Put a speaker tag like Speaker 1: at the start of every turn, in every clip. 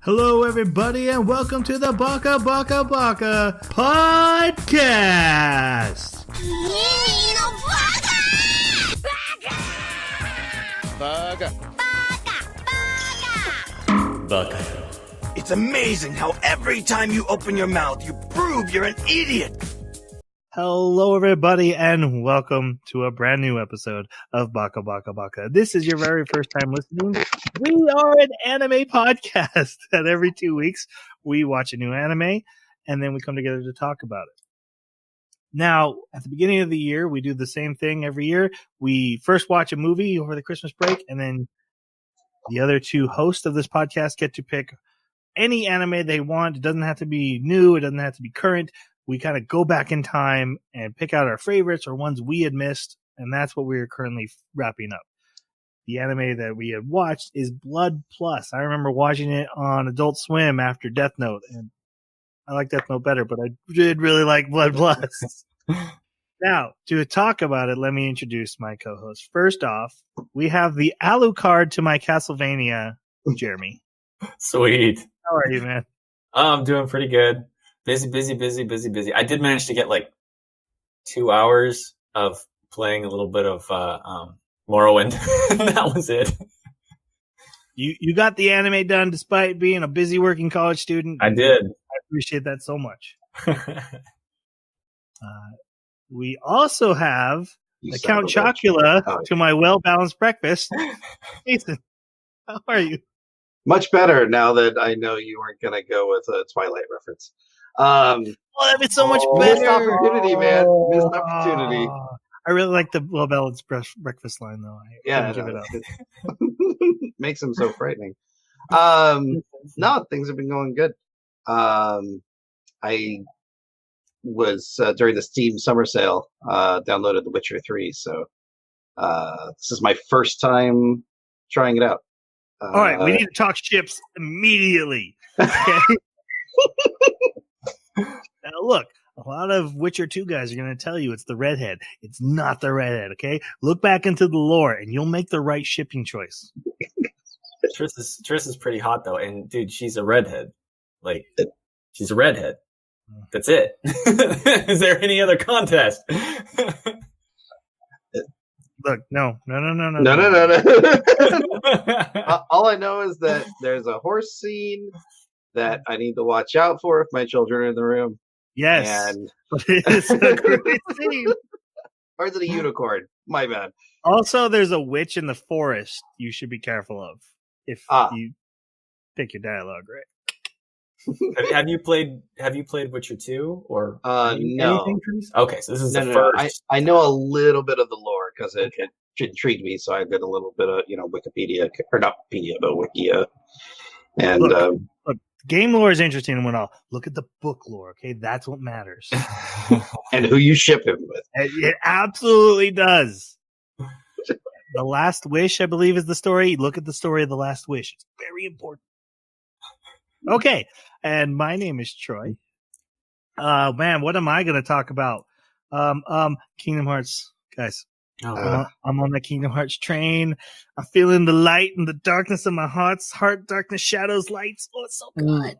Speaker 1: Hello, everybody, and welcome to the Baka podcast.
Speaker 2: Baka. It's amazing how every time you open your mouth, you prove you're an idiot.
Speaker 1: Hello, everybody, and welcome to a brand new episode of Baka. This is your very first time listening. We are an anime podcast, and every 2 weeks we watch a new anime, and then we come together to talk about it. Now, at the beginning of the year, we do the same thing every year. We first watch a movie over the Christmas break, and then the other two hosts of this podcast get to pick any anime they want. It doesn't have to be new. It doesn't have to be current. We kind of go back in time and pick out our favorites or ones we had missed, and that's what we're currently wrapping up. The anime that we had watched is Blood Plus. I remember watching it on Adult Swim after Death Note, and I like Death Note better, but I did really like Blood Plus. Now, to talk about it, let me introduce my co-host. First off, we have the Alucard to my Castlevania, Jeremy.
Speaker 3: Sweet.
Speaker 1: How are you, man?
Speaker 3: I'm doing pretty good. Busy. I did manage to get like 2 hours of playing a little bit of Morrowind. That was it.
Speaker 1: You got the anime done despite being a busy working college student.
Speaker 3: I did.
Speaker 1: I appreciate that so much. We also have the Count Chocula to my well-balanced breakfast. Ethan, how are you?
Speaker 4: Much better now that I know you weren't going to go with a Twilight reference.
Speaker 1: That'd be so much better.
Speaker 4: Missed opportunity, man. Missed opportunity.
Speaker 1: I really like the well-balanced breakfast line, though. Give it up.
Speaker 4: Makes him so frightening. No, things have been going good. I was, during the Steam summer sale, downloaded The Witcher 3, so this is my first time trying it out.
Speaker 1: All right, we need to talk ships immediately. Okay? Now, look, a lot of Witcher 2 guys are going to tell you it's the redhead. It's not the redhead, okay? Look back into the lore, and you'll make the right shipping choice.
Speaker 3: Triss is pretty hot, though, and, dude, she's a redhead. Like, she's a redhead. That's it. Is there any other contest?
Speaker 1: Look, no.
Speaker 4: All I know is that there's a horse scene that I need to watch out for if my children are in the room.
Speaker 1: Yes. And it's a great scene.
Speaker 4: Or is it a unicorn? My bad.
Speaker 1: Also, there's a witch in the forest you should be careful of if you pick your dialogue right.
Speaker 3: Have you played Witcher 2 or
Speaker 4: no?
Speaker 3: Anything? Okay, so this is the first.
Speaker 4: I know a little bit of the lore because it intrigued me, so I did a little bit of Wikipedia, or not Wikipedia, but Wikia. And
Speaker 1: look, game lore is interesting and whatnot. Look at the book lore, okay? That's what matters.
Speaker 4: And who you ship him with.
Speaker 1: It absolutely does. The Last Wish, I believe, is the story. Look at the story of The Last Wish. It's very important. Okay, and my name is Troy. Man, what am I going to talk about? Kingdom Hearts, guys. I'm on the Kingdom Hearts train. I'm feeling the light and the darkness of my heart, darkness, shadows, lights. Oh, it's so good.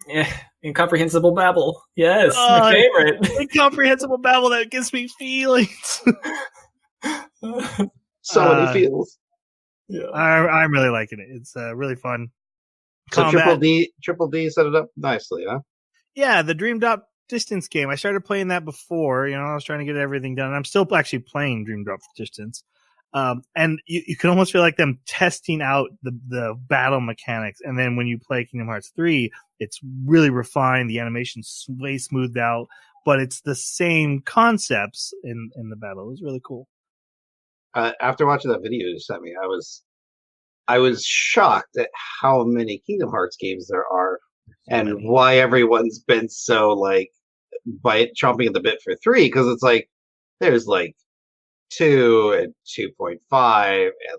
Speaker 3: Yeah, incomprehensible babble. Yes, my favorite.
Speaker 1: Incomprehensible babble that gives me feelings.
Speaker 4: So many feels.
Speaker 3: Yeah,
Speaker 1: I'm really liking it. It's really fun.
Speaker 4: So Triple D set it up nicely, huh? Yeah,
Speaker 1: the Dream Drop Distance game. I started playing that before. I was trying to get everything done. I'm still actually playing Dream Drop Distance. And you can almost feel like them testing out the battle mechanics. And then when you play Kingdom Hearts 3, it's really refined. The animation's way smoothed out, but it's the same concepts in the battle. It was really cool.
Speaker 4: After watching that video you sent me, I was shocked at how many Kingdom Hearts games there are and why everyone's been so chomping at the bit for 3, because it's like there's 2 and 2.5 and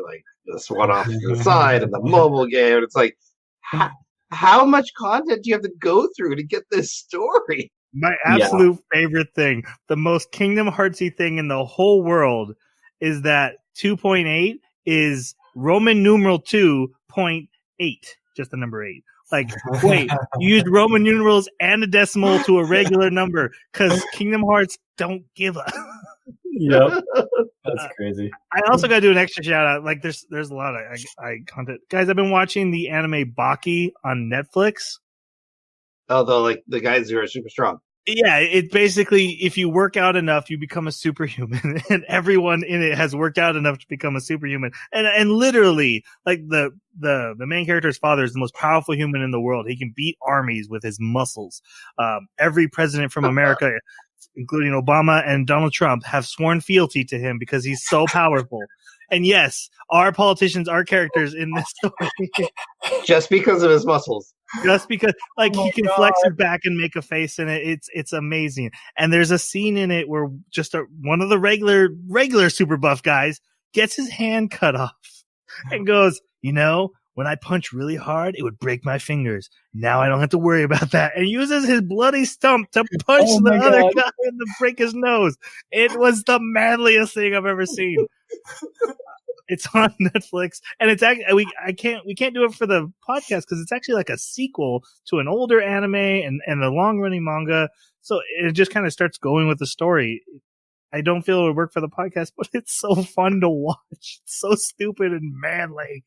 Speaker 4: like this one off to the side and the mobile game. And it's like, how much content do you have to go through to get this story?
Speaker 1: My absolute favorite thing, the most Kingdom Heartsy thing in the whole world, is that 2.8 is Roman numeral 2.8. just the number 8. Like, wait, you used Roman numerals and a decimal to a regular number because Kingdom Hearts don't give a.
Speaker 3: Yep, that's crazy.
Speaker 1: I also got to do an extra shout out. Like, there's a lot of I content, guys. I've been watching the anime Baki on Netflix.
Speaker 4: Although, the guys who are super strong.
Speaker 1: Yeah, it basically, if you work out enough, you become a superhuman, and everyone in it has worked out enough to become a superhuman. And literally, like the main character's father is the most powerful human in the world. He can beat armies with his muscles. Every president from America, including Obama and Donald Trump, have sworn fealty to him because he's so powerful. And yes, our politicians are characters in this story.
Speaker 4: Just because of his muscles.
Speaker 1: Just because, he can flex his back and make a face in it. It's amazing. And there's a scene in it where just one of the regular super buff guys gets his hand cut off and goes, when I punch really hard, it would break my fingers. Now I don't have to worry about that. And uses his bloody stump to punch the other guy and to break his nose. It was the manliest thing I've ever seen. It's on Netflix, and it's actually we can't do it for the podcast because it's actually like a sequel to an older anime and the long running manga. So it just kind of starts going with the story. I don't feel it would work for the podcast, but it's so fun to watch. It's so stupid and manly.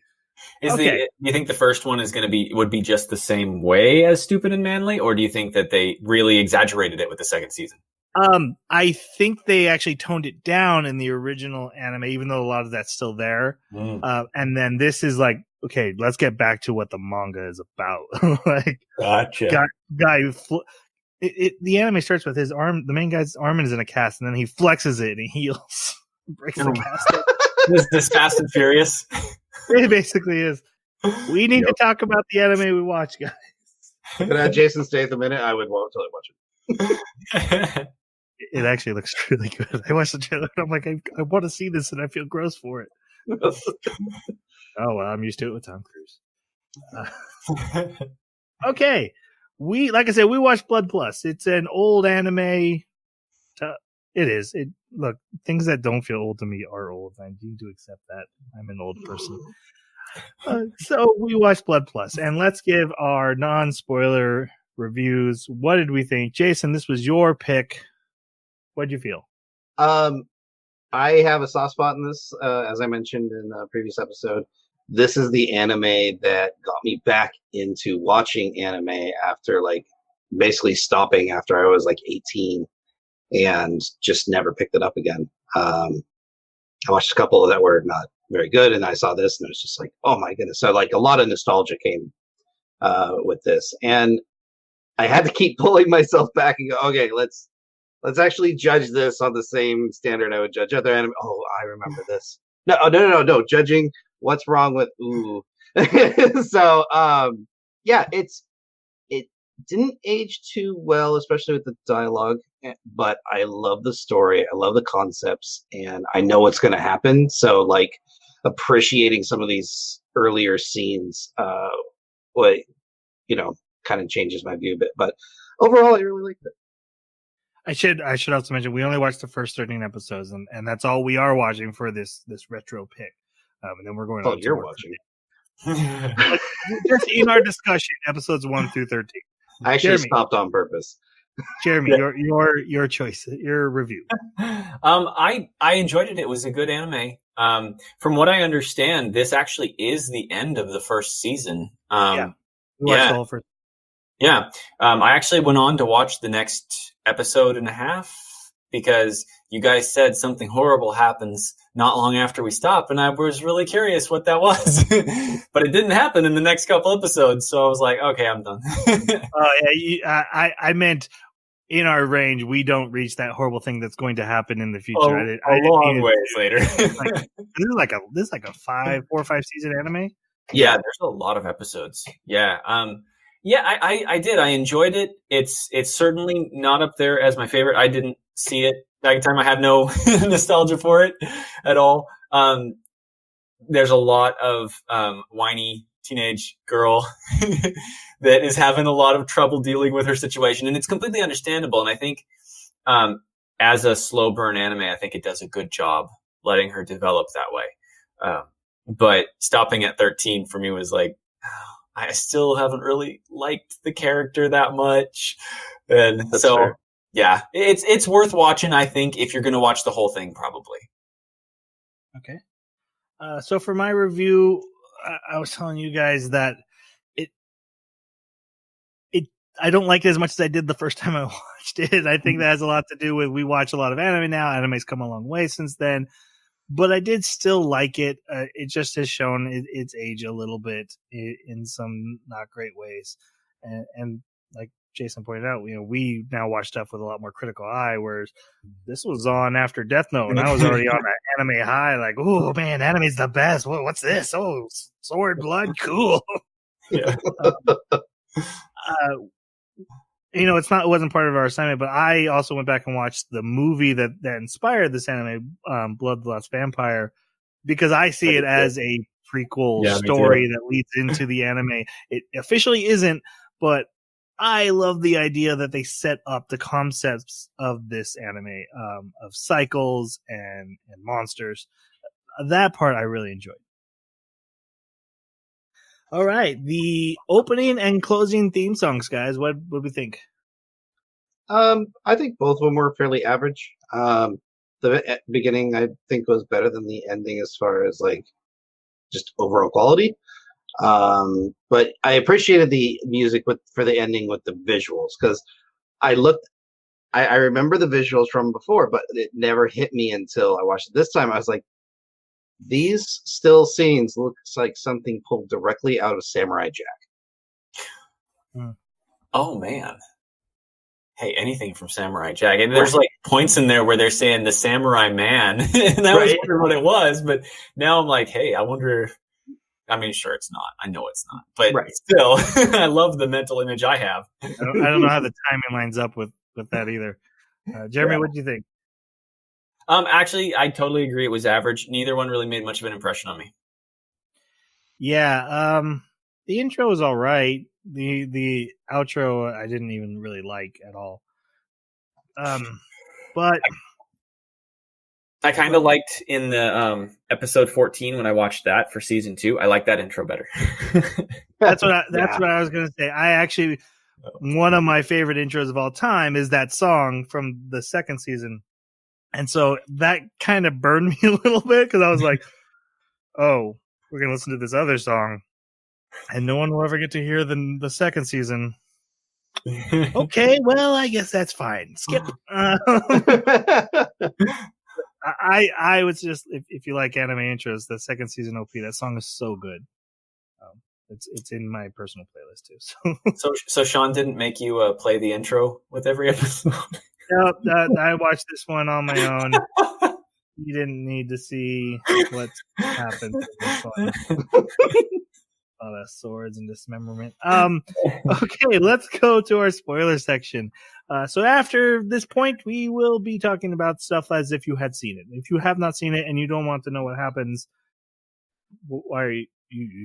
Speaker 3: Do you think the first one would be just the same way as Stupid and Manly, or do you think that they really exaggerated it with the second season?
Speaker 1: I think they actually toned it down in the original anime, even though a lot of that's still there. And then this is like, okay, let's get back to what the manga is about.
Speaker 3: Gotcha.
Speaker 1: The anime starts with his arm. The main guy's arm is in a cast, and then he flexes it and he heals, breaks the cast.
Speaker 3: Is this Fast and Furious?
Speaker 1: It basically is. We need to talk about the anime we watch, guys.
Speaker 4: If it had Jason Statham in it, I would totally watch it.
Speaker 1: It actually looks really good. I watched the trailer and I'm like, I want to see this and I feel gross for it. Oh, well, I'm used to it with Tom Cruise. Okay. Like I said, we watched Blood Plus. It's an old anime. It is. Look, things that don't feel old to me are old. I need to accept that. I'm an old person. So we watched Blood Plus, and let's give our non-spoiler reviews. What did we think? Jason, this was your pick. What'd you feel?
Speaker 4: I have a soft spot in this, as I mentioned in a previous episode. This is the anime that got me back into watching anime after basically stopping after I was 18 and just never picked it up again. I watched a couple that were not very good, and I saw this and it was just like, oh my goodness. So a lot of nostalgia came with this, and I had to keep pulling myself back and go, okay, let's actually judge this on the same standard I would judge other anime. Oh, I remember this. No. Judging what's wrong with ooh. So yeah, it didn't age too well, especially with the dialogue, but I love the story. I love the concepts, and I know what's going to happen. So appreciating some of these earlier scenes, kind of changes my view a bit. But overall, I really liked it.
Speaker 1: I should also mention we only watched the first 13 episodes, and that's all we are watching for this retro pick. And then we're going.
Speaker 4: Oh, you're watching.
Speaker 1: Just in our discussion, episodes 1 through 13.
Speaker 4: I actually stopped on purpose.
Speaker 1: Jeremy, your choice, your review.
Speaker 3: I enjoyed it. It was a good anime. From what I understand, this actually is the end of the first season.
Speaker 1: Yeah. The whole first.
Speaker 3: Yeah. I actually went on to watch the next episode and a half because you guys said something horrible happens not long after we stop, and I was really curious what that was. But it didn't happen in the next couple episodes, so I was like, okay, I'm done.
Speaker 1: I meant in our range, we don't reach that horrible thing that's going to happen in the future.
Speaker 3: A long ways later.
Speaker 1: This is like a 4 or 5 season anime.
Speaker 3: Yeah, there's a lot of episodes. Yeah. I did. I enjoyed it. It's certainly not up there as my favorite. I didn't see it back in time. I have no nostalgia for it at all. There's a lot of whiny teenage girl that is having a lot of trouble dealing with her situation, and it's completely understandable. And I think as a slow burn anime, I think it does a good job letting her develop that way. But stopping at 13 for me was like, I still haven't really liked the character that much. And
Speaker 4: That's
Speaker 3: so,
Speaker 4: fair.
Speaker 3: yeah, it's worth watching, I think, if you're going to watch the whole thing, probably.
Speaker 1: Okay. So for my review, I was telling you guys that I don't like it as much as I did the first time I watched it. I think that has a lot to do with we watch a lot of anime now. Anime's come a long way since then, but I did still like it. It just has shown its age a little bit in some not great ways, and like Jason pointed out, we now watch stuff with a lot more critical eye, whereas this was on after Death Note, and I was already on an anime high, like, oh man, anime's the best. What's this? Oh, sword, blood, cool.
Speaker 3: Yeah.
Speaker 1: It wasn't part of our assignment, but I also went back and watched the movie that inspired this anime, Blood Lost Vampire, because I see it as a prequel story that leads into the anime. It officially isn't, but I love the idea that they set up the concepts of this anime, of cycles and monsters. That part I really enjoyed. All right, the opening and closing theme songs, guys. What do we think?
Speaker 4: I think both of them were fairly average. The beginning, I think, was better than the ending as far as like just overall quality. But I appreciated the music for the ending with the visuals, because I remember the visuals from before, but it never hit me until I watched it this time. I was like, these still scenes looks like something pulled directly out of Samurai Jack.
Speaker 3: Oh man. Hey, anything from Samurai Jack. And there's like points in there where they're saying the Samurai Man. And I was wondering what it was, but now I'm like, hey, I wonder. I mean, sure, it's not. I know it's not. But still, I love the mental image I have.
Speaker 1: I don't know how the timing lines up with that either. Jeremy, what do you think?
Speaker 3: Actually, I totally agree. It was average. Neither one really made much of an impression on me.
Speaker 1: Yeah, the intro was all right. The outro I didn't even really like at all. But
Speaker 3: I kind of liked in the episode 14 when I watched that for season 2. I like that intro better.
Speaker 1: That's what I was gonna say. I actually, one of my favorite intros of all time is that song from the second season. And so that kind of burned me a little bit, because I was like, oh, we're going to listen to this other song and no one will ever get to hear the second season. Okay, well, I guess that's fine. Skip. I was just, if you like anime intros, the second season OP, that song is so good. It's in my personal playlist too.
Speaker 3: So Sean didn't make you play the intro with every episode?
Speaker 1: Nope, I watched this one on my own. You didn't need to see what happened to this one. A lot of swords and dismemberment. Okay, let's go to our spoiler section. So after this point, we will be talking about stuff as if you had seen it. If you have not seen it and you don't want to know what happens, why are you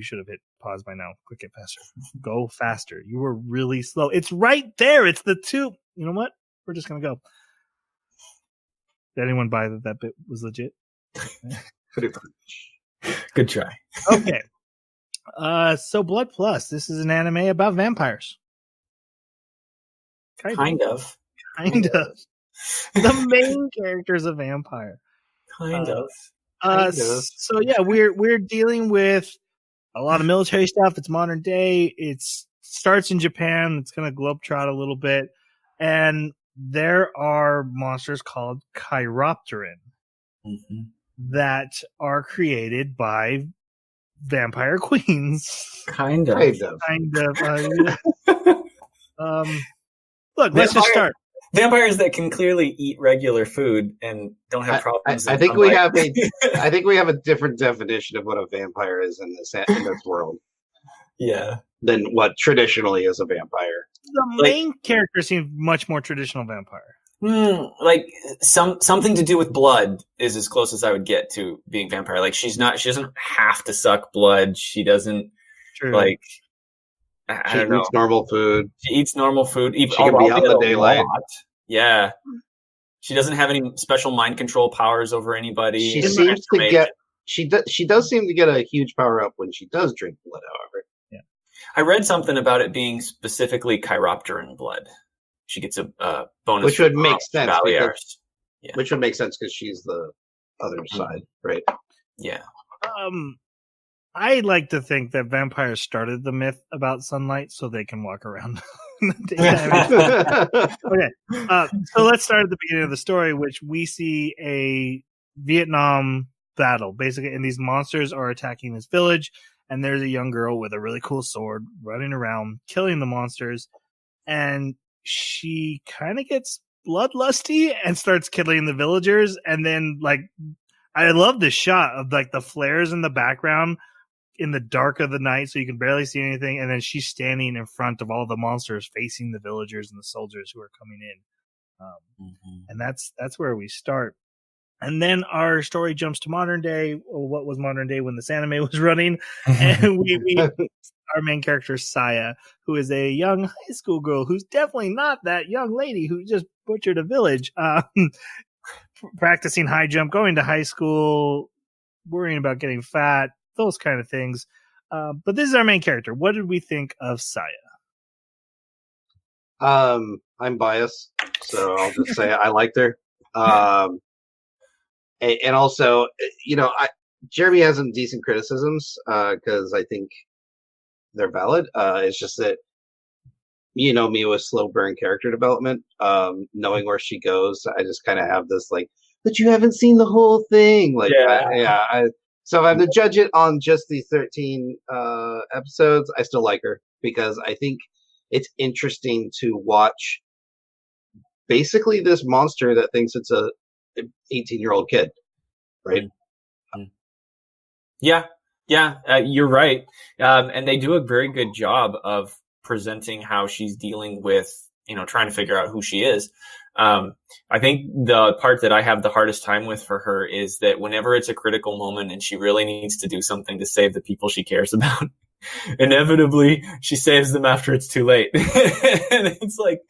Speaker 1: should have hit pause by now. Quick, get faster. Go faster. You were really slow. It's right there. It's the two. You know what? We're just going to go. Did anyone buy that bit was legit?
Speaker 3: Good try.
Speaker 1: Okay. So Blood Plus. This is an anime about vampires.
Speaker 3: Kind of.
Speaker 1: The main character is a vampire.
Speaker 3: Kind of.
Speaker 1: So yeah, we're dealing with a lot of military stuff. It's modern day. It starts in Japan. It's going to globetrot a little bit. And there are monsters called chiropteran that are created by vampire queens.
Speaker 3: Kind of.
Speaker 1: Look, let's just start.
Speaker 3: Vampires that can clearly eat regular food and don't have problems.
Speaker 4: I think we have a different definition of what a vampire is in this world.
Speaker 3: Yeah.
Speaker 4: Than what traditionally is a vampire.
Speaker 1: The main character seems much more traditional vampire.
Speaker 3: Like something to do with blood is as close as I would get to being vampire. Like she doesn't have to suck blood. She doesn't like.
Speaker 4: She eats normal food.
Speaker 3: She eats normal food.
Speaker 4: She can be out in the daylight.
Speaker 3: Yeah. She doesn't have any special mind control powers over anybody.
Speaker 4: She seems to get. She does seem to get a huge power up when she does drink blood. However.
Speaker 1: Yeah.
Speaker 3: I read something about it being specifically chiropteran blood. She gets a bonus,
Speaker 4: which would make sense. Which would make sense because she's the other side, right?
Speaker 3: Yeah.
Speaker 1: I like to think that vampires started the myth about sunlight so they can walk around in the daytime. Okay, so let's start at the beginning of the story, which we see a Vietnam battle, basically, and these monsters are attacking this village, and there's a young girl with a really cool sword running around killing the monsters, and she kind of gets bloodlusty and starts killing the villagers, and then, like, I love the shot of, like, the flares in the background in the dark of the night so you can barely see anything, and then she's standing in front of all the monsters facing the villagers and the soldiers who are coming in. And that's where we start. And then our story jumps to modern day, or what was modern day when this anime was running, and we meet our main character, Saya, who is a young high school girl who's definitely not that young lady who just butchered a village, practicing high jump, going to high school, worrying about getting fat, those kind of things. But this is our main character. What did we think of Saya?
Speaker 4: I'm biased, so I'll just say I liked her. And also, Jeremy has some decent criticisms because I think they're valid. It's just that, me with slow burn character development, knowing where she goes, I just kind of have this like, but you haven't seen the whole thing. Like, so if I'm to judge it on just these 13 episodes, I still like her because I think it's interesting to watch basically this monster that thinks it's a 18-year-old kid, right?
Speaker 3: Yeah, you're right. And they do a very good job of presenting how she's dealing with, trying to figure out who she is. I think the part that I have the hardest time with for her is that whenever it's a critical moment and she really needs to do something to save the people she cares about, inevitably she saves them after it's too late. And it's like,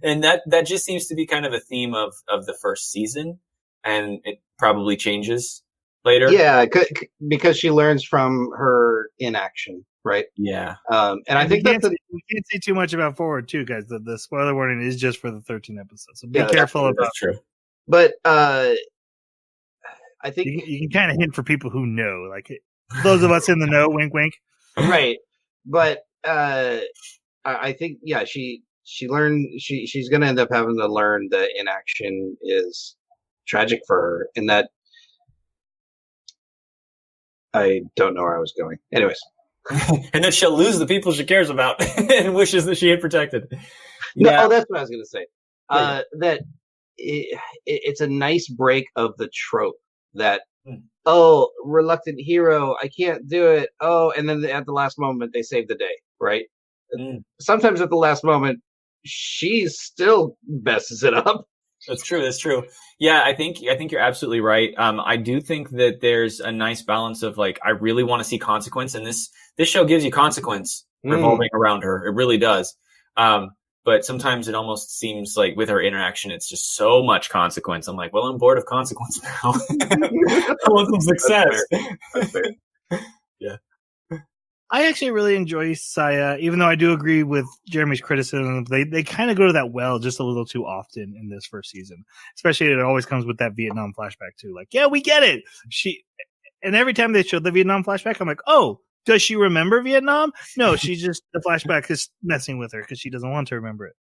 Speaker 3: and that just seems to be kind of a theme of the first season, and it probably changes later.
Speaker 4: Yeah, because she learns from her inaction, right?
Speaker 3: Yeah.
Speaker 4: And I think we
Speaker 1: can't say too much about forward too, guys. The spoiler warning is just for the 13 episodes, so be careful about.
Speaker 3: That's true.
Speaker 4: But I think
Speaker 1: you can kind of hint for people who know, like those of us in the know. Wink, wink.
Speaker 4: Right, but I think she learned she's going to end up having to learn that inaction is tragic for her, and that I don't know where I was going. Anyways.
Speaker 3: And then she'll lose the people she cares about and wishes that she had protected.
Speaker 4: Yeah. No, that's what I was going to say. That it's a nice break of the trope that, reluctant hero, I can't do it. And then at the last moment, they save the day, right? Sometimes at the last moment, she still messes it up.
Speaker 3: That's true. Yeah, I think you're absolutely right. I do think that there's a nice balance of like, I really want to see consequence, and this show gives you consequence revolving around her. It really does. But sometimes it almost seems like with her interaction, it's just so much consequence. I'm like, well, I'm bored of consequence now. I want some success.
Speaker 4: That's fair.
Speaker 3: Yeah.
Speaker 1: I actually really enjoy Saya, even though I do agree with Jeremy's criticism. They kind of go to that well just a little too often in this first season. Especially it always comes with that Vietnam flashback too. Like, yeah, we get it. And every time they show the Vietnam flashback, I'm like, oh, does she remember Vietnam? No, she's just, the flashback is messing with her because she doesn't want to remember it.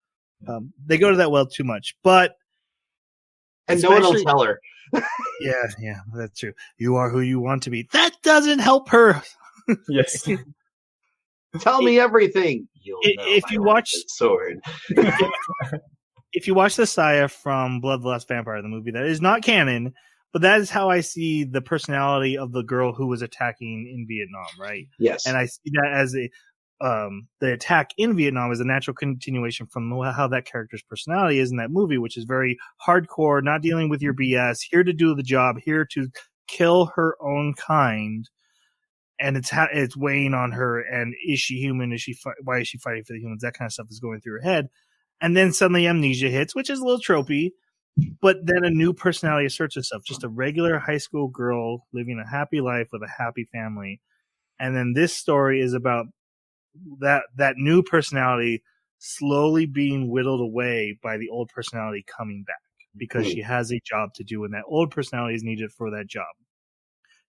Speaker 1: They go to that well too much.
Speaker 4: And no one will tell her.
Speaker 1: Yeah, that's true. You are who you want to be. That doesn't help her.
Speaker 3: Yes.
Speaker 4: Tell me everything.
Speaker 1: If you watch
Speaker 4: sword.
Speaker 1: If you watch the Saya from Bloodlust Vampire, the movie, that is not canon, but that is how I see the personality of the girl who was attacking in Vietnam, right?
Speaker 4: Yes.
Speaker 1: And I see that as the attack in Vietnam is a natural continuation from how that character's personality is in that movie, which is very hardcore, not dealing with your BS, here to do the job, here to kill her own kind. And it's weighing on her. And is she human? Why is she fighting for the humans? That kind of stuff is going through her head. And then suddenly amnesia hits, which is a little tropey. But then a new personality asserts itself. Just a regular high school girl living a happy life with a happy family. And then this story is about that new personality slowly being whittled away by the old personality coming back because she has a job to do and that old personality is needed for that job.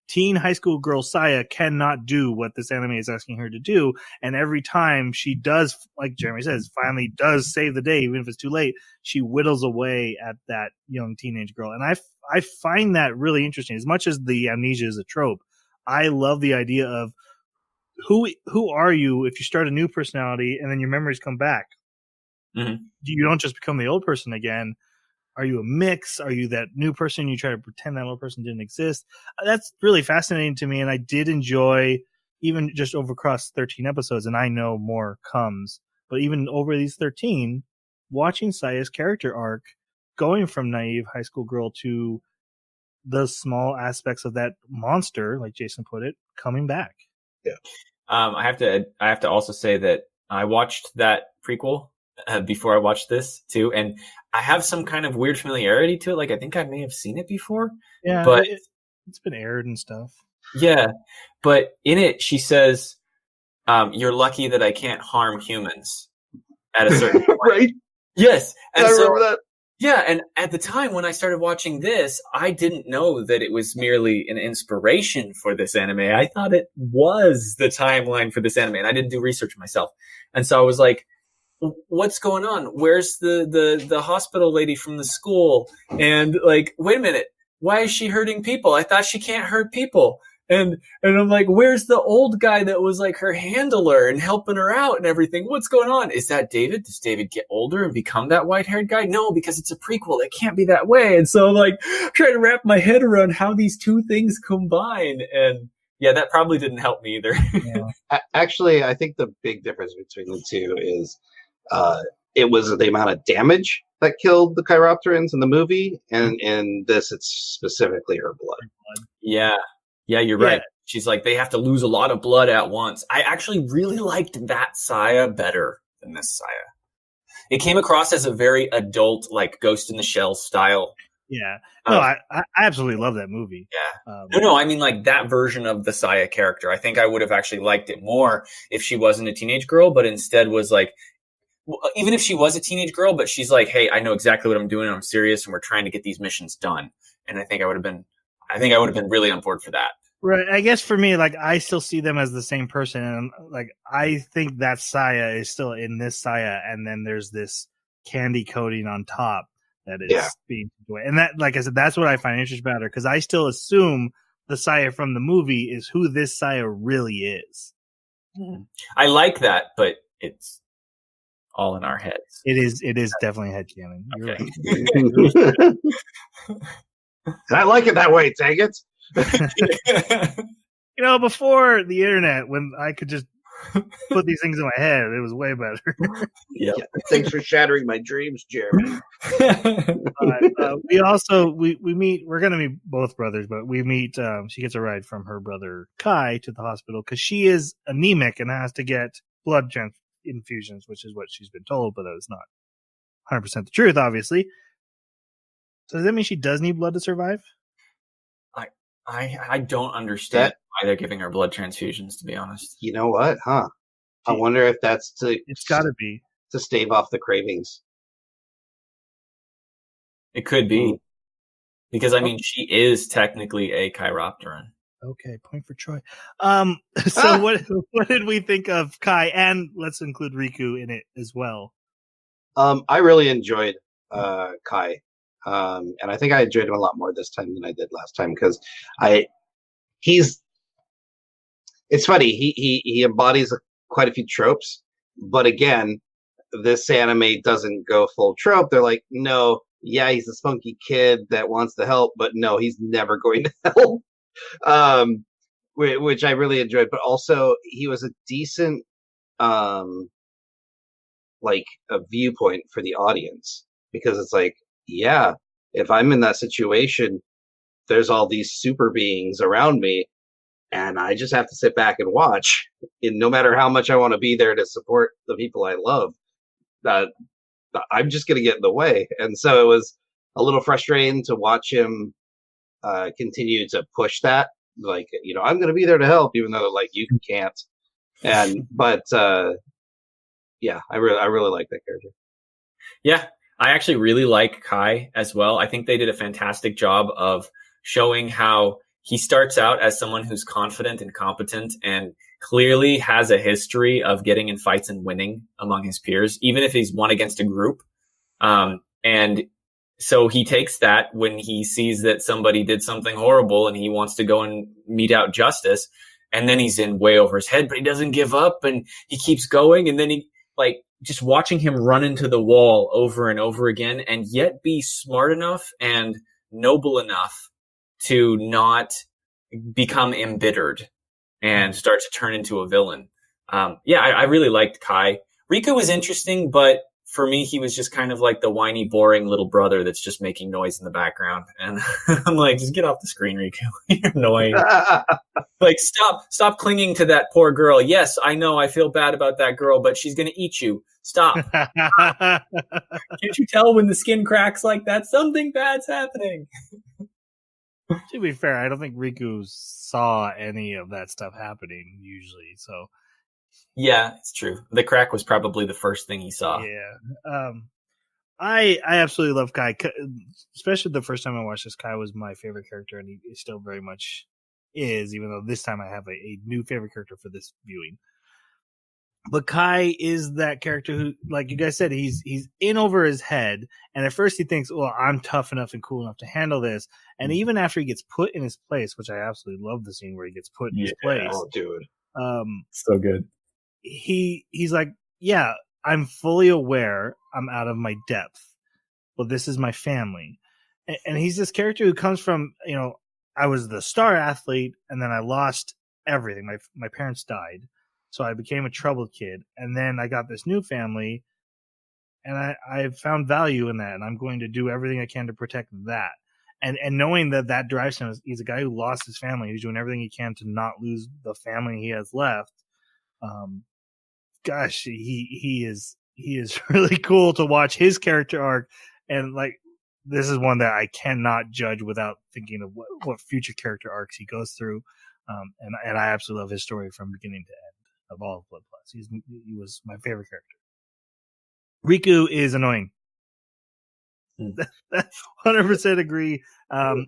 Speaker 1: Teen high school girl Saya cannot do what this anime is asking her to do, and every time she does, like Jeremy says, finally does save the day, even if it's too late, she whittles away at that young teenage girl. And I find that really interesting. As much as the amnesia is a trope, I love the idea of who are you if you start a new personality and then your memories come back?
Speaker 3: Mm-hmm.
Speaker 1: You don't just become the old person again. Are you a mix? Are you that new person? You try to pretend that old person didn't exist. That's really fascinating to me, and I did enjoy even just over across 13 episodes, and I know more comes. But even over these 13, watching Saya's character arc, going from naive high school girl to the small aspects of that monster, like Jason put it, coming back.
Speaker 4: Yeah.
Speaker 3: I have to also say that I watched that prequel before I watched this too, and I have some kind of weird familiarity to it. Like I think I may have seen it before.
Speaker 1: Yeah,
Speaker 3: but
Speaker 1: it's been aired and stuff.
Speaker 3: Yeah, but in it she says, "You're lucky that I can't harm humans." At a certain point.
Speaker 4: Right?
Speaker 3: Yes, and
Speaker 4: I remember that.
Speaker 3: Yeah, and at the time when I started watching this, I didn't know that it was merely an inspiration for this anime. I thought it was the timeline for this anime, and I didn't do research myself. And so I was like, what's going on? Where's the hospital lady from the school? And like, wait a minute, why is she hurting people? I thought she can't hurt people. And I'm like, where's the old guy that was like her handler and helping her out and everything? What's going on? Is that David? Does David get older and become that white-haired guy? No, because it's a prequel. It can't be that way. And so I'm like trying to wrap my head around how these two things combine. And yeah, that probably didn't help me either.
Speaker 4: Yeah. Actually, I think the big difference between the two is it was the amount of damage that killed the Chiropterans in the movie, and in this, it's specifically her blood.
Speaker 3: Yeah. Yeah, you're right. She's like, they have to lose a lot of blood at once. I actually really liked that Saya better than this Saya. It came across as a very adult, like Ghost in the Shell style.
Speaker 1: Yeah. No, I absolutely love that movie.
Speaker 3: Yeah. No, I mean like that version of the Saya character. I think I would have actually liked it more if she wasn't a teenage girl, but instead was like, even if she was a teenage girl, but she's like, hey, I know exactly what I'm doing. I'm serious, and we're trying to get these missions done. And I think I would have been really on board for that.
Speaker 1: Right. I guess for me, like, I still see them as the same person. And like, I think that Saya is still in this Saya. And then there's this candy coating on top that is being taken away. And that, like I said, that's what I find interesting about her. Cause I still assume the Saya from the movie is who this Saya really is.
Speaker 3: I like that, but it's all in our heads.
Speaker 1: It is definitely headcanon. You're
Speaker 3: Okay.
Speaker 1: right.
Speaker 4: And I like it that way, take it.
Speaker 1: You know, before the internet, when I could just put these things in my head, it was way better.
Speaker 3: Yeah.
Speaker 4: Thanks for shattering my dreams, Jeremy.
Speaker 1: We also we meet. We're gonna meet both brothers, but we meet. She gets a ride from her brother Kai to the hospital because she is anemic and has to get blood infusions, which is what she's been told, but that is not 100% the truth, obviously. So does that mean she does need blood to survive?
Speaker 3: I don't understand why they're giving her blood transfusions, to be honest.
Speaker 4: You know what? Huh? I wonder if that's
Speaker 1: It's got to be
Speaker 4: to stave off the cravings.
Speaker 3: It could be. Because, I mean, she is technically a Chiropteran.
Speaker 1: Okay, point for Troy. So what did we think of Kai? And let's include Riku in it as well.
Speaker 4: I really enjoyed Kai. And I think I enjoyed him a lot more this time than I did last time because it's funny. He embodies quite a few tropes, but again, this anime doesn't go full trope. They're like, no, yeah, he's a spunky kid that wants to help, but no, he's never going to help. Which I really enjoyed, but also he was a decent, like a viewpoint for the audience because it's like, yeah, if I'm in that situation, there's all these super beings around me, and I just have to sit back and watch. And no matter how much I want to be there to support the people I love, I'm just going to get in the way. And so it was a little frustrating to watch him continue to push that. Like, you know, I'm going to be there to help, even though, like, you can't. But yeah, I really like that character.
Speaker 3: Yeah, I actually really like Kai as well. I think they did a fantastic job of showing how he starts out as someone who's confident and competent and clearly has a history of getting in fights and winning among his peers, even if he's won against a group. And so he takes that when he sees that somebody did something horrible and he wants to go and mete out justice. And then he's in way over his head, but he doesn't give up and he keeps going. And then he, like, just watching him run into the wall over and over again and yet be smart enough and noble enough to not become embittered and start to turn into a villain. I really liked Kai. Riku was interesting, but for me, he was just kind of like the whiny, boring little brother that's just making noise in the background. And I'm like, just get off the screen, Riku. You're annoying. Like, stop clinging to that poor girl. Yes, I know I feel bad about that girl, but she's going to eat you. Stop. Can't you tell when the skin cracks like that? Something bad's happening.
Speaker 1: To be fair, I don't think Riku saw any of that stuff happening usually. So,
Speaker 3: yeah, it's true. The crack was probably the first thing he saw.
Speaker 1: Yeah. I absolutely love Kai, especially the first time I watched this. Kai was my favorite character, and he still very much is, even though this time I have a new favorite character for this viewing. But Kai is that character who, like you guys said, he's in over his head, and at first he thinks, well, I'm tough enough and cool enough to handle this. And even after he gets put in his place, which I absolutely love the scene where he gets put in his place.
Speaker 4: Oh, dude.
Speaker 3: So good.
Speaker 1: He's like, yeah, I'm fully aware I'm out of my depth, but this is my family. And he's this character who comes from, I was the star athlete, and then I lost everything. My parents died. So I became a troubled kid, and then I got this new family, and I found value in that, and I'm going to do everything I can to protect that. And knowing that drives him, he's a guy who lost his family, who's doing everything he can to not lose the family he has left. Gosh, he is really cool to watch his character arc, and like this is one that I cannot judge without thinking of what future character arcs he goes through. And I absolutely love his story from beginning to end. Of all of Blood Plus, he was my favorite character. Riku is annoying. 100% agree. And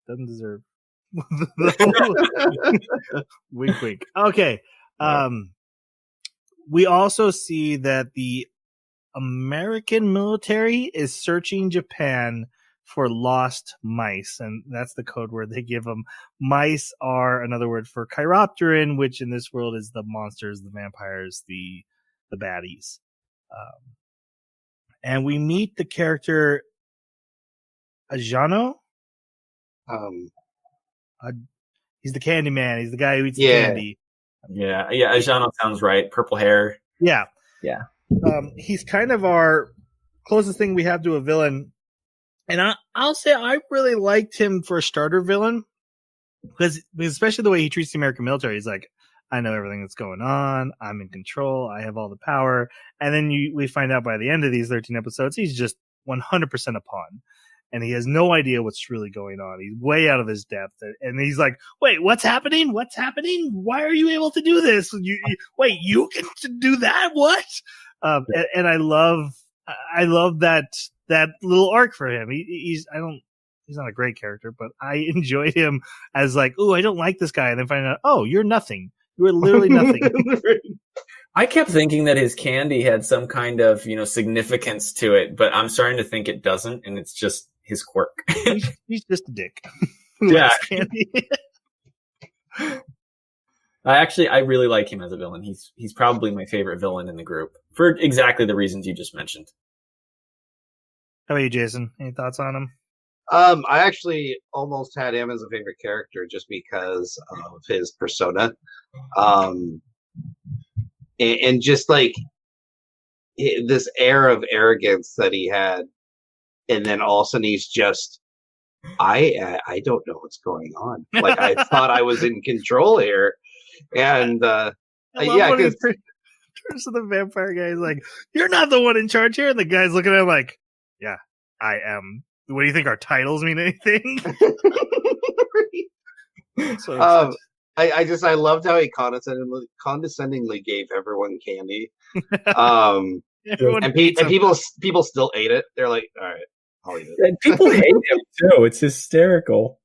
Speaker 1: doesn't deserve. Wink, wink. Okay. We also see that the American military is searching Japan for lost mice, and that's the code word they give them. Mice are another word for chiropteran, which in this world is the monsters, the vampires, the baddies. And we meet the character Ajano. He's the candy man. He's the guy who eats the candy.
Speaker 3: Yeah. Ajano sounds right. Purple hair.
Speaker 1: Yeah.
Speaker 3: Yeah.
Speaker 1: He's kind of our closest thing we have to a villain. And I'll say I really liked him for a starter villain because especially the way he treats the American military. He's like, I know everything that's going on. I'm in control. I have all the power. And then we find out by the end of these 13 episodes, he's just 100% a pawn. And he has no idea what's really going on. He's way out of his depth. And he's like, wait, what's happening? What's happening? Why are you able to do this? Wait, you can do that? What? And I love that little arc for him. He's not a great character, but I enjoyed him as like, oh, I don't like this guy. And then find out, oh, you're nothing. You were literally nothing.
Speaker 3: I kept thinking that his candy had some kind of, significance to it, but I'm starting to think it doesn't. And it's just his quirk.
Speaker 1: he's just a dick.
Speaker 3: Yeah. I really like him as a villain. He's probably my favorite villain in the group for exactly the reasons you just mentioned.
Speaker 1: How about you, Jason? Any thoughts on him?
Speaker 4: I actually almost had him as a favorite character just because of his persona. And just like this air of arrogance that he had. And then all of a sudden he's just, I don't know what's going on. Like I thought I was in control here. And
Speaker 1: turns to the vampire guy. He's like, you're not the one in charge here. And the guy's looking at him like, yeah, I am. What do you think? Our titles mean anything?
Speaker 4: I loved how he condescendingly gave everyone candy. And people still ate it. They're like, all right, I'll eat it.
Speaker 3: And people hate him too. It's hysterical.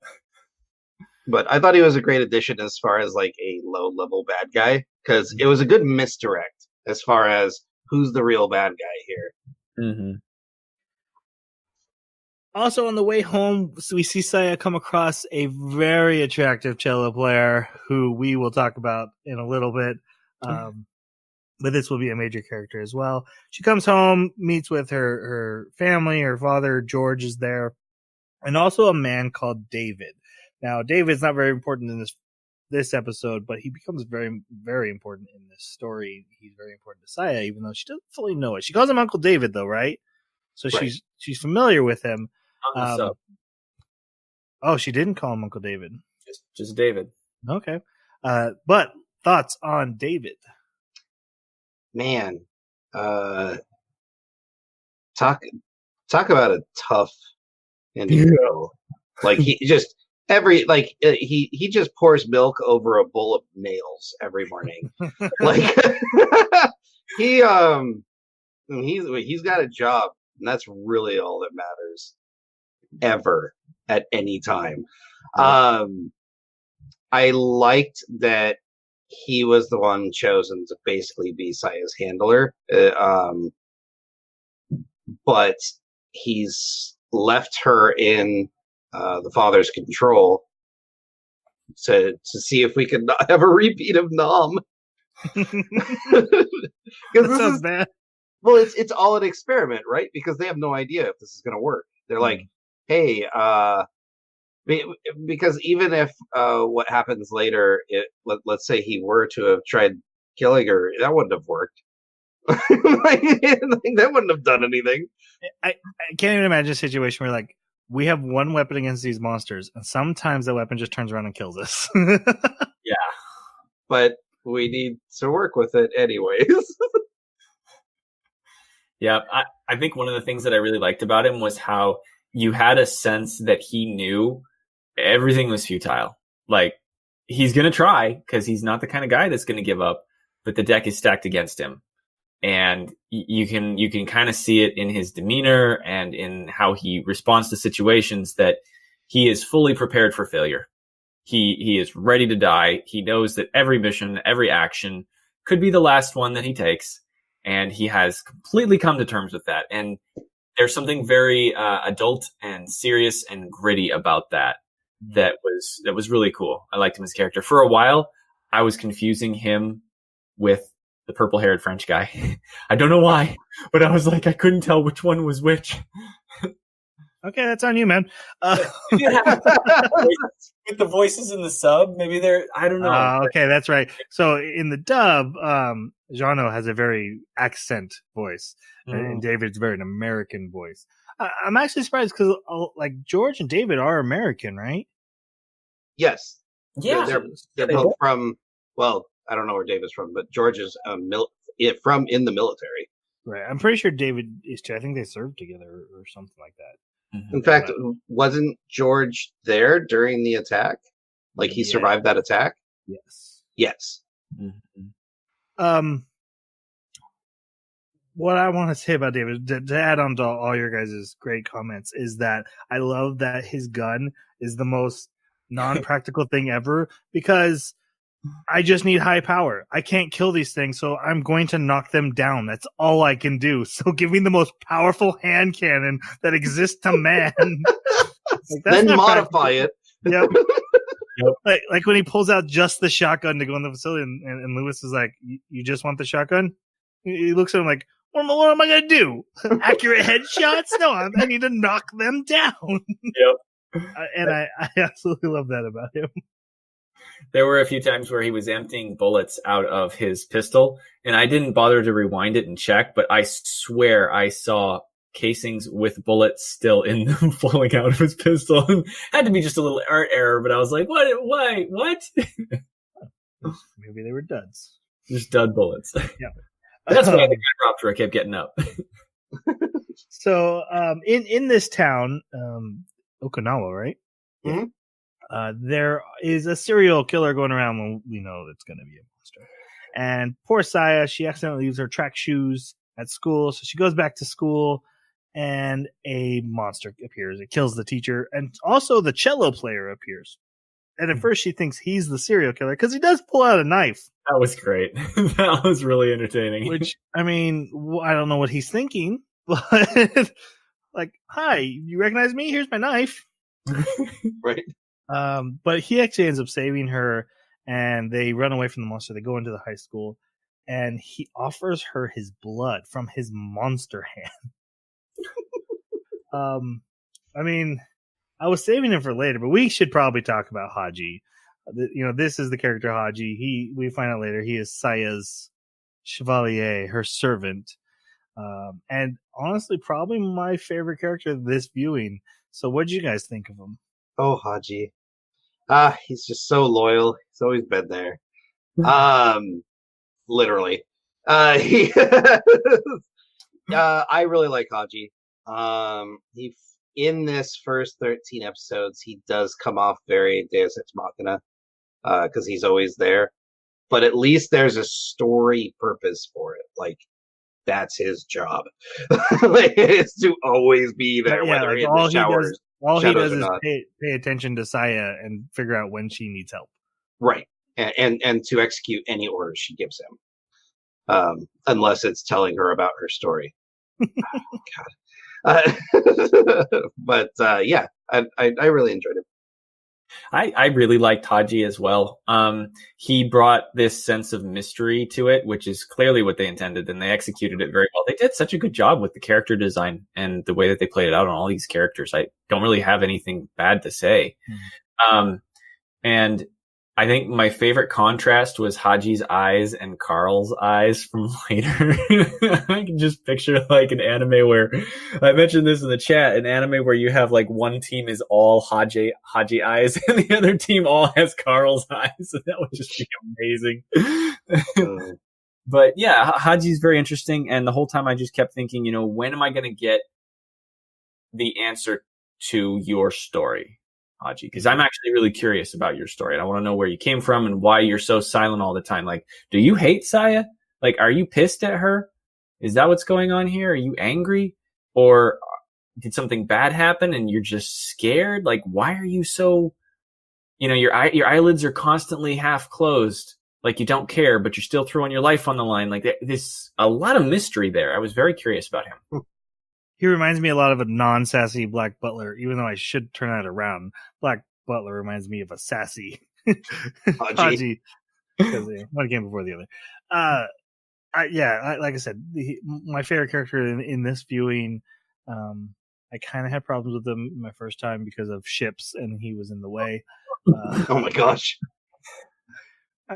Speaker 4: But I thought he was a great addition as far as like a low level bad guy, because it was a good misdirect as far as who's the real bad guy here.
Speaker 3: Mm-hmm.
Speaker 1: Also, on the way home, we see Saya come across a very attractive cello player who we will talk about in a little bit. But this will be a major character as well. She comes home, meets with her family. Her father, George, is there. And also a man called David. Now, David's not very important in this episode, but he becomes very, very important in this story. He's very important to Saya, even though she doesn't fully know it. She calls him Uncle David, though, right? So
Speaker 4: Right.
Speaker 1: she's familiar with him.
Speaker 3: So
Speaker 1: Oh, she didn't call him Uncle David.
Speaker 3: just David.
Speaker 1: Okay. But thoughts on David?
Speaker 4: Man, talk about a tough individual. Like he just he just pours milk over a bowl of nails every morning. Like he's got a job, and that's really all that matters ever at any time. I liked that he was the one chosen to basically be Saya's handler, but he's left her in the father's control to see if we can not have a repeat of Nam.
Speaker 1: That sounds bad.
Speaker 4: Well, it's all an experiment, right? Because they have no idea if this is going to work. They're like, hey, because even if what happens later, let's say he were to have tried killing her, that wouldn't have worked. That wouldn't have done anything.
Speaker 1: I can't even imagine a situation where like we have one weapon against these monsters, and sometimes the weapon just turns around and kills us.
Speaker 3: Yeah,
Speaker 4: but we need to work with it anyways.
Speaker 3: Yeah, I think one of the things that I really liked about him was how you had a sense that he knew everything was futile. Like, he's going to try because he's not the kind of guy that's going to give up, but the deck is stacked against him. And you can kind of see it in his demeanor and in how he responds to situations that he is fully prepared for failure. He is ready to die. He knows that every mission, every action could be the last one that he takes. And he has completely come to terms with that. And there's something very adult and serious and gritty about that. That was really cool. I liked him as a character. For a while, I was confusing him with the purple-haired French guy. I don't know why, but I was like, I couldn't tell which one was which.
Speaker 1: Okay, that's on you, man.
Speaker 3: With the voices in the sub, maybe they're, I don't know.
Speaker 1: Okay, that's right. So in the dub, Jeannot has a very accent voice, and David's very an American voice. I'm actually surprised because like George and David are American, right?
Speaker 4: Yes.
Speaker 3: Yeah.
Speaker 4: They're both from, well, I don't know where David's from, but George is from in the military.
Speaker 1: Right. I'm pretty sure David is too. I think they served together or something like that.
Speaker 4: In fact, wasn't George there during the attack? Like he survived that attack?
Speaker 1: Yes.
Speaker 4: Yes.
Speaker 1: Mm-hmm. What I want to say about David, to add on to all your guys' great comments, is that I love that his gun is the most non-practical thing ever, because I just need high power. I can't kill these things, so I'm going to knock them down. That's all I can do. So give me the most powerful hand cannon that exists to man.
Speaker 4: Then modify it.
Speaker 1: Yep. Like when he pulls out just the shotgun to go in the facility, and Lewis is like, you just want the shotgun? He looks at him like, what am I going to do? Accurate headshots? No, I need to knock them down.
Speaker 3: Yep.
Speaker 1: And I absolutely love that about him.
Speaker 3: There were a few times where he was emptying bullets out of his pistol, and I didn't bother to rewind it and check, but I swear I saw casings with bullets still in them flowing out of his pistol. And had to be just a little art error, but I was like, what? Why? What?
Speaker 1: Maybe they were duds.
Speaker 3: Just dud bullets.
Speaker 1: Yeah.
Speaker 3: That's why the guy dropped where I kept getting up.
Speaker 1: So, in this town, Okinawa, right?
Speaker 4: Mm-hmm.
Speaker 1: there is a serial killer going around when we know it's going to be a monster. And poor Saya, she accidentally leaves her track shoes at school, so she goes back to school, and a monster appears. It kills the teacher, and also the cello player appears. And at first she thinks he's the serial killer because he does pull out a knife.
Speaker 3: That was great. That was really entertaining.
Speaker 1: Which, I mean, I don't know what he's thinking, but like, hi, you recognize me? Here's my knife.
Speaker 4: Right.
Speaker 1: But he actually ends up saving her, and they run away from the monster. They go into the high school, and he offers her his blood from his monster hand. I mean, I was saving him for later, but we should probably talk about Hagi. This is the character Hagi. We find out later he is Saya's chevalier, her servant. And honestly, probably my favorite character this viewing. So what did you guys think of him?
Speaker 4: Oh, Hagi. He's just so loyal. He's always been there. Literally. I really like Hagi. He in this first 13 episodes, he does come off very Deus Ex Machina, because he's always there. But at least there's a story purpose for it. Like, that's his job. Like, it's to always be there, whether in the showers.
Speaker 1: All he does is pay attention to Saya and figure out when she needs help. Right.
Speaker 4: And to execute any orders she gives him. Unless it's telling her about her story. God. But yeah, I really enjoyed it.
Speaker 3: I really liked Hagi as well. He brought this sense of mystery to it, which is clearly what they intended, and they executed it very well. They did such a good job with the character design and the way that they played it out on all these characters. I don't really have anything bad to say. Mm-hmm. And I think my favorite contrast was Haji's eyes and Carl's eyes from later. I can just picture like an anime where, I mentioned this in the chat, an anime where you have like one team is all Hagi eyes and the other team all has Carl's eyes. And that would just be amazing. But yeah, Haji's very interesting. And the whole time I just kept thinking, when am I going to get the answer to your story, Hagi? Because I'm actually really curious about your story, and I want to know where you came from and why you're so silent all the time. Like, do you hate Saya? Like, are you pissed at her? Is that what's going on here? Are you angry? Or did something bad happen and you're just scared? Like, why are you so, your eyelids are constantly half closed, like you don't care, but you're still throwing your life on the line. Like, there's a lot of mystery there. I was very curious about him.
Speaker 1: He reminds me a lot of a non-sassy Black Butler, even though I should turn that around. Black Butler reminds me of a sassy Hagi. Because one came before the other. Like I said, my favorite character in this viewing, I kind of had problems with him my first time because of ships, and he was in the way.
Speaker 4: Oh my gosh.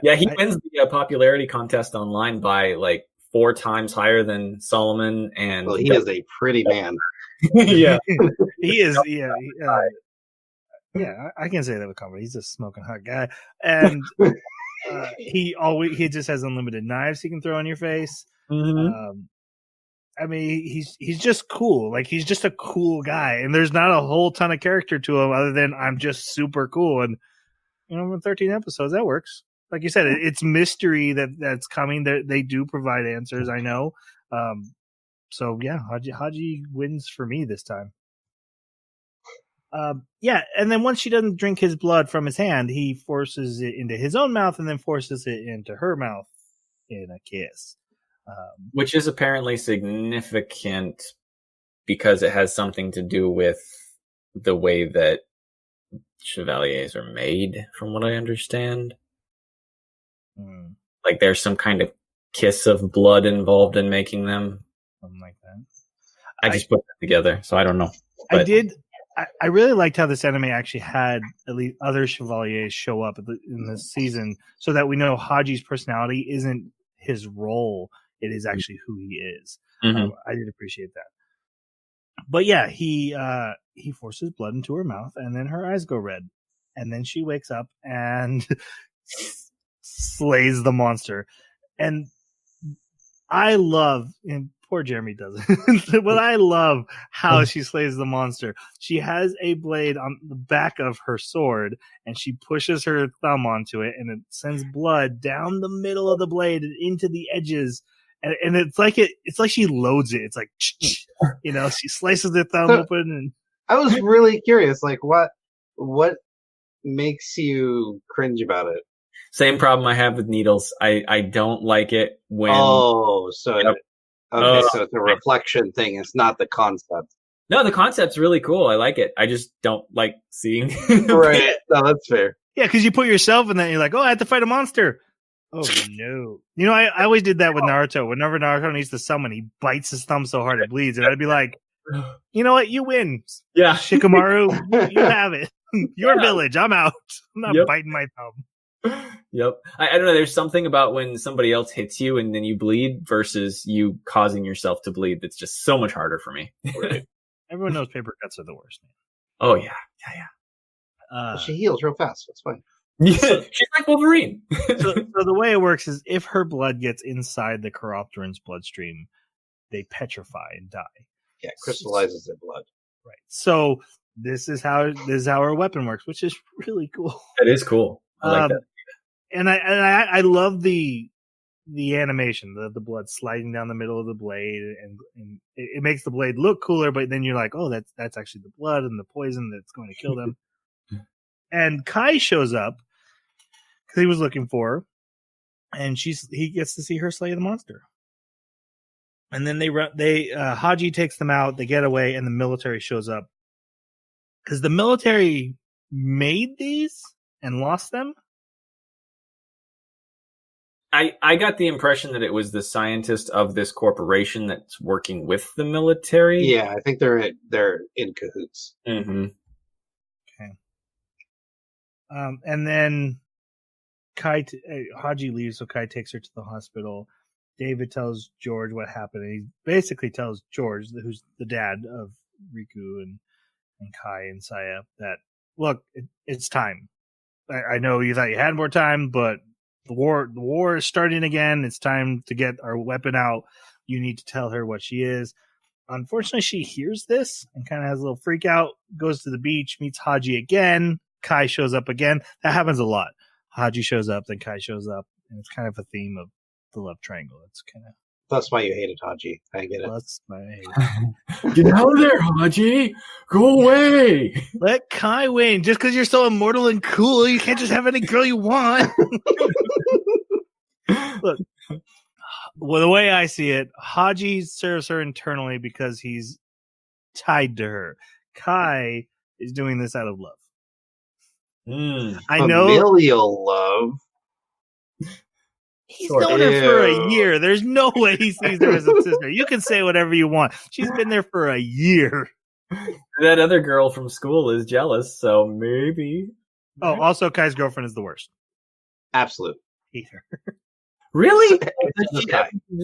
Speaker 3: Yeah, he wins the popularity contest online by like 4 times higher than Solomon, and
Speaker 4: he is a pretty man.
Speaker 3: Yeah,
Speaker 1: he is. Yeah, I can say that with confidence. He's a smoking hot guy, and he just has unlimited knives he can throw in your face.
Speaker 3: Mm-hmm.
Speaker 1: I mean, he's just cool. Like, he's just a cool guy, and there's not a whole ton of character to him other than I'm just super cool. And in 13 episodes, that works. Like you said, it's mystery that's coming. They do provide answers, I know. So yeah, Hagi wins for me this time. Yeah, and then once she doesn't drink his blood from his hand, he forces it into his own mouth and then forces it into her mouth in a kiss.
Speaker 3: Which is apparently significant because it has something to do with the way that chevaliers are made, from what I understand. Like, there's some kind of kiss of blood involved in making them.
Speaker 1: Something like that.
Speaker 3: I just put that together, so I don't know. But
Speaker 1: I really liked how this anime actually had at least other chevaliers show up in this season, so that we know Haji's personality isn't his role; it is actually who he is.
Speaker 3: Mm-hmm.
Speaker 1: I did appreciate that. But yeah, he forces blood into her mouth, and then her eyes go red, and then she wakes up and slays the monster. And I love, and Poor Jeremy doesn't. But I love how she slays the monster. She has a blade on the back of her sword, and she pushes her thumb onto it, and it sends blood down the middle of the blade and into the edges. And it's like she loads it. It's like, she slices her thumb open. And
Speaker 4: I was really curious, like what makes you cringe about it?
Speaker 3: Same problem I have with needles. I don't like it when.
Speaker 4: Oh, so.
Speaker 3: Yep.
Speaker 4: Okay, so it's a reflection thing. It's not the concept.
Speaker 3: No, the concept's really cool. I like it. I just don't like seeing.
Speaker 4: Right. No, that's fair.
Speaker 1: Yeah, because you put yourself in that, and you're like, oh, I have to fight a monster. Oh, no. I always did that with Naruto. Whenever Naruto needs to summon, he bites his thumb so hard it bleeds. And I'd be like, you know what? You win.
Speaker 3: Yeah.
Speaker 1: Shikamaru, you have it. Your village. I'm out. I'm not biting my thumb.
Speaker 3: Yep. I don't know. There's something about when somebody else hits you and then you bleed versus you causing yourself to bleed that's just so much harder for me.
Speaker 1: Right. Everyone knows paper cuts are the worst.
Speaker 3: Oh, yeah.
Speaker 4: She heals real fast. That's fine.
Speaker 3: Yeah, she's like Wolverine.
Speaker 1: So the way it works is if her blood gets inside the Chiropteran's bloodstream, they petrify and die.
Speaker 4: Yeah, crystallizes their blood.
Speaker 1: Right. So this is how her weapon works, which is really cool.
Speaker 3: That is cool. I like that.
Speaker 1: And I love the animation, the blood sliding down the middle of the blade, and it makes the blade look cooler. But then you're like, oh, that's actually the blood and the poison that's going to kill them. And Kai shows up because he was looking for her, and he gets to see her slay the monster. And then Hagi takes them out. They get away, and the military shows up because the military made these and lost them.
Speaker 3: I got the impression that it was the scientist of this corporation that's working with the military.
Speaker 4: Yeah, I think they're in cahoots.
Speaker 3: Mm-hmm.
Speaker 1: Okay. And then Hagi leaves, so Kai takes her to the hospital. David tells George what happened, and he basically tells George, who's the dad of Riku and Kai and Saya, that look, it's time. I know you thought you had more time, but the war is starting again. It's time to get our weapon out. You need to tell her what she is. Unfortunately, she hears this and kind of has a little freak out, goes to the beach, meets Hagi again. Kai shows up again. That happens a lot. Hagi shows up, then Kai shows up, and it's kind of a theme of the love triangle. It's kind of
Speaker 4: that's why you hated Hagi. I get it.
Speaker 1: That's why I hate it.
Speaker 3: Get out of there, Hagi! Go away!
Speaker 1: Let Kai win. Just because you're so immortal and cool, you can't just have any girl you want. Look, well, the way I see it, Hagi serves her internally because he's tied to her. Kai is doing this out of love. I know
Speaker 4: familial love.
Speaker 1: He's known her for a year. There's no way he sees her as a sister. You can say whatever you want. She's been there for a year.
Speaker 3: That other girl from school is jealous, so maybe.
Speaker 1: Oh, also Kai's girlfriend is the worst.
Speaker 4: Absolute.
Speaker 1: Hate her.
Speaker 3: Really?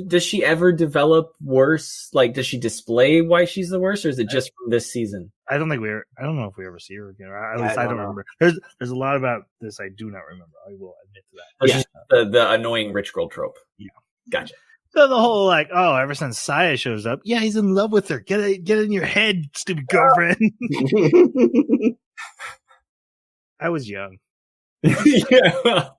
Speaker 3: Does she ever develop worse? Like, does she display why she's the worst, or is it just from this season?
Speaker 1: I don't know if we ever see her again. Or at least I don't remember. There's a lot about this I do not remember. I will admit to that.
Speaker 3: Oh, yeah. The annoying rich girl trope.
Speaker 1: Yeah.
Speaker 3: Gotcha.
Speaker 1: So the whole ever since Saya shows up, yeah, he's in love with her. Get it in your head, stupid girlfriend. I was young.
Speaker 3: Yeah.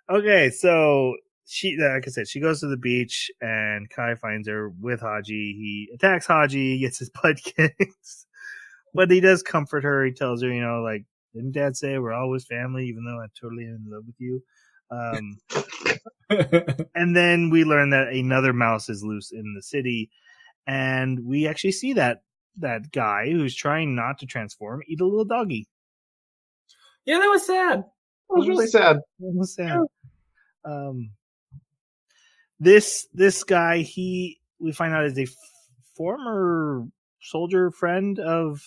Speaker 1: Okay, so she, like I said, she goes to the beach and Kai finds her with Hagi. He attacks Hagi, gets his butt kicked, but he does comfort her. He tells her, didn't Dad say we're always family, even though I'm totally in love with you? And then we learn that another mouse is loose in the city, and we actually see that guy who's trying not to transform eat a little doggy.
Speaker 3: Yeah, that was sad.
Speaker 4: That was really sad.
Speaker 1: It was sad. This guy, we find out is a former soldier friend of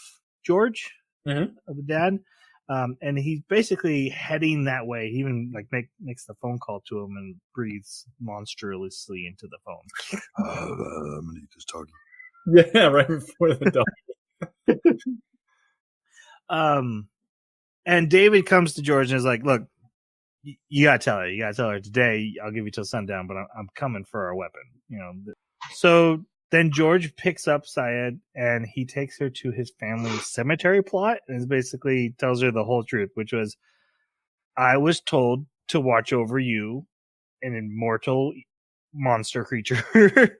Speaker 1: George, of the dad, and he's basically heading that way. He even makes the phone call to him and breathes monstrously into the phone. I'm gonna eat this doggy.
Speaker 3: Yeah, right before the dog.
Speaker 1: And David comes to George and is like, look, You gotta tell her. You gotta tell her today. I'll give you till sundown, but I'm coming for our weapon. You know. So then George picks up Syed and he takes her to his family's cemetery plot and basically tells her the whole truth, which was, I was told to watch over you, an immortal monster creature,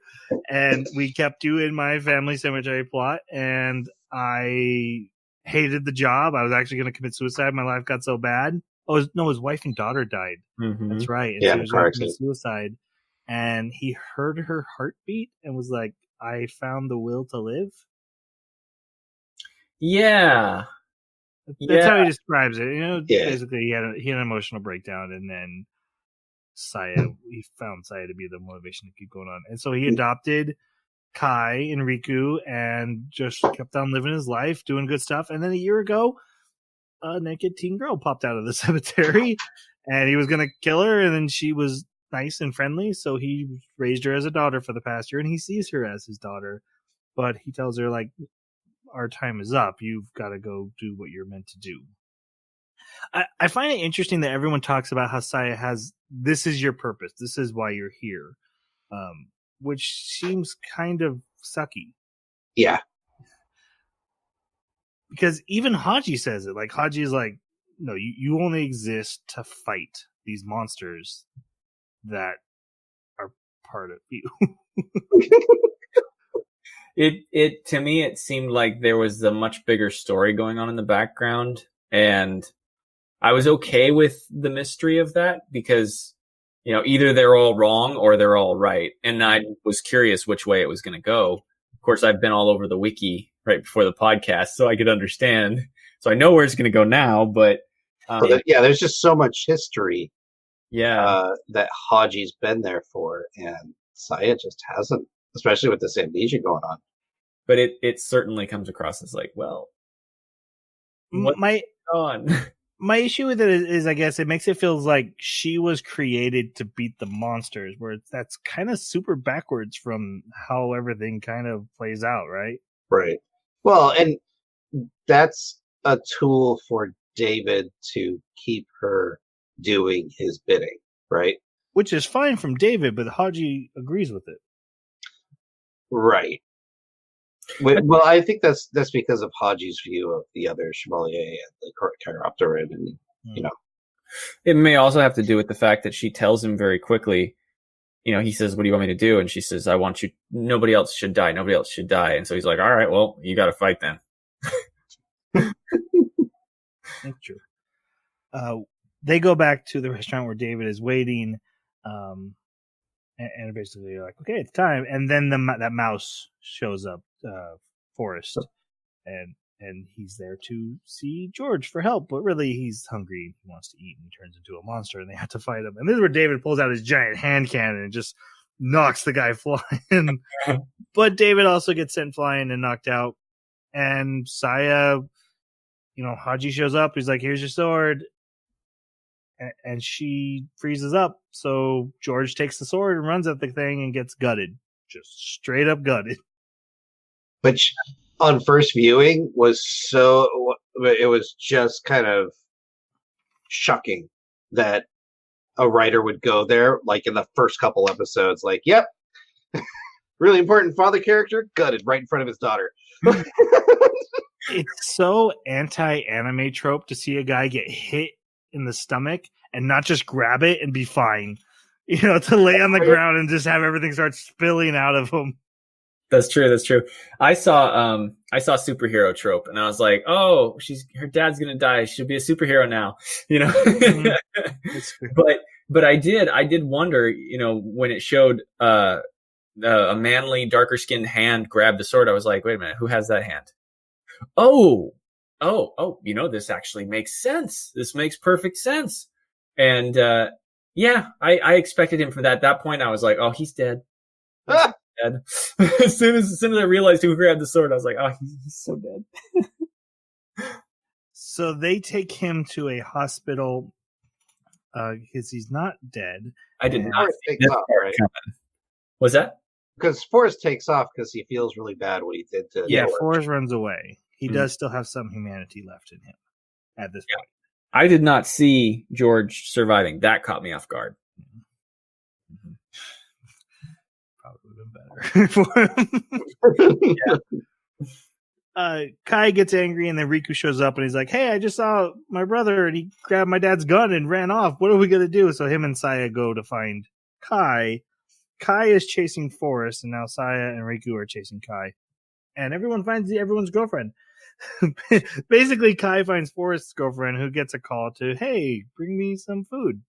Speaker 1: and we kept you in my family cemetery plot, and I hated the job. I was actually going to commit suicide. My life got so bad. Oh, no, his wife and daughter died.
Speaker 3: Mm-hmm.
Speaker 1: That's right. And
Speaker 4: Yeah,
Speaker 1: so he was going to commit suicide. And he heard her heartbeat and was like, I found the will to live.
Speaker 3: Yeah.
Speaker 1: That's how he describes it. You know, basically he had an emotional breakdown, and then he found Saya to be the motivation to keep going on. And so he adopted Kai and Riku and just kept on living his life, doing good stuff. And then a year ago, a naked teen girl popped out of the cemetery and he was going to kill her. And then she was nice and friendly. So he raised her as a daughter for the past year, and he sees her as his daughter. But he tells her, like, our time is up. You've got to go do what you're meant to do. I find it interesting that everyone talks about how Saya has, this is your purpose. This is why you're here. Which seems kind of sucky.
Speaker 4: Yeah.
Speaker 1: Because even Hagi says it. Like, Hagi is like, no, you only exist to fight these monsters that are part of you.
Speaker 3: It to me, it seemed like there was a much bigger story going on in the background, and I was okay with the mystery of that because, you know, either they're all wrong or they're all right. And I was curious which way it was going to go. Of course, I've been all over the wiki right before the podcast, so I could understand. So I know where it's going to go now, but
Speaker 4: there's just so much history.
Speaker 3: Yeah,
Speaker 4: that Haji's been there for, and Saya just hasn't, especially with this amnesia going on.
Speaker 3: But it certainly comes across as like, well, what's going on?
Speaker 1: My issue with it is, I guess, it makes it feel like she was created to beat the monsters, where that's kind of super backwards from how everything kind of plays out, right?
Speaker 4: Right. Well, and that's a tool for David to keep her doing his bidding, right?
Speaker 1: Which is fine from David, but Hagi agrees with it.
Speaker 4: Right. Well, I think that's because of Haji's view of the other Chevalier and the Chiropteran, and you know.
Speaker 3: It may also have to do with the fact that she tells him very quickly, you know, he says, what do you want me to do? And she says, I want you, nobody else should die. Nobody else should die. And so he's like, all right, well, you got to fight then.
Speaker 1: That's true. They go back to the restaurant where David is waiting, and basically you're like, okay, it's time. And then that mouse shows up, Forrest, and he's there to see George for help, but really he's hungry. He wants to eat, and he turns into a monster, and they have to fight him. And this is where David pulls out his giant hand cannon and just knocks the guy flying. But David also gets sent flying and knocked out. And Saya, you know, Hagi shows up. He's like, here's your sword. And she freezes up. So George takes the sword and runs at the thing and gets gutted. Just straight up gutted.
Speaker 4: Which on first viewing it was just kind of shocking that a writer would go there, like in the first couple episodes, like, yep, really important father character, gutted right in front of his daughter.
Speaker 1: It's so anti-anime trope to see a guy get hit in the stomach and not just grab it and be fine. You know, to lay on the ground and just have everything start spilling out of him.
Speaker 3: That's true. That's true. I saw superhero trope, and I was like, "Oh, her dad's gonna die. She'll be a superhero now." You know.
Speaker 1: Mm-hmm.
Speaker 3: but I did wonder, you know, when it showed a manly, darker skinned hand grab the sword. I was like, "Wait a minute, who has that hand?" Oh! You know, this actually makes sense. This makes perfect sense. And yeah, I expected him from that point. I was like, "Oh, he's dead." Dead. as soon as I realized who grabbed the sword, I was like, "Oh, he's so dead."
Speaker 1: So they take him to a hospital because he's not dead.
Speaker 3: I did not
Speaker 4: think this part coming.
Speaker 3: Was that?
Speaker 4: Because Forrest takes off because he feels really bad what he did to.
Speaker 1: Yeah, Forrest runs away. He does still have some humanity left in him at this point.
Speaker 3: I did not see George surviving. That caught me off guard.
Speaker 1: Probably would have been better for him.
Speaker 3: Yeah.
Speaker 1: Kai gets angry, and then Riku shows up, and he's like, "Hey, I just saw my brother, and he grabbed my dad's gun and ran off. What are we gonna do?" So him and Saya go to find Kai. Kai is chasing Forrest, and now Saya and Riku are chasing Kai. And everyone finds everyone's girlfriend. Basically, Kai finds Forrest's girlfriend, who gets a call to, "Hey, bring me some food."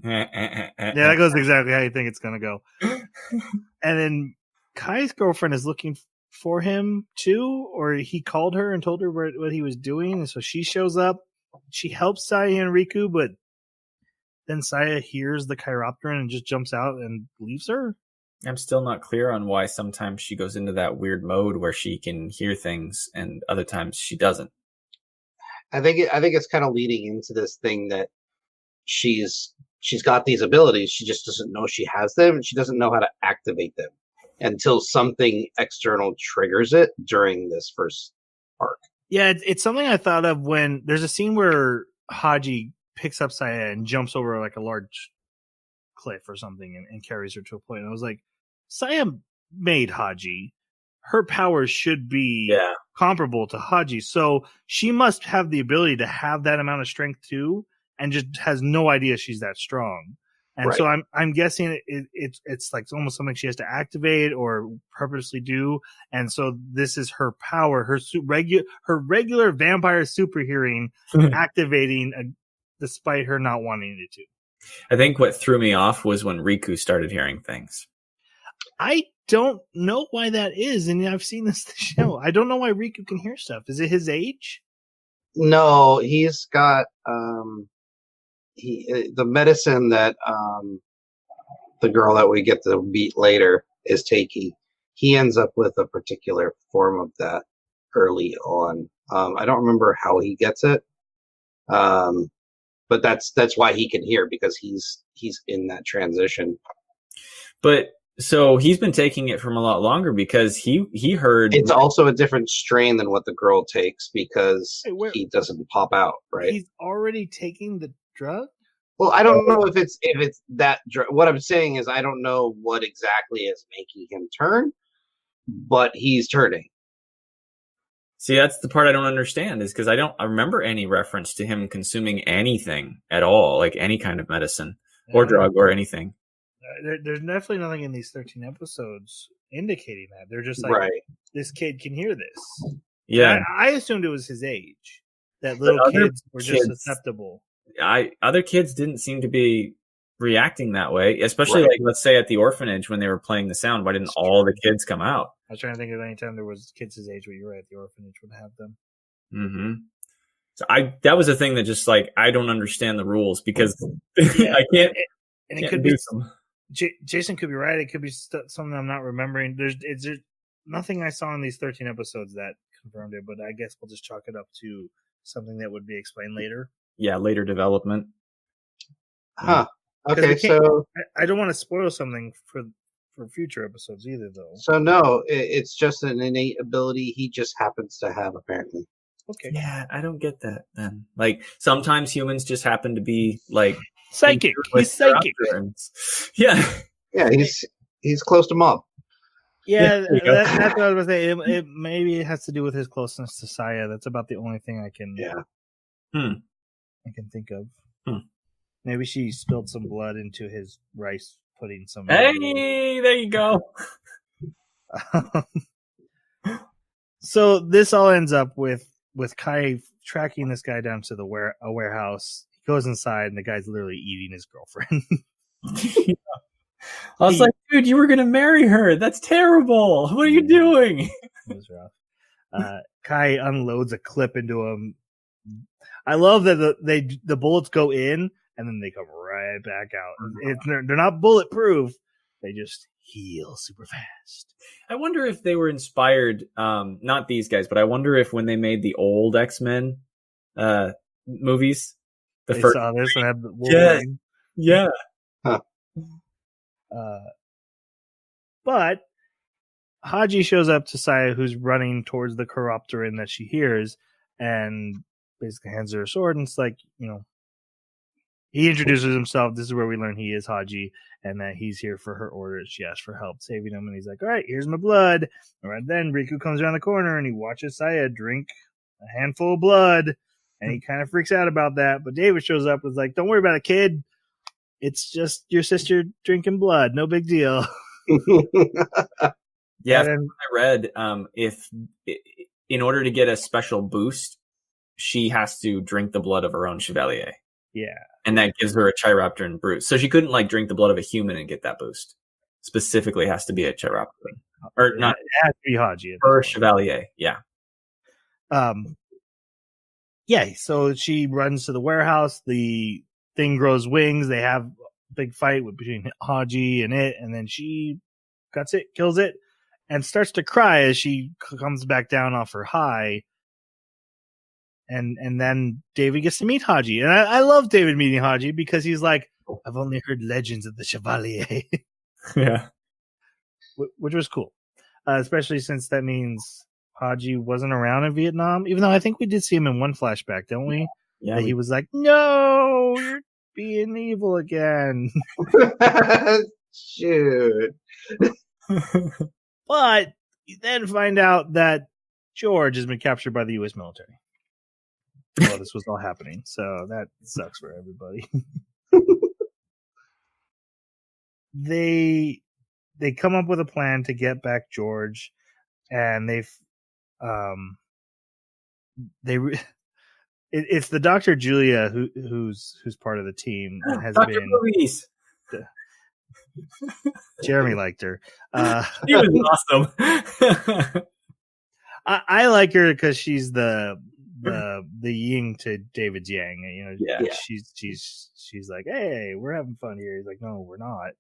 Speaker 1: Yeah, that goes exactly how you think it's gonna go. And then Kai's girlfriend is looking for him too, or he called her and told her what he was doing, and so she shows up. She helps Saya and Riku, but then Saya hears the Chiropteran and just jumps out and leaves her.
Speaker 3: I'm still not clear on why sometimes she goes into that weird mode where she can hear things and other times she doesn't.
Speaker 4: I think it's kind of leading into this thing that she's got these abilities. She just doesn't know she has them, and she doesn't know how to activate them until something external triggers it during this first arc.
Speaker 1: Yeah, it's something I thought of when there's a scene where Hagi picks up Saya and jumps over like a large cliff or something and carries her to a point. And I was like, Saya made Hagi. Her powers should be comparable to Hagi. So she must have the ability to have that amount of strength too, and just has no idea she's that strong. And so I'm guessing it's like almost something she has to activate or purposely do. And so this is her power, her regular vampire super hearing activating despite her not wanting it to.
Speaker 3: I think what threw me off was when Riku started hearing things.
Speaker 1: I don't know why that is, and I've seen this show. I don't know why Riku can hear stuff. Is it his age?
Speaker 4: No, he's got the medicine that the girl that we get to meet later is taking. He ends up with a particular form of that early on. I don't remember how he gets it, but that's why he can hear, because he's in that transition.
Speaker 3: But so he's been taking it from a lot longer, because he heard
Speaker 4: it's also a different strain than what the girl takes, because he doesn't pop out, right?
Speaker 1: He's already taking the drug?
Speaker 4: Well, I don't know if it's that drug. What I'm saying is I don't know what exactly is making him turn, but he's turning.
Speaker 3: See, that's the part I don't understand, is because I remember any reference to him consuming anything at all, like any kind of medicine or drug or anything.
Speaker 1: There's definitely nothing in these 13 episodes indicating that. They're just like, this kid can hear this.
Speaker 3: Yeah.
Speaker 1: I assumed it was his age, that little kids were just susceptible.
Speaker 3: Other kids didn't seem to be reacting that way, especially like, let's say at the orphanage when they were playing the sound. Why didn't all the kids come out?
Speaker 1: I was trying to think of any time there was kids his age where you were at the orphanage would have them.
Speaker 3: Mm-hmm. So that was a thing that just like, I don't understand the rules, because I can't.
Speaker 1: And it could be Jason could be right. It could be something I'm not remembering. There's nothing I saw in these 13 episodes that confirmed it, but I guess we'll just chalk it up to something that would be explained later.
Speaker 3: Yeah, later development.
Speaker 4: Huh. Okay, so
Speaker 1: I don't want to spoil something for future episodes either, though.
Speaker 4: So no, it's just an innate ability he just happens to have, apparently.
Speaker 1: Okay.
Speaker 3: Yeah, I don't get that then. Like, sometimes humans just happen to be like
Speaker 1: psychic. He's psychic.
Speaker 3: Yeah.
Speaker 4: Yeah, he's close to Mob.
Speaker 1: Yeah, that's what I was going to say. Maybe it has to do with his closeness to Saya. That's about the only thing I can I can think of. Maybe she spilled some blood into his rice pudding somewhere.
Speaker 3: Hey, there you go.
Speaker 1: So this all ends up with Kai tracking this guy down to a warehouse. He goes inside, and the guy's literally eating his girlfriend.
Speaker 3: I was like, dude, you were going to marry her. That's terrible. What are you doing?
Speaker 1: It was rough. Kai unloads a clip into him. I love that the bullets go in, and then they come right back out. They're not bulletproof. They just heal super fast.
Speaker 3: I wonder if they were inspired, not these guys, but I wonder if when they made the old X-Men movies,
Speaker 1: they saw this and had the Wolverine.
Speaker 3: Yeah.
Speaker 4: Huh.
Speaker 1: But Hagi shows up to Saya, who's running towards the Chiropteran that she hears, and basically hands her a sword, and it's like, he introduces himself. This is where we learn he is Hagi, and that he's here for her orders. She asks for help saving him, and he's like, all right, here's my blood. And right then, Riku comes around the corner, and he watches Saya drink a handful of blood, and he kind of freaks out about that. But David shows up and is like, don't worry about it, kid. It's just your sister drinking blood. No big deal.
Speaker 3: Yeah, I read if in order to get a special boost, she has to drink the blood of her own Chevalier.
Speaker 1: Yeah.
Speaker 3: And that gives her a Chiropteran boost. So she couldn't like drink the blood of a human and get that boost. Specifically has to be a Chiropteran. Or not.
Speaker 1: It has to be Hagi.
Speaker 3: Her Chevalier, yeah.
Speaker 1: Yeah, so she runs to the warehouse. The thing grows wings. They have a big fight between Hagi and it, and then she cuts it, kills it, and starts to cry as she comes back down off her high. And then David gets to meet Hagi. And I love David meeting Hagi because he's like, I've only heard legends of the Chevalier.
Speaker 3: Yeah.
Speaker 1: Which was cool. Especially since that means Hagi wasn't around in Vietnam. Even though I think we did see him in one flashback, don't we?
Speaker 3: Yeah.
Speaker 1: He was like, no, you're being evil again.
Speaker 4: Shoot.
Speaker 1: But you then find out that George has been captured by the U.S. military. While this was all happening, so that sucks for everybody. They come up with a plan to get back George, and it's the Dr. Julia who's part of the team and has
Speaker 3: Dr.
Speaker 1: been.
Speaker 3: Movies.
Speaker 1: Jeremy liked her.
Speaker 3: She was awesome.
Speaker 1: I like her because she's the yin to David's yang.
Speaker 3: Yeah.
Speaker 1: She's like, hey, we're having fun here. He's like, no, we're not.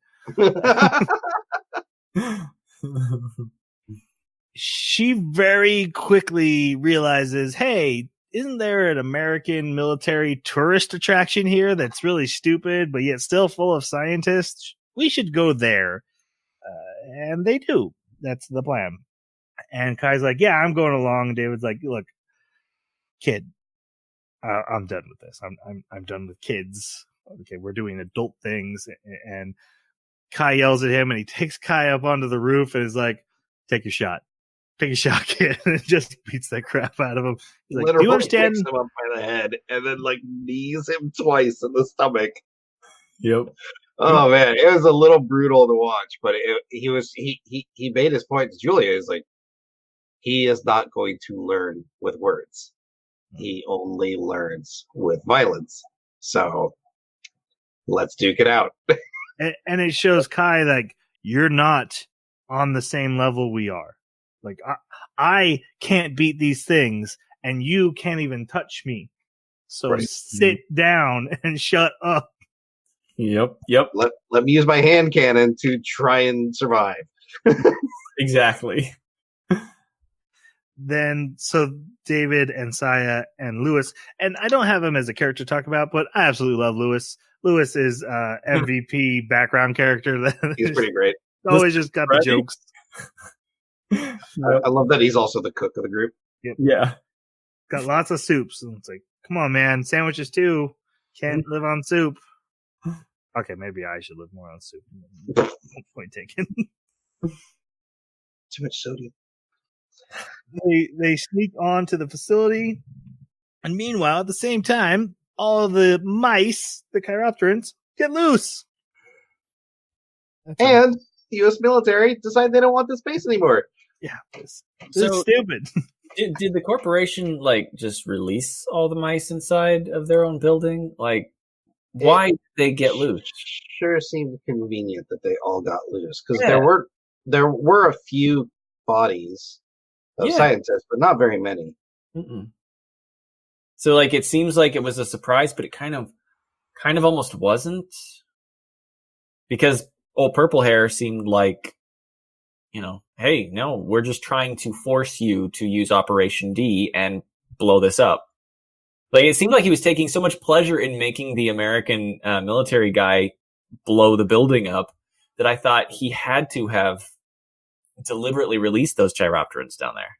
Speaker 1: She very quickly realizes, hey, isn't there an American military tourist attraction here that's really stupid, but yet still full of scientists? We should go there. And they do. That's the plan. And Kai's like, yeah, I'm going along. And David's like, look, kid, I'm done with this. I'm done with kids. Okay, we're doing adult things. And Kai yells at him, and he takes Kai up onto the roof and is like, take your shot. Take a shot, kid. And just beats the crap out of him. He's like, do you understand?
Speaker 4: Picks him up by the head and then like knees him twice in the stomach.
Speaker 3: Yep.
Speaker 4: Oh man, it was a little brutal to watch, but he made his point to Julia. Is like, he is not going to learn with words. He only learns with violence. So let's duke it out.
Speaker 1: And it shows Kai like, you're not on the same level we are. Like, I can't beat these things, and you can't even touch me. So sit down and shut up.
Speaker 3: Yep.
Speaker 4: Let me use my hand cannon to try and survive.
Speaker 3: Exactly.
Speaker 1: Then, so David and Saya and Lewis, and I don't have him as a character to talk about, but I absolutely love Lewis. Lewis is MVP background character.
Speaker 4: He's pretty great.
Speaker 1: Always just got the jokes.
Speaker 4: I love that he's also the cook of the group.
Speaker 1: Yep.
Speaker 3: Yeah.
Speaker 1: Got lots of soups. And it's like, come on, man. Sandwiches too. Can't live on soup. Okay, maybe I should live more on soup. Point taken.
Speaker 4: Too much sodium.
Speaker 1: They sneak on to the facility. And meanwhile, at the same time, all of the mice, the Chiropterans, get loose.
Speaker 4: And the U.S. military decide they don't want this space anymore.
Speaker 1: Yeah, it's stupid.
Speaker 3: Did the corporation like just release all the mice inside of their own building? Like, why did they get loose?
Speaker 4: Sure seemed convenient that they all got loose because there were a few bodies of scientists, but not very many.
Speaker 3: Mm-mm. So like, it seems like it was a surprise, but it kind of almost wasn't, because old purple hair seemed like, hey, no, we're just trying to force you to use Operation D and blow this up. Like, it seemed like he was taking so much pleasure in making the American military guy blow the building up that I thought he had to have deliberately released those Chiropterans down there.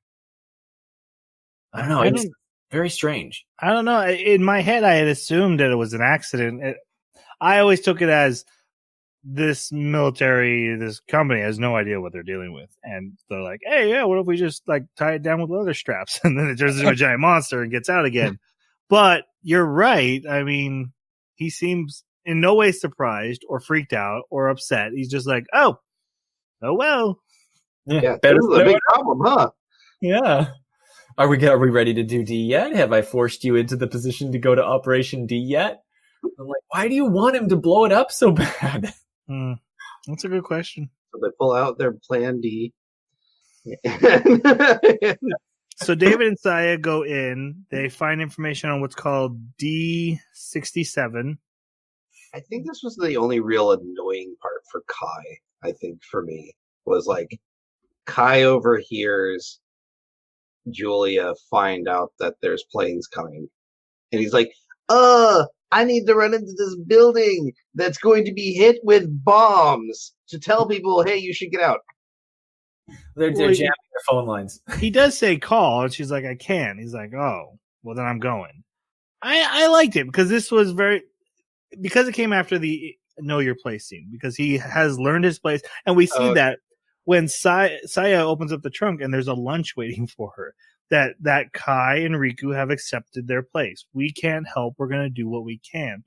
Speaker 3: I don't know. Very strange.
Speaker 1: I don't know. In my head, I had assumed that it was an accident. I always took it as this company has no idea what they're dealing with. And they're like, hey, yeah, what if we just like tie it down with leather straps? And then it turns into a giant monster and gets out again. But you're right. I mean, he seems in no way surprised or freaked out or upset. He's just like, oh well.
Speaker 4: Yeah, this is a big problem, huh?
Speaker 3: Yeah. Are we ready to do D yet? Have I forced you into the position to go to Operation D yet? I'm like, why do you want him to blow it up so bad?
Speaker 1: That's a good question.
Speaker 4: So they pull out their plan D.
Speaker 1: So David and Saya go in. They find information on what's called D67.
Speaker 4: I think this was the only real annoying part for Kai, I think, for me, was like Kai overhears Julia find out that there's planes coming. And he's like, I need to run into this building that's going to be hit with bombs to tell people, hey, you should get out.
Speaker 3: They're jamming their phone lines.
Speaker 1: He does say call, and she's like, I can't. He's like, oh, well, then I'm going. I liked it because this was because it came after the know your place scene, because he has learned his place. And we see that when Saya opens up the trunk and there's a lunch waiting for her, that Kai and Riku have accepted their place. We can't help. We're going to do what we can.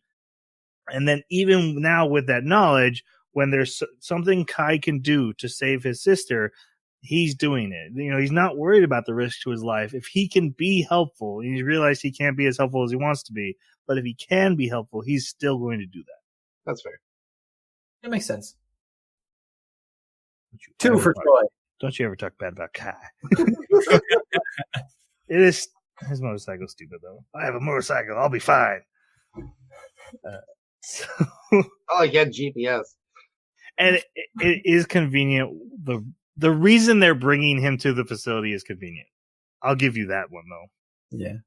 Speaker 1: And then even now with that knowledge, when there's something Kai can do to save his sister, he's doing it. You know, he's not worried about the risk to his life. If he can be helpful, and he's realized he can't be as helpful as he wants to be, but if he can be helpful, he's still going to do that.
Speaker 4: That's fair.
Speaker 3: That makes sense. 2 for Troy.
Speaker 1: Don't you ever talk bad about Kai. It is his motorcycle's stupid though. I have a motorcycle. I'll be fine.
Speaker 4: I get GPS.
Speaker 1: And it is convenient. The reason they're bringing him to the facility is convenient. I'll give you that one though.
Speaker 3: Yeah.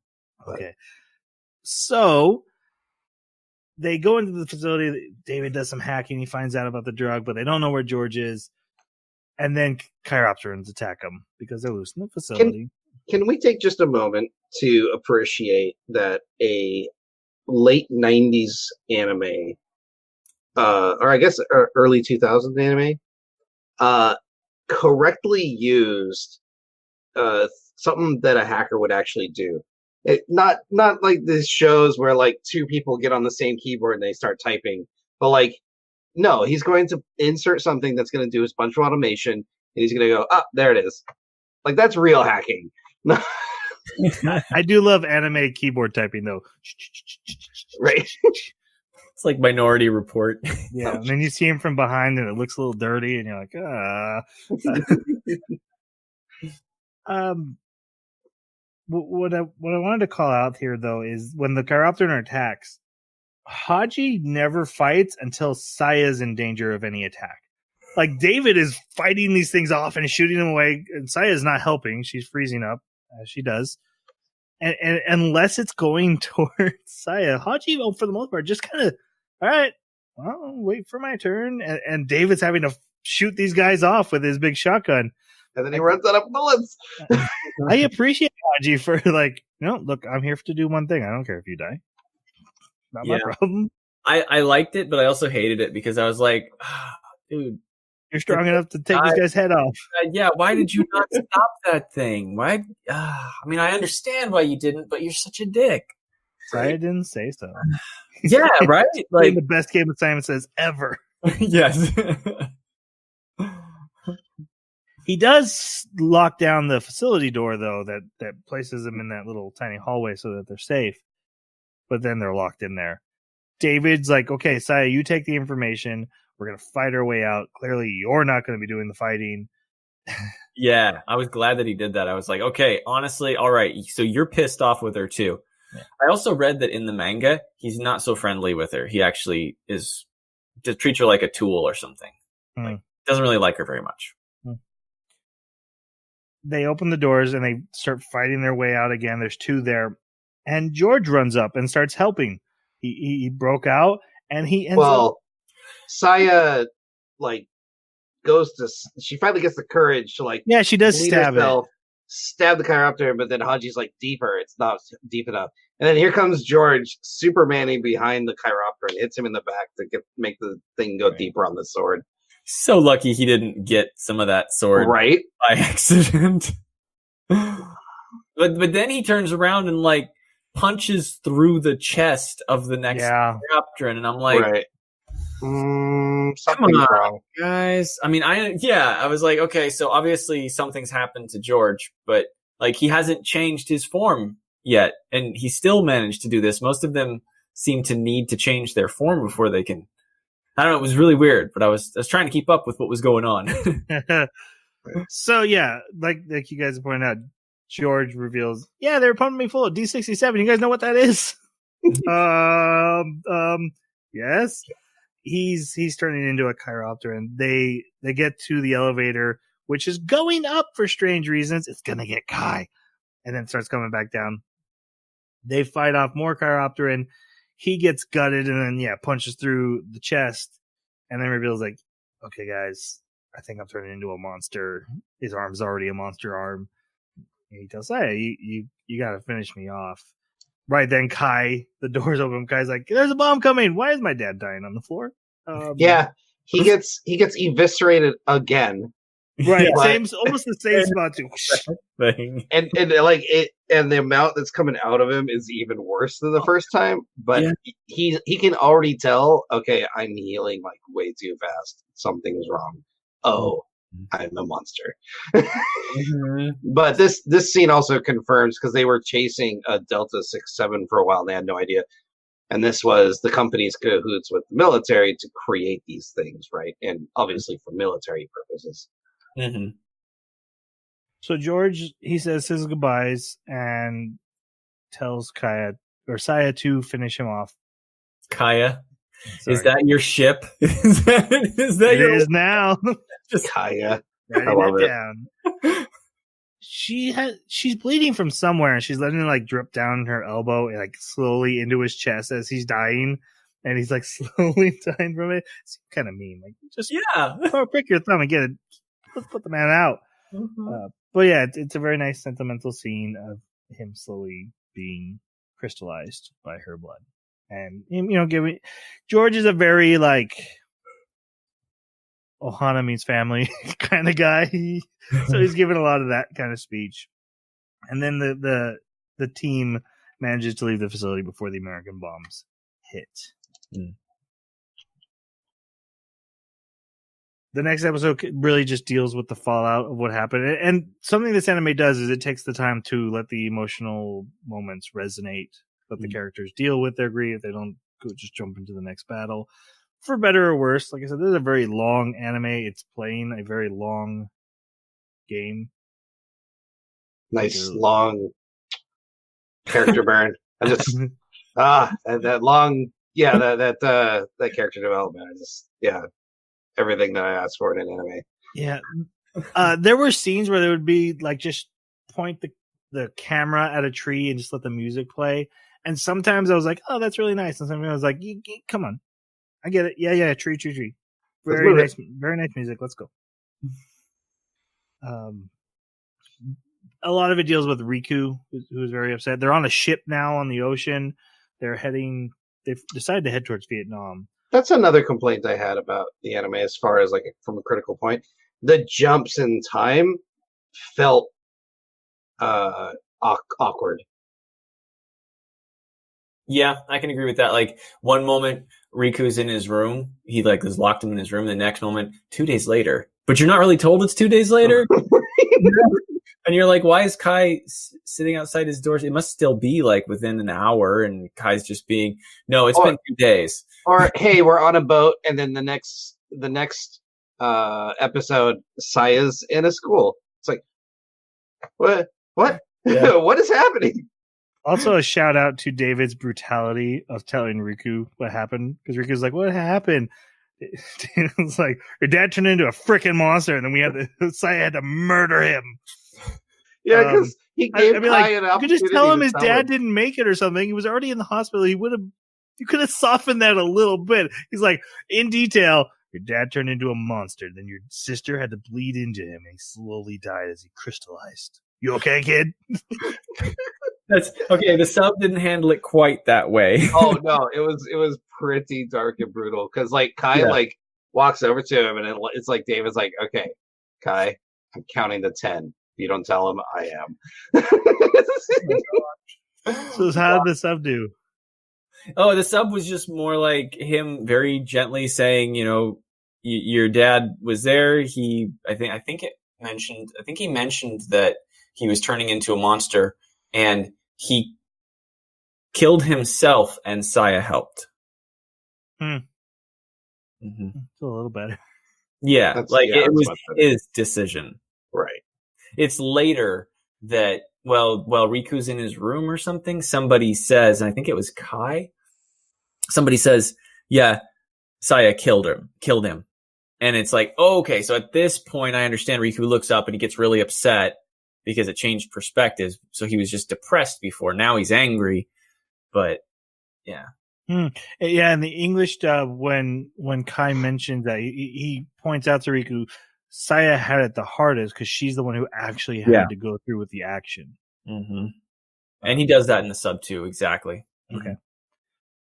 Speaker 1: Okay. So they go into the facility. David does some hacking. He finds out about the drug, but they don't know where George is. And then Chiropterans attack them because they're loose in the facility.
Speaker 4: Can we take just a moment to appreciate that a late 90s anime, or I guess early 2000s anime, correctly used something that a hacker would actually do. Not like these shows where like two people get on the same keyboard and they start typing, but like, no, he's going to insert something that's going to do a bunch of automation, and he's going to go, there it is. Like, that's real hacking.
Speaker 1: I do love anime keyboard typing, though.
Speaker 4: Right.
Speaker 3: It's like Minority Report.
Speaker 1: Yeah, and then you see him from behind, and it looks a little dirty, and you're like, What I wanted to call out here, though, is when the Chiropteran attacks, Hagi never fights until Saya's in danger of any attack. Like, David is fighting these things off and shooting them away, and Saya's not helping. She's freezing up, as she does. And unless it's going towards Saya, Hagi, for the most part, just kind of, all right, well, I'll wait for my turn. And David's having to shoot these guys off with his big shotgun.
Speaker 4: And then he runs out of bullets.
Speaker 1: I appreciate Hagi for, like, look, I'm here to do one thing. I don't care if you die. Not my problem.
Speaker 3: I liked it, but I also hated it because I was like, dude,
Speaker 1: you're strong enough to take this guy's head off.
Speaker 3: Yeah, why did you not stop that thing? Why? I mean, I understand why you didn't, but you're such a dick.
Speaker 1: I didn't say so.
Speaker 3: Yeah, right? Like
Speaker 1: the best game of Simon Says ever.
Speaker 3: Yes.
Speaker 1: He does lock down the facility door, though, that places them in that little tiny hallway so that they're safe. But then they're locked in there. David's like, okay, Saya, you take the information. We're going to fight our way out. Clearly, you're not going to be doing the fighting.
Speaker 3: Yeah, I was glad that he did that. I was like, okay, honestly, all right. So you're pissed off with her, too. Yeah. I also read that in the manga, he's not so friendly with her. He actually just treats her like a tool or something. Like, doesn't really like her very much.
Speaker 1: They open the doors and they start fighting their way out again. There's two there. And George runs up and starts helping. He broke out and he ends up...
Speaker 4: Saya, like, goes to... She finally gets the courage to, like...
Speaker 1: Yeah, she does stab herself.
Speaker 4: stab the chiropter, but then Haji's like, deeper. It's not deep enough. And then here comes George, Supermaning behind the chiropter and hits him in the back to make the thing go deeper on the sword.
Speaker 3: So lucky he didn't get some of that sword
Speaker 4: right
Speaker 3: by accident. But then he turns around and like punches through the chest of the next chiropteran, and I'm like,
Speaker 4: right. Something's wrong,
Speaker 3: guys. I mean, I was like, okay, so obviously something's happened to George, but like he hasn't changed his form yet, and he still managed to do this. Most of them seem to need to change their form before they can. I don't know. It was really weird, but I was trying to keep up with what was going on.
Speaker 1: So yeah, like you guys pointed out, George reveals, they were pumping me full of D67. You guys know what that is? Yes. He's turning into a chiropter, and they get to the elevator, which is going up for strange reasons. It's gonna get Kai, and then starts coming back down. They fight off more chiropter, and he gets gutted, and then punches through the chest, and then reveals like, okay, guys, I think I'm turning into a monster. His arm's already a monster arm. And he tells Saya, you gotta finish me off. Right then, Kai, the doors open. Kai's like, "There's a bomb coming. Why is my dad dying on the floor?"
Speaker 4: He gets eviscerated again.
Speaker 1: Right, almost the same spot too.
Speaker 4: And like it, and the amount that's coming out of him is even worse than the first time. But he can already tell. Okay, I'm healing like way too fast. Something's wrong. Oh, I'm a monster. But this scene also confirms, because they were chasing a Delta 6-7 for a while and they had no idea. And this was the company's cahoots with the military to create these things, right? And obviously for military purposes.
Speaker 3: Mm-hmm.
Speaker 1: So George, he says his goodbyes and tells Saya to finish him off.
Speaker 3: Kaya? Is that your ship? is that
Speaker 1: it
Speaker 3: your...
Speaker 1: is now.
Speaker 4: Just Kaya.
Speaker 1: I love it. Down. She's bleeding from somewhere, and she's letting it like drip down her elbow and like slowly into his chest as he's dying, and he's like slowly dying from it. It's kind of mean, like just prick your thumb and get it. Let's put the man out. Mm-hmm. But it's a very nice sentimental scene of him slowly being crystallized by her blood, and giving George is a very like Ohana means family kind of guy. So he's giving a lot of that kind of speech. And then the team manages to leave the facility before the American bombs hit. The next episode really just deals with the fallout of what happened. And something this anime does is it takes the time to let the emotional moments resonate, let the characters deal with their grief. They don't just jump into the next battle. For better or worse, like I said, this is a very long anime. It's playing a very long game.
Speaker 4: Nice long character burn. I just that long that character development. I just everything that I asked for in an anime.
Speaker 1: Yeah, there were scenes where there would be like just point the camera at a tree and just let the music play. And sometimes I was like, oh, that's really nice. And sometimes I was like, come on. I get it. Yeah. Tree. Very nice music. Let's go. A lot of it deals with Riku, who is very upset. They're on a ship now on the ocean. They've decided to head towards Vietnam.
Speaker 4: That's another complaint I had about the anime as far as like from a critical point. The jumps in time felt awkward.
Speaker 3: Yeah, I can agree with that. Like one moment Riku's in his room, he like has locked him in his room. The next moment, 2 days later, but you're not really told it's 2 days later. And you're like, why is Kai sitting outside his doors? It must still be like within an hour, and Kai's just being, no, it's been 2 days.
Speaker 4: Or hey, we're on a boat, and then the next episode, Saya's in a school. It's like, what? Yeah. What is happening?
Speaker 1: Also, a shout out to David's brutality of telling Riku what happened, because Riku's like, "What happened?" It's like your dad turned into a freaking monster, and then Saya had to murder him.
Speaker 4: Yeah, because he gave Kai an opportunity.
Speaker 1: You could just tell him his dad didn't make it or something. He was already in the hospital. You could have softened that a little bit. He's like, in detail, your dad turned into a monster. Then your sister had to bleed into him, and he slowly died as he crystallized You okay, kid?
Speaker 3: That's okay. The sub didn't handle it quite that way.
Speaker 4: Oh no, it was pretty dark and brutal because like Kai like walks over to him and it's like David's like, okay, Kai, I'm counting to 10. If you don't tell him, I am.
Speaker 1: So how did the sub do?
Speaker 3: Oh, the sub was just more like him very gently saying, you know, your dad was there. I think he mentioned that he was turning into a monster and he killed himself and Saya helped.
Speaker 1: It's a little better.
Speaker 3: Yeah, it was his decision.
Speaker 4: Right.
Speaker 3: It's later that while Riku's in his room or something, somebody says, and I think it was Kai, somebody says, yeah, Saya killed him. And it's like, oh, okay, so at this point I understand. Riku looks up and he gets really upset because it changed perspectives. So he was just depressed before. Now he's angry. But yeah.
Speaker 1: Yeah, in the English dub, when Kai mentions that, he points out to Riku, Saya had it the hardest because she's the one who actually had to go through with the action.
Speaker 3: Mm-hmm. And he does that in the sub too, exactly.
Speaker 1: Okay.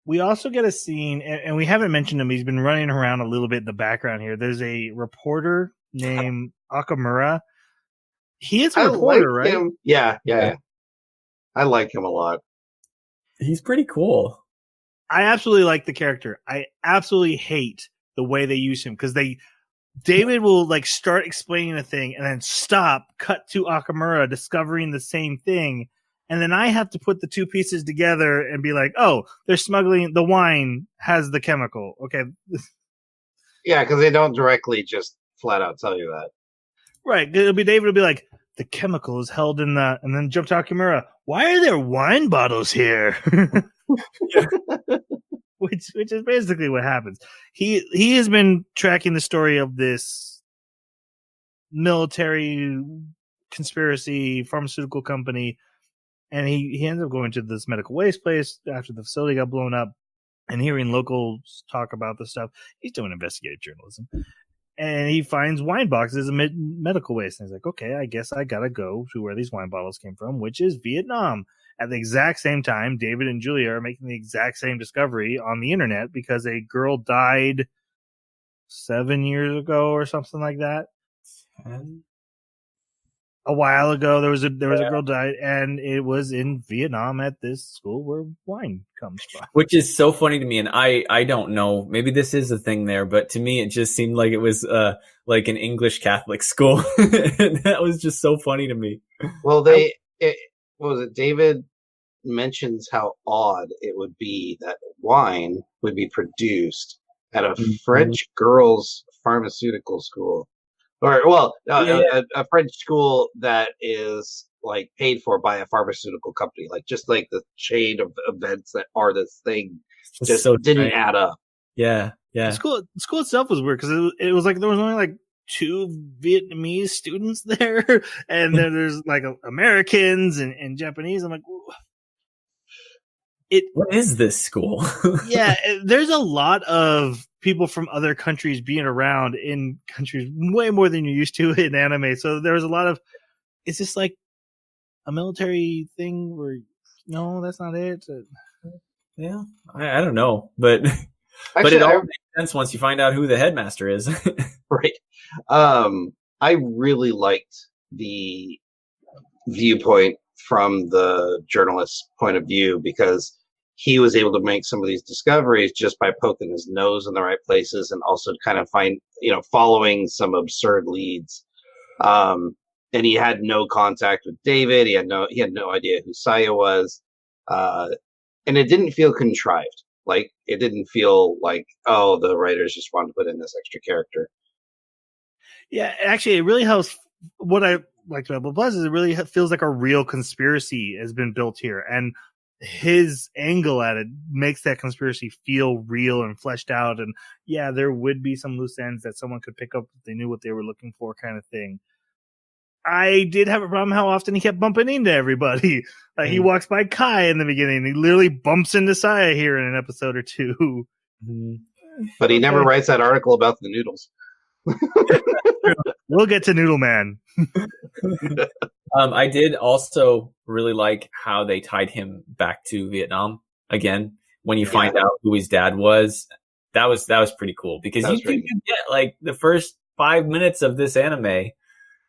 Speaker 1: We also get a scene, and we haven't mentioned him. He's been running around a little bit in the background here. There's a reporter named Akamura. He is a reporter, right?
Speaker 4: Him. Yeah. I like him a lot.
Speaker 3: He's pretty cool.
Speaker 1: I absolutely like the character. I absolutely hate the way they use him because David will like start explaining a thing and then stop, cut to Akamura discovering the same thing. And then I have to put the two pieces together and be like, oh, they're smuggling, the wine has the chemical. Okay.
Speaker 4: Yeah, because they don't directly just flat out tell you that.
Speaker 1: Right. David will be like, the chemical is held in the, and then jump to Akamura. Why are there wine bottles here? Which is basically what happens. He has been tracking the story of this military conspiracy pharmaceutical company, and he ends up going to this medical waste place after the facility got blown up and hearing locals talk about this stuff. He's doing investigative journalism. And he finds wine boxes and medical waste. And he's like, okay, I guess I gotta go to where these wine bottles came from, which is Vietnam. At the exact same time, David and Julia are making the exact same discovery on the internet because a girl died 7 years ago or something like that. A while ago, there was a girl died, and it was in Vietnam at this school where wine comes from.
Speaker 3: Which is so funny to me, and I don't know. Maybe this is a thing there, but to me, it just seemed like it was like an English Catholic school. And that was just so funny to me.
Speaker 4: Well, what was it? David mentions how odd it would be that wine would be produced at a French girls' pharmaceutical school. Or, well, a French school that is like paid for by a pharmaceutical company, like just like the chain of events that are this thing just so didn't add up.
Speaker 3: Yeah.
Speaker 1: The school itself was weird because it was like there was only like 2 Vietnamese students there, and then there's like Americans and Japanese. I'm like,
Speaker 3: what is this school?
Speaker 1: Yeah, there's a lot of people from other countries being around in countries way more than you're used to in anime. So there was a lot of, is this like a military thing where, no, that's not it?
Speaker 3: Yeah, I don't know, but actually, it all makes sense once you find out who the headmaster is.
Speaker 4: Right. I really liked the viewpoint from the journalist's point of view because he was able to make some of these discoveries just by poking his nose in the right places and also kind of following some absurd leads. And he had no contact with David. He had no idea who Saya was. And it didn't feel contrived. Like, it didn't feel like, oh, the writers just wanted to put in this extra character.
Speaker 1: Yeah, actually, it really helps. What I liked about Plus is it really feels like a real conspiracy has been built here. And his angle at it makes that conspiracy feel real and fleshed out. And yeah, there would be some loose ends that someone could pick up if they knew what they were looking for, kind of thing. I did have a problem how often he kept bumping into everybody. Like he walks by Kai in the beginning. He literally bumps into Saya here in an episode or two.
Speaker 4: But he never writes that article about the noodles.
Speaker 1: We'll get to Noodle Man.
Speaker 3: I did also really like how they tied him back to Vietnam again. When you find out who his dad was, that was pretty cool because you get like the first 5 minutes of this anime,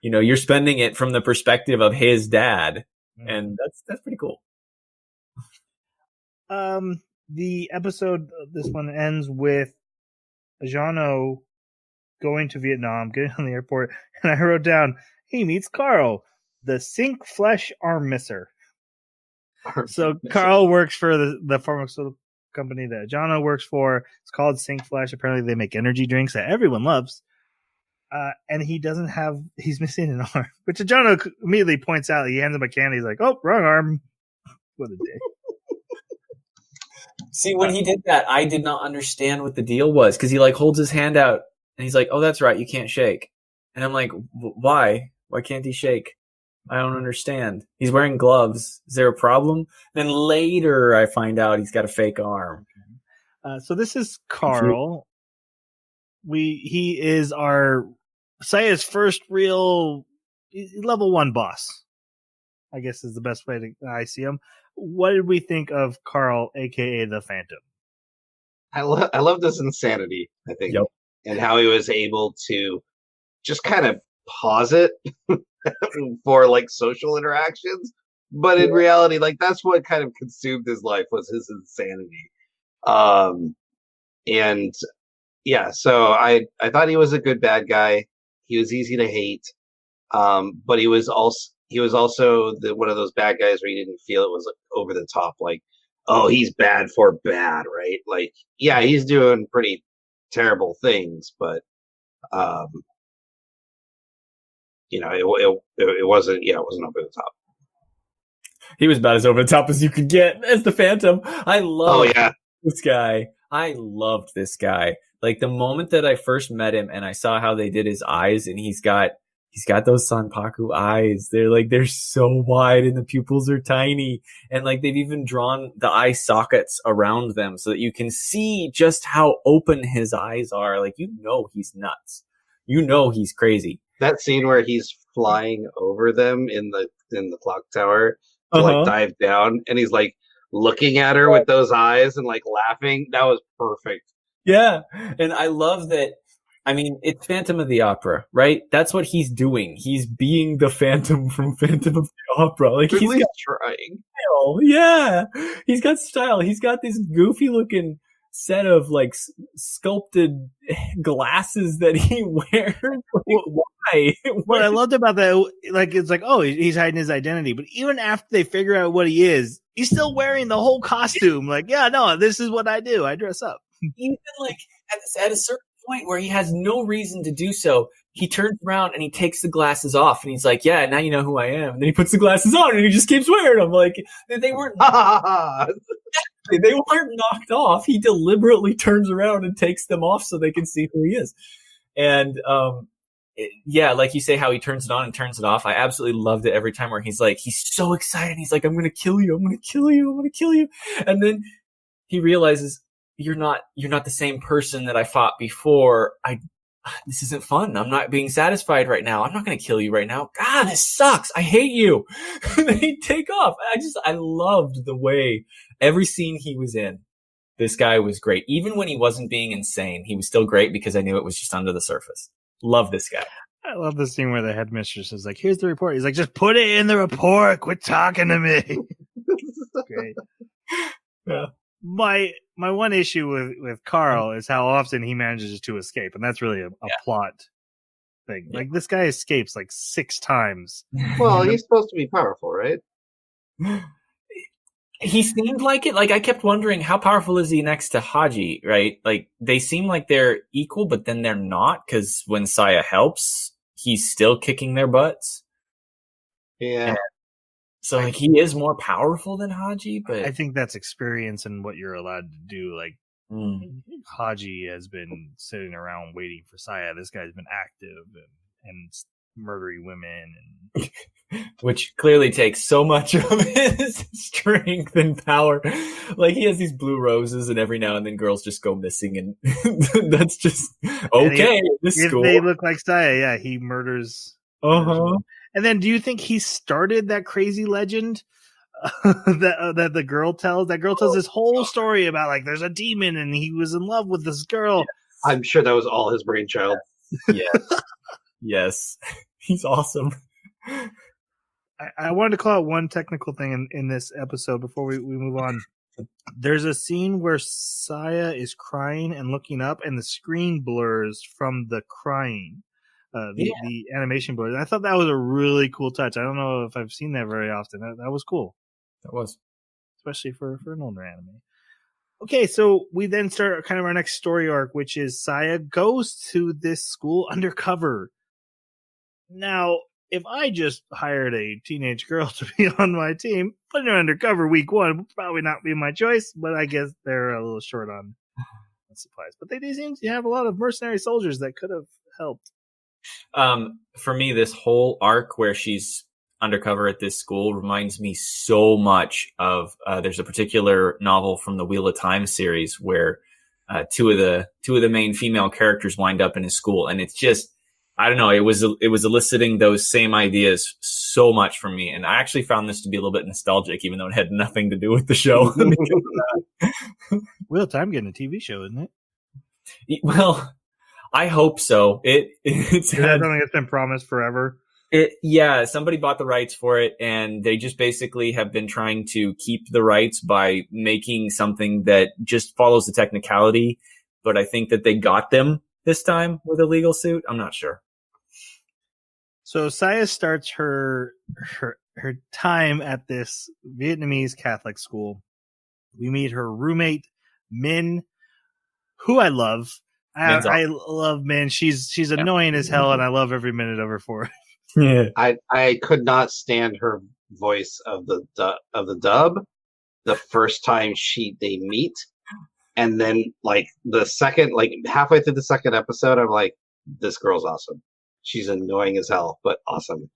Speaker 3: you're spending it from the perspective of his dad, and that's pretty cool.
Speaker 1: The episode, this one ends with Jano going to Vietnam, getting on the airport, and I wrote down, he meets Carl, the Sink Flesh Arm Misser. So Carl works for the pharmaceutical company that Jano works for. It's called Sink Flesh. Apparently they make energy drinks that everyone loves. And he's missing an arm, which Jano immediately points out. He hands him a candy. He's like, oh, wrong arm. What a day.
Speaker 3: See, when he did that, I did not understand what the deal was because he like holds his hand out and he's like, oh, that's right. You can't shake. And I'm like, why? Why can't he shake? I don't understand. He's wearing gloves. Is there a problem? Then later I find out he's got a fake arm.
Speaker 1: So this is Carl. He is our Saya's first real level 1 boss, I guess is the best way I see him. What did we think of Carl, aka the Phantom?
Speaker 4: I love this insanity, I think, and how he was able to just kind of pause it for like social interactions, but in reality, like that's what kind of consumed his life was his insanity. And yeah, so I thought he was a good bad guy. He was easy to hate, but he was also one of those bad guys where you didn't feel it was like, over the top, like, oh, he's bad for bad, right? Like, yeah, he's doing pretty terrible things, but it wasn't over the top.
Speaker 3: He was about as over the top as you could get as the Phantom. I love this guy. I loved this guy. Like the moment that I first met him and I saw how they did his eyes, and he's got those Sanpaku eyes. They're so wide and the pupils are tiny. And like they've even drawn the eye sockets around them so that you can see just how open his eyes are. Like, he's nuts. He's crazy.
Speaker 4: That scene where he's flying over them in the clock tower to like dive down, and he's like looking at her with those eyes and like laughing. That was perfect.
Speaker 3: Yeah. And I love that. I mean, it's Phantom of the Opera, right? That's what he's doing. He's being the Phantom from Phantom of the Opera. Like
Speaker 4: he's trying.
Speaker 3: Style. Yeah. He's got style. He's got this goofy looking set of like sculpted glasses that he wears. Why?
Speaker 1: What I loved about that, like, it's like, oh, he's hiding his identity, but even after they figure out what he is, he's still wearing the whole costume. Like, yeah, no, this is what I do. I dress up.
Speaker 3: Even like at a certain point where he has no reason to do so, he turns around and he takes the glasses off and he's like, yeah, now you know who I am. And then he puts the glasses on and he just keeps wearing them. Like, they weren't they weren't knocked off. He deliberately turns around and takes them off so they can see who he is. And like you say, how he turns it on and turns it off. I absolutely loved it every time where he's so excited. He's like, I'm going to kill you. I'm going to kill you. I'm going to kill you. And then he realizes, you're not the same person that I fought before. This isn't fun. I'm not being satisfied right now. I'm not going to kill you right now. God, this sucks. I hate you. And then he'd take off. I loved the way every scene he was in, this guy was great. Even when he wasn't being insane, he was still great because I knew it was just under the surface. Love this guy.
Speaker 1: I love the scene where the headmistress is like, here's the report. He's like, just put it in the report. Quit talking to me. Great.
Speaker 3: Yeah.
Speaker 1: My one issue with Carl is how often he manages to escape, and that's really a plot thing. Like, this guy escapes like 6 times.
Speaker 4: Well, he's supposed to be powerful, right?
Speaker 3: He seemed like it. Like, I kept wondering, how powerful is he next to Hagi, right? Like, they seem like they're equal, but then they're not, because when Saya helps, he's still kicking their butts.
Speaker 4: Yeah.
Speaker 3: And so, like, he is more powerful than Hagi, but
Speaker 1: I think that's experience and what you're allowed to do. Like, Hagi has been sitting around waiting for Saya. This guy's been active and murdering women and
Speaker 3: which clearly takes so much of his strength and power. Like he has these blue roses, and every now and then girls just go missing, and that's just okay.
Speaker 1: If they look like Saya, yeah, he murders.
Speaker 3: Uh-huh.
Speaker 1: And then, do you think he started that crazy legend that the girl tells? That girl tells this whole story about like there's a demon, and he was in love with this girl.
Speaker 4: I'm sure that was all his brainchild.
Speaker 3: Yes, yes, he's awesome.
Speaker 1: I wanted to call out one technical thing in this episode before we move on. There's a scene where Saya is crying and looking up, and the screen blurs from the crying. The animation blurs. I thought that was a really cool touch. I don't know if I've seen that very often. That was cool.
Speaker 3: That was.
Speaker 1: Especially for an older anime. Okay, so we then start kind of our next story arc, which is Saya goes to this school undercover. Now, if I just hired a teenage girl to be on my team, putting her undercover week 1 would probably not be my choice, but I guess they're a little short on supplies. But they do seem to have a lot of mercenary soldiers that could have helped.
Speaker 3: For me, this whole arc where she's undercover at this school reminds me so much of there's a particular novel from the Wheel of Time series where two of the main female characters wind up in a school, and it's just, I don't know, it was eliciting those same ideas so much from me, and I actually found this to be a little bit nostalgic, even though it had nothing to do with the show.
Speaker 1: Wheel of Time getting a TV show, isn't it?
Speaker 3: Well, I hope so. It's
Speaker 1: something that's been promised forever.
Speaker 3: Somebody bought the rights for it, and they just basically have been trying to keep the rights by making something that just follows the technicality. But I think that they got them this time with a legal suit. I'm not sure.
Speaker 1: So Saya starts her time at this Vietnamese Catholic school. We meet her roommate, Min, who I love. I love Min. She's annoying as hell, and I love every minute of her for it.
Speaker 3: Yeah.
Speaker 4: I could not stand her voice of the dub the first time they meet, and then like the second, like halfway through the second episode, I'm like, this girl's awesome. She's annoying as hell, but awesome.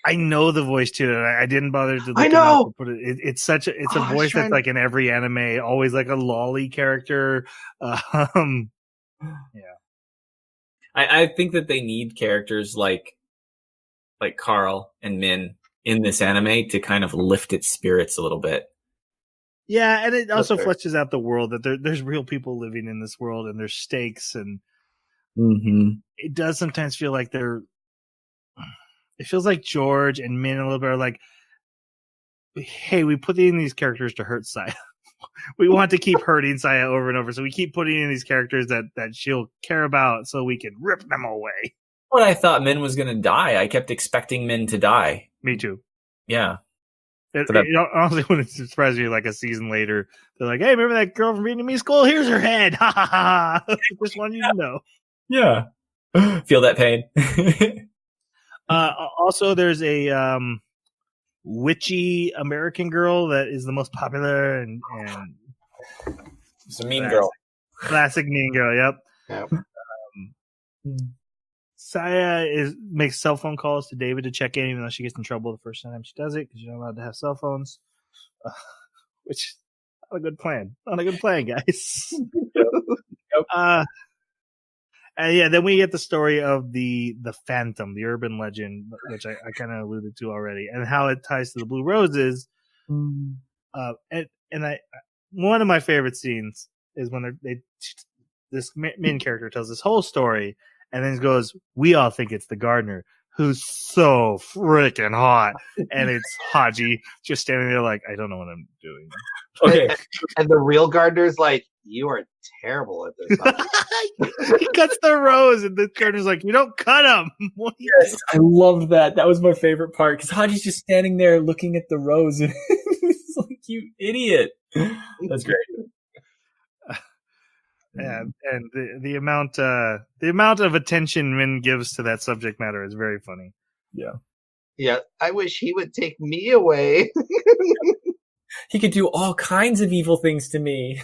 Speaker 1: I know the voice too. And I didn't bother to.
Speaker 4: I know.
Speaker 1: It's a voice that's like in every anime, always like a lolly character. Yeah.
Speaker 3: I think that they need characters like Carl and Min in this anime to kind of lift its spirits a little bit.
Speaker 1: Yeah, and it also fleshes out the world that there's real people living in this world, and there's stakes, and it does sometimes feel like it feels like George and Min a little bit are like, hey, we put in these characters to hurt Saya. We want to keep hurting Saya over and over, so we keep putting in these characters that she'll care about so we can rip them away.
Speaker 3: Well, I thought Min was going to die. I kept expecting Min to die.
Speaker 1: Me too.
Speaker 3: Yeah.
Speaker 1: It honestly wouldn't surprise me like a season later. They're like, hey, remember that girl from Vietnamese school? Here's her head. Ha ha ha. Just wanted you to know.
Speaker 3: Yeah. Feel that pain.
Speaker 1: Also, there's a witchy American girl that is the most popular and
Speaker 3: it's a mean girl.
Speaker 1: Classic mean girl, yep. Saya makes cell phone calls to David to check in, even though she gets in trouble the first time she does it because you're not allowed to have cell phones, which is not a good plan. Not a good plan, guys. Yep. And yeah, then we get the story of the Phantom, the urban legend, which I kind of alluded to already, and how it ties to the Blue Roses. And one of my favorite scenes is when this main character tells this whole story, and then goes, "We all think it's the gardener, who's so freaking hot," and it's Hagi just standing there like, I don't know what I'm doing.
Speaker 3: Okay,
Speaker 4: and the real gardener's like, you are terrible at this.
Speaker 1: He cuts the rose, and the gardener's like, you don't cut them.
Speaker 3: Yes, I loved that. That was my favorite part because Hagi's just standing there looking at the rose, and it's like, you idiot. That's great.
Speaker 1: Yeah, and the amount of attention Min gives to that subject matter is very funny.
Speaker 4: Yeah. I wish he would take me away.
Speaker 3: He could do all kinds of evil things to me.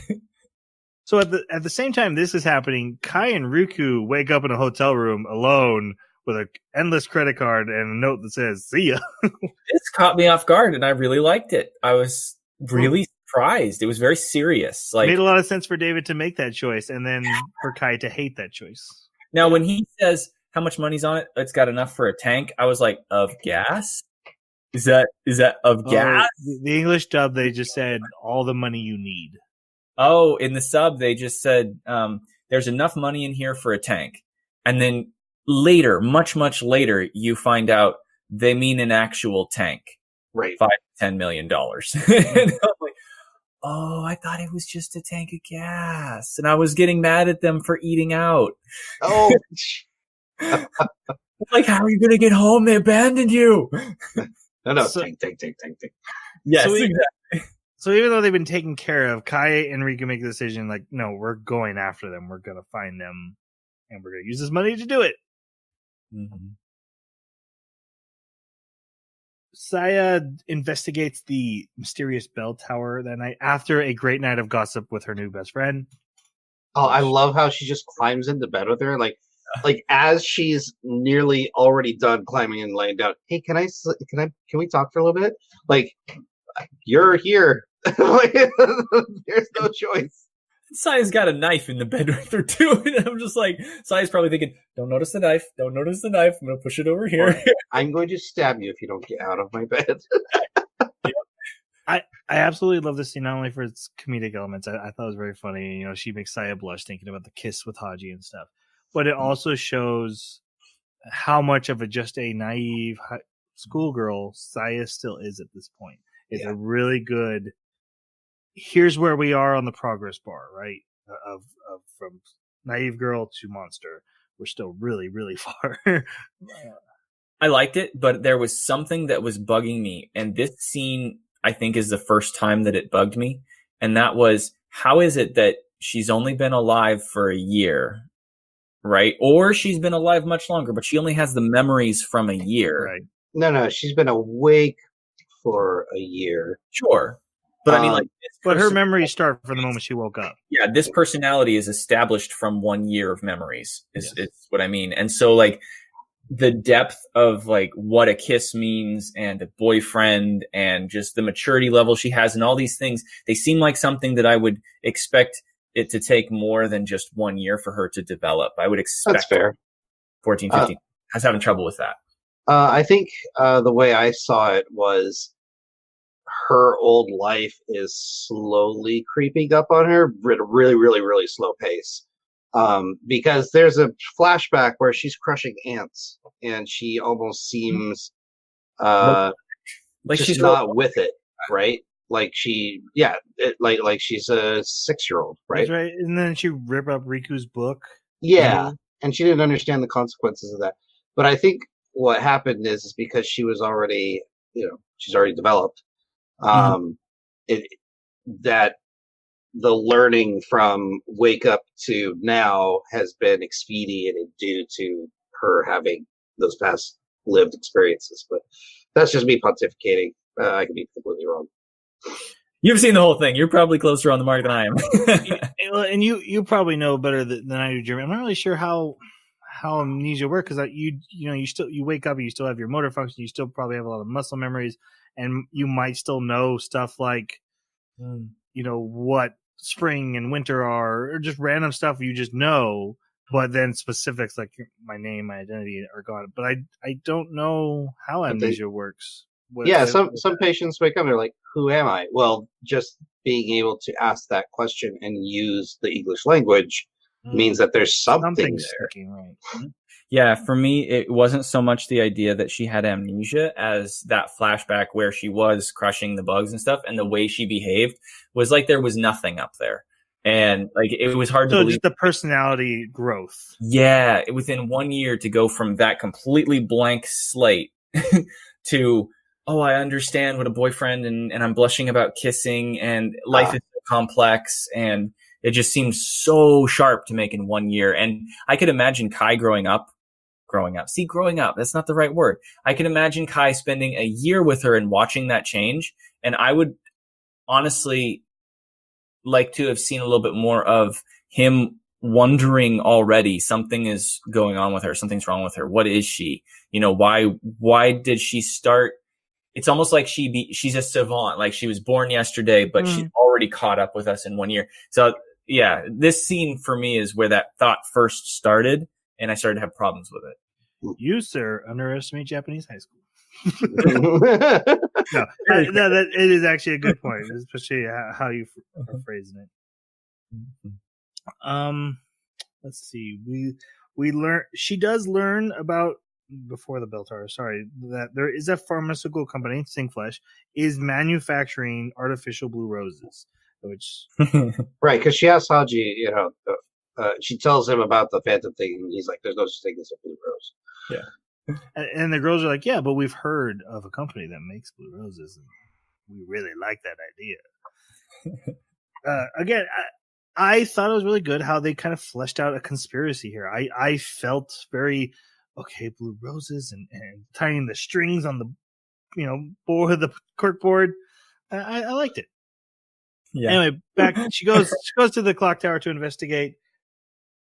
Speaker 1: So at the same time this is happening, Kai and Riku wake up in a hotel room alone with an endless credit card and a note that says "See ya."
Speaker 3: This caught me off guard, and I really liked it. I was really surprised. It was very serious. Like,
Speaker 1: made a lot of sense for David to make that choice, and then for Kai to hate that choice.
Speaker 3: now, when he says how much money's on it, it's got enough for a tank. I was like, of gas? Is that of gas?
Speaker 1: The English dub, they just said all the money you need.
Speaker 3: Oh, in the sub, they just said there's enough money in here for a tank. And then later, much later, you find out they mean an actual tank.
Speaker 4: Right.
Speaker 3: $5 to $10 million. And I'm like, oh, I thought it was just a tank of gas. And I was getting mad at them for eating out.
Speaker 4: Oh.
Speaker 3: Like, how are you going to get home? They abandoned you.
Speaker 4: No,
Speaker 1: So-
Speaker 4: tank.
Speaker 3: Yes,
Speaker 1: So we-
Speaker 3: exactly.
Speaker 1: So even though they've been taken care of, Kai and Rika make the decision like, no, we're going after them. We're going to find them, and we're going to use this money to do it.
Speaker 3: Mm-hmm.
Speaker 1: Saya investigates the mysterious bell tower that night after a great night of gossip with her new best friend.
Speaker 4: Oh, I love how she just climbs into bed with her, like as she's nearly already done climbing and laying down. Hey, can we talk for a little bit? Like, you're here. Like, there's no choice.
Speaker 3: Saya's got a knife in the bed with her too, and I'm just like, Saya's probably thinking, "Don't notice the knife. Don't notice the knife. I'm gonna push it over here."
Speaker 4: I'm going to stab you if you don't get out of my bed.
Speaker 1: I absolutely love this scene, not only for its comedic elements. I thought it was very funny. You know, she makes Saya blush thinking about the kiss with Hagi and stuff. But it also shows how much of just a naive schoolgirl Saya still is at this point. It's a really good. Here's where we are on the progress bar, right? Of from naive girl to monster. We're still really, really far.
Speaker 3: I liked it, but there was something that was bugging me, and this scene, I think, is the first time that it bugged me, and that was, how is it that she's only been alive for a year, right? Or she's been alive much longer, but she only has the memories from a year.
Speaker 1: Right.
Speaker 4: No, she's been awake for a year.
Speaker 3: Sure. But I mean, like,
Speaker 1: but her memories start from the moment she woke up.
Speaker 3: Yeah, this personality is established from 1 year of memories, is what I mean. And so, like, the depth of, like, what a kiss means and a boyfriend and just the maturity level she has and all these things, they seem like something that I would expect it to take more than just 1 year for her to develop. I would expect
Speaker 4: That's fair.
Speaker 3: 14, 15. I was having trouble with that.
Speaker 4: I think the way I saw it was her old life is slowly creeping up on her at a really, really, really slow pace. Because there's a flashback where she's crushing ants and she almost seems
Speaker 3: Like
Speaker 4: just
Speaker 3: she's
Speaker 4: not with it, right? Like like she's a 6-year-old, right?
Speaker 1: That's right. And then she rip up Riku's book.
Speaker 4: Yeah, and she didn't understand the consequences of that. But I think what happened is because she was already, she's already developed. That the learning from wake up to now has been expedited due to her having those past lived experiences. But that's just me pontificating. I could be completely wrong.
Speaker 3: You've seen the whole thing. You're probably closer on the mark than I am.
Speaker 1: And you probably know better than I do, Jeremy. I'm not really sure how amnesia works, because you wake up and you still have your motor function. You still probably have a lot of muscle memories, and you might still know stuff like what spring and winter are, or just random stuff you just know, but then specifics like my name, my identity are gone. But I don't know how amnesia works.
Speaker 4: Some patients wake up and they're like, who am I? Well, just being able to ask that question and use the English language means that there's something there.
Speaker 1: Sticking, right?
Speaker 3: Yeah, for me, it wasn't so much the idea that she had amnesia as that flashback where she was crushing the bugs and stuff, and the way she behaved was like there was nothing up there. And like it was hard to believe.
Speaker 1: Just the personality growth.
Speaker 3: Yeah, within 1 year to go from that completely blank slate to, oh, I understand what a boyfriend and I'm blushing about kissing and life is so complex, and it just seems so sharp to make in 1 year. And I could imagine Kai growing up. See, growing up, that's not the right word. I could imagine Kai spending a year with her and watching that change. And I would honestly like to have seen a little bit more of him wondering already something is going on with her. Something's wrong with her. What is she? Why did she start? It's almost like she's a savant. Like she was born yesterday, but she's already caught up with us in 1 year. So yeah, this scene for me is where that thought first started, and I started to have problems with it.
Speaker 1: You, sir, underestimate Japanese high school. That it is actually a good point, especially how you are phrasing it. Let's see. We learn. She does learn about before the Beltar. Sorry, that there is a pharmaceutical company, Syncflesh, is manufacturing artificial blue roses, which
Speaker 4: right, because she asks Hagi, she tells him about the Phantom thing, and he's like, "There's no such thing as a blue rose."
Speaker 3: Yeah.
Speaker 1: And the girls are like, yeah, but we've heard of a company that makes blue roses, and we really like that idea. Again, I thought it was really good how they kind of fleshed out a conspiracy here. I felt very, okay, blue roses and tying the strings on the, board, the cork board. I liked it. Yeah. Anyway, back, she goes to the clock tower to investigate.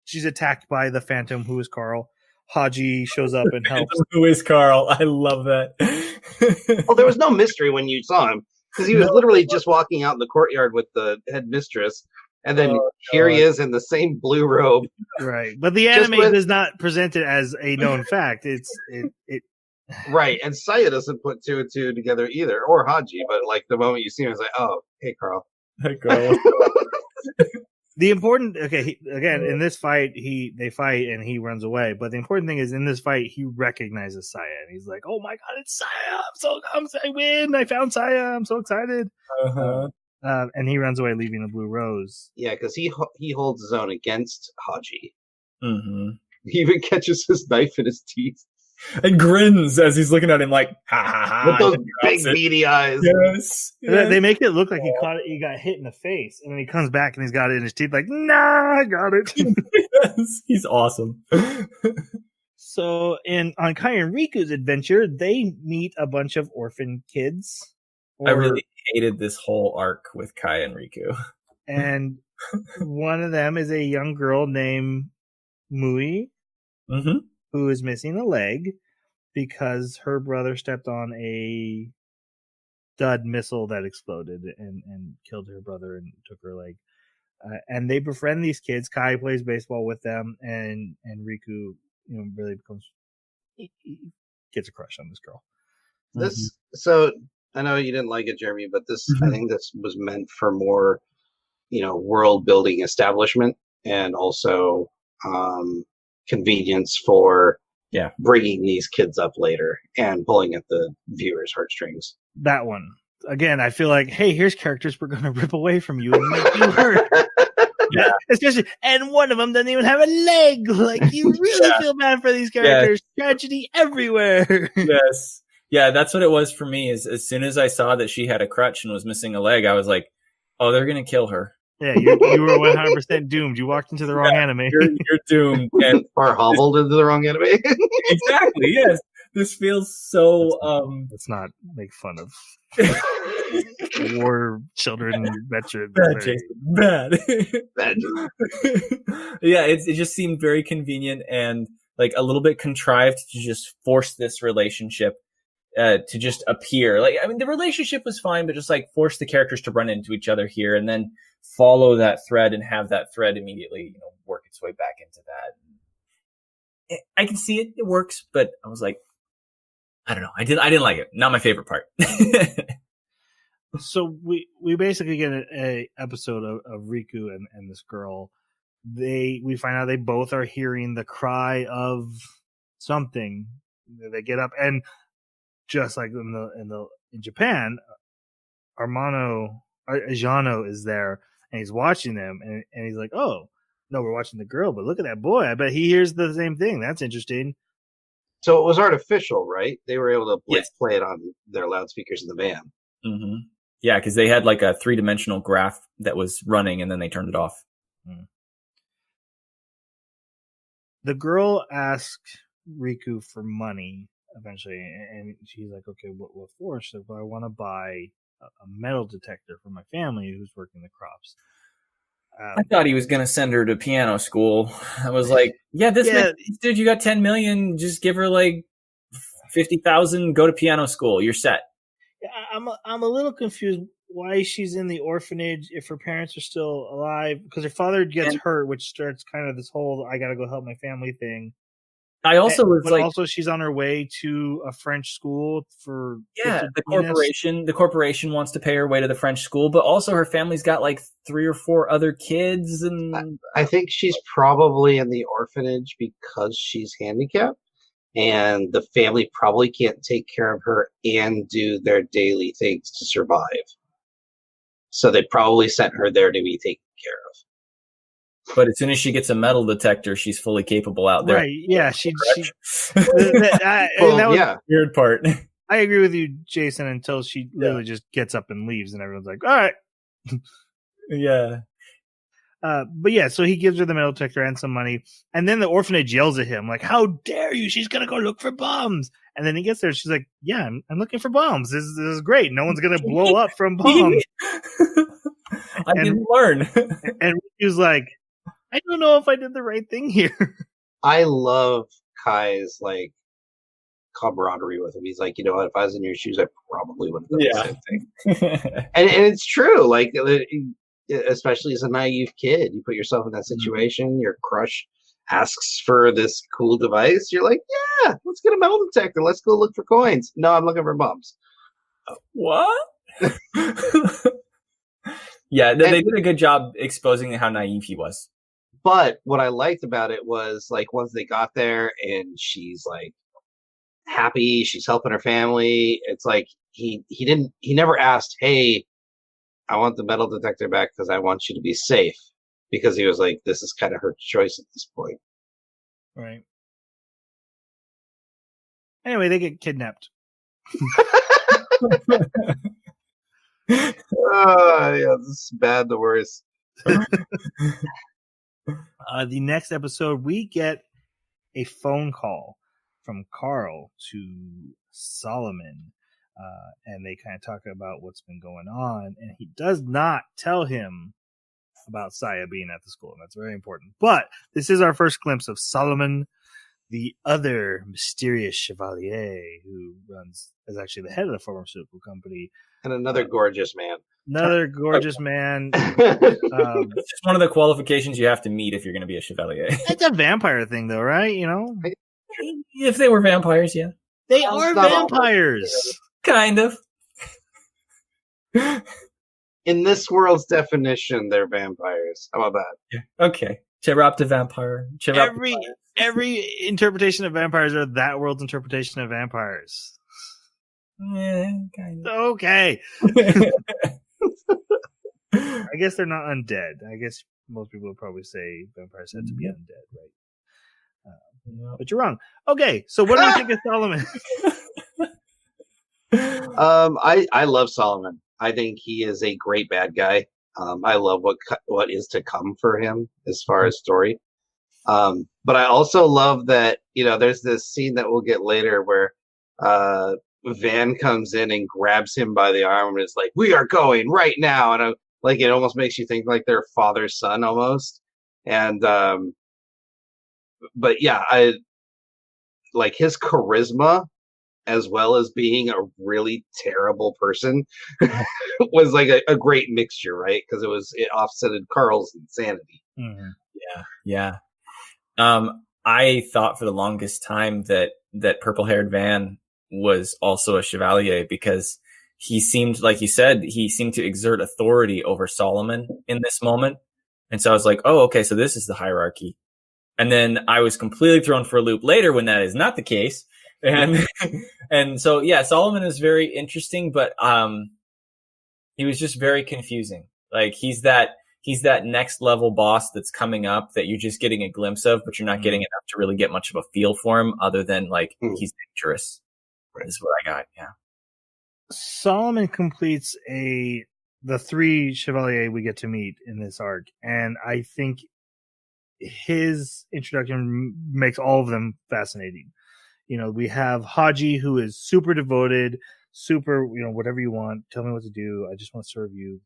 Speaker 1: She's attacked by the Phantom, who is Carl. Hagi shows up and helps.
Speaker 3: Who is Carl? I love that.
Speaker 4: Well, there was no mystery when you saw him because he was literally just walking out in the courtyard with the headmistress, and then here he is in the same blue robe.
Speaker 1: Right, but the anime does not present it as a known fact. It
Speaker 4: right, and Saya doesn't put two and two together either, or Hagi. But like the moment you see him, it's like, oh, hey, Carl.
Speaker 3: Hey, Carl.
Speaker 1: The important, again, in this fight, they fight and he runs away. But the important thing is, in this fight, he recognizes Saya and he's like, "Oh my god, it's Saya! I win! I found Saya! I'm so excited!" And he runs away, leaving the blue rose.
Speaker 4: Yeah, because he holds his own against Hagi.
Speaker 3: Mm-hmm.
Speaker 4: He even catches his knife in his teeth
Speaker 3: and grins as he's looking at him like, ha ha ha.
Speaker 4: With those big beady eyes.
Speaker 3: Yes.
Speaker 1: They make it look like he got hit in the face, and then he comes back and he's got it in his teeth like, nah, I got it.
Speaker 3: Yes, he's awesome.
Speaker 1: So on Kai and Riku's adventure, they meet a bunch of orphan kids.
Speaker 3: I really hated this whole arc with Kai and Riku.
Speaker 1: And one of them is a young girl named Mui.
Speaker 3: Mm-hmm.
Speaker 1: Who is missing a leg because her brother stepped on a dud missile that exploded and killed her brother and took her leg. And they befriend these kids. Kai plays baseball with them, and Riku, really he gets a crush on this girl.
Speaker 4: So I know you didn't like it, Jeremy, but this I think this was meant for more, world building establishment and also convenience for bringing these kids up later and pulling at the viewers' heartstrings.
Speaker 1: That one. Again, I feel like, hey, here's characters we're going to rip away from you and make you hurt. Yeah. Especially, and one of them doesn't even have a leg. Like, you really feel bad for these characters. Yeah. Tragedy everywhere.
Speaker 3: Yes. Yeah, that's what it was for me. Is as soon as I saw that she had a crutch and was missing a leg, I was like, oh, they're going to kill her.
Speaker 1: Yeah, you were 100% doomed. You walked into the wrong anime.
Speaker 3: You're doomed. And
Speaker 4: or hobbled into the wrong anime.
Speaker 3: Exactly, yes. This feels so...
Speaker 1: Let's not make fun of war children veterans.
Speaker 3: Bad, Jason. Bad. Yeah, it just seemed very convenient and like a little bit contrived to just force this relationship to just appear. Like, I mean, the relationship was fine, but just like force the characters to run into each other here and then follow that thread and have that thread immediately, work its way back into that. I can see it. It works, but I was like, I don't know. I didn't like it. Not my favorite part.
Speaker 1: So we basically get a episode of Riku and this girl. We find out they both are hearing the cry of something. They get up and just like in Japan, Ajano is there and he's watching them and he's like, oh no, we're watching the girl, but look at that boy. I bet he hears the same thing. That's interesting.
Speaker 4: So it was artificial, right? They were able to play it on their loudspeakers in the van.
Speaker 3: Mm-hmm. Yeah, because they had like a 3-dimensional graph that was running and then they turned it off.
Speaker 1: The girl asked Riku for money eventually, and she's like, okay, what for? She's like, well, I want to buy a metal detector for my family who's working the crops.
Speaker 3: I thought he was going to send her to piano school. I was like, yeah, makes sense, dude, you got 10 million. Just give her like 50,000, go to piano school. You're set.
Speaker 1: I'm a little confused why she's in the orphanage if her parents are still alive, because her father gets hurt, which starts kind of this whole I gotta go help my family thing.
Speaker 3: I also was
Speaker 1: but also she's on her way to a French school for
Speaker 3: the corporation wants to pay her way to the French school, but also her family's got like 3 or 4 other kids, and
Speaker 4: I think she's probably in the orphanage because she's handicapped. And the family probably can't take care of her and do their daily things to survive. So they probably sent her there to be taken care of.
Speaker 3: But as soon as she gets a metal detector, she's fully capable out there.
Speaker 1: Right, yeah. That was the
Speaker 3: weird part.
Speaker 1: I agree with you, Jason, until she literally just gets up and leaves and everyone's like, all right.
Speaker 3: Yeah.
Speaker 1: But yeah, so he gives her the metal detector and some money, and then the orphanage yells at him like, "How dare you? She's gonna go look for bombs!" And then he gets there, she's like, "Yeah, I'm looking for bombs. This is great. No one's gonna blow up from bombs."
Speaker 3: I didn't learn.
Speaker 1: And he was like, "I don't know if I did the right thing here."
Speaker 4: I love Kai's like camaraderie with him. He's like, you know what? If I was in your shoes, I probably would have done the same thing. and it's true. Like, especially as a naive kid, you put yourself in that situation. Your crush asks for this cool device. You're like, yeah, let's get a metal detector. Let's go look for coins. No, I'm looking for bombs.
Speaker 3: What? Yeah, they did a good job exposing how naive he was.
Speaker 4: But what I liked about it was like once they got there and she's like happy, she's helping her family. It's like he never asked, hey, I want the metal detector back because I want you to be safe, because he was like, this is kind of her choice at this point.
Speaker 1: Right. Anyway, they get kidnapped.
Speaker 4: Yeah, this is bad, the worst.
Speaker 1: The next episode, we get a phone call from Carl to Solomon. And they kind of talk about what's been going on, and he does not tell him about Saya being at the school, and that's very important. But this is our first glimpse of Solomon, the other mysterious chevalier who is actually the head of the pharmaceutical company,
Speaker 4: and another gorgeous man.
Speaker 1: Another gorgeous man.
Speaker 3: It's just one of the qualifications you have to meet if you're going to be a chevalier.
Speaker 1: It's a vampire thing, though, right? You know,
Speaker 3: if they were vampires, yeah,
Speaker 1: they are vampires.
Speaker 3: Kind of.
Speaker 4: In this world's definition, they're vampires. How about that?
Speaker 3: Yeah. Okay. Cherapta vampire.
Speaker 1: Every interpretation of vampires are that world's interpretation of vampires.
Speaker 3: Yeah, kind of.
Speaker 1: Okay. I guess they're not undead. I guess most people would probably say vampires had to be undead, right? But you're wrong. Okay, so what do you think of Solomon?
Speaker 4: I love Solomon. I think he is a great bad guy. I love what is to come for him as far as story. But I also love that, there's this scene that we'll get later where Van comes in and grabs him by the arm and is like, "We are going right now." And it almost makes you think like they're father son almost. And but yeah, I like his charisma, as well as being a really terrible person, was like a great mixture, right? Because it offsetted Carl's insanity.
Speaker 3: Mm-hmm. Yeah. I thought for the longest time that purple-haired Van was also a chevalier, because he seemed, like you said, he seemed to exert authority over Solomon in this moment. And so I was like, oh, okay, so this is the hierarchy. And then I was completely thrown for a loop later when that is not the case. And so, yeah, Solomon is very interesting, but he was just very confusing. Like he's that next level boss that's coming up that you're just getting a glimpse of, but you're not getting enough to really get much of a feel for him, other than like he's dangerous. Is what I got. Yeah.
Speaker 1: Solomon completes the 3 chevalier we get to meet in this arc, and I think his introduction makes all of them fascinating. We have Hagi, who is super devoted, super, whatever you want, tell me what to do. I just want to serve you.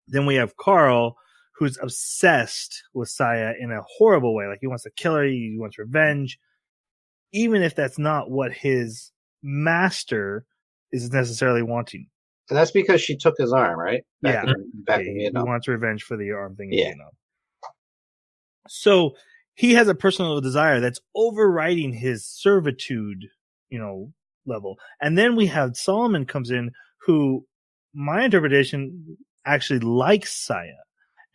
Speaker 1: Then we have Carl, who's obsessed with Saya in a horrible way. Like, he wants to kill her. He wants revenge. Even if that's not what his master is necessarily wanting.
Speaker 4: And that's because she took his arm, right? Back in
Speaker 1: He
Speaker 4: Vietnam.
Speaker 1: wants revenge for the arm thing in
Speaker 4: Yeah.
Speaker 1: Vietnam. So he has a personal desire that's overriding his servitude, level. And then we have Solomon comes in, who, my interpretation, actually likes Saya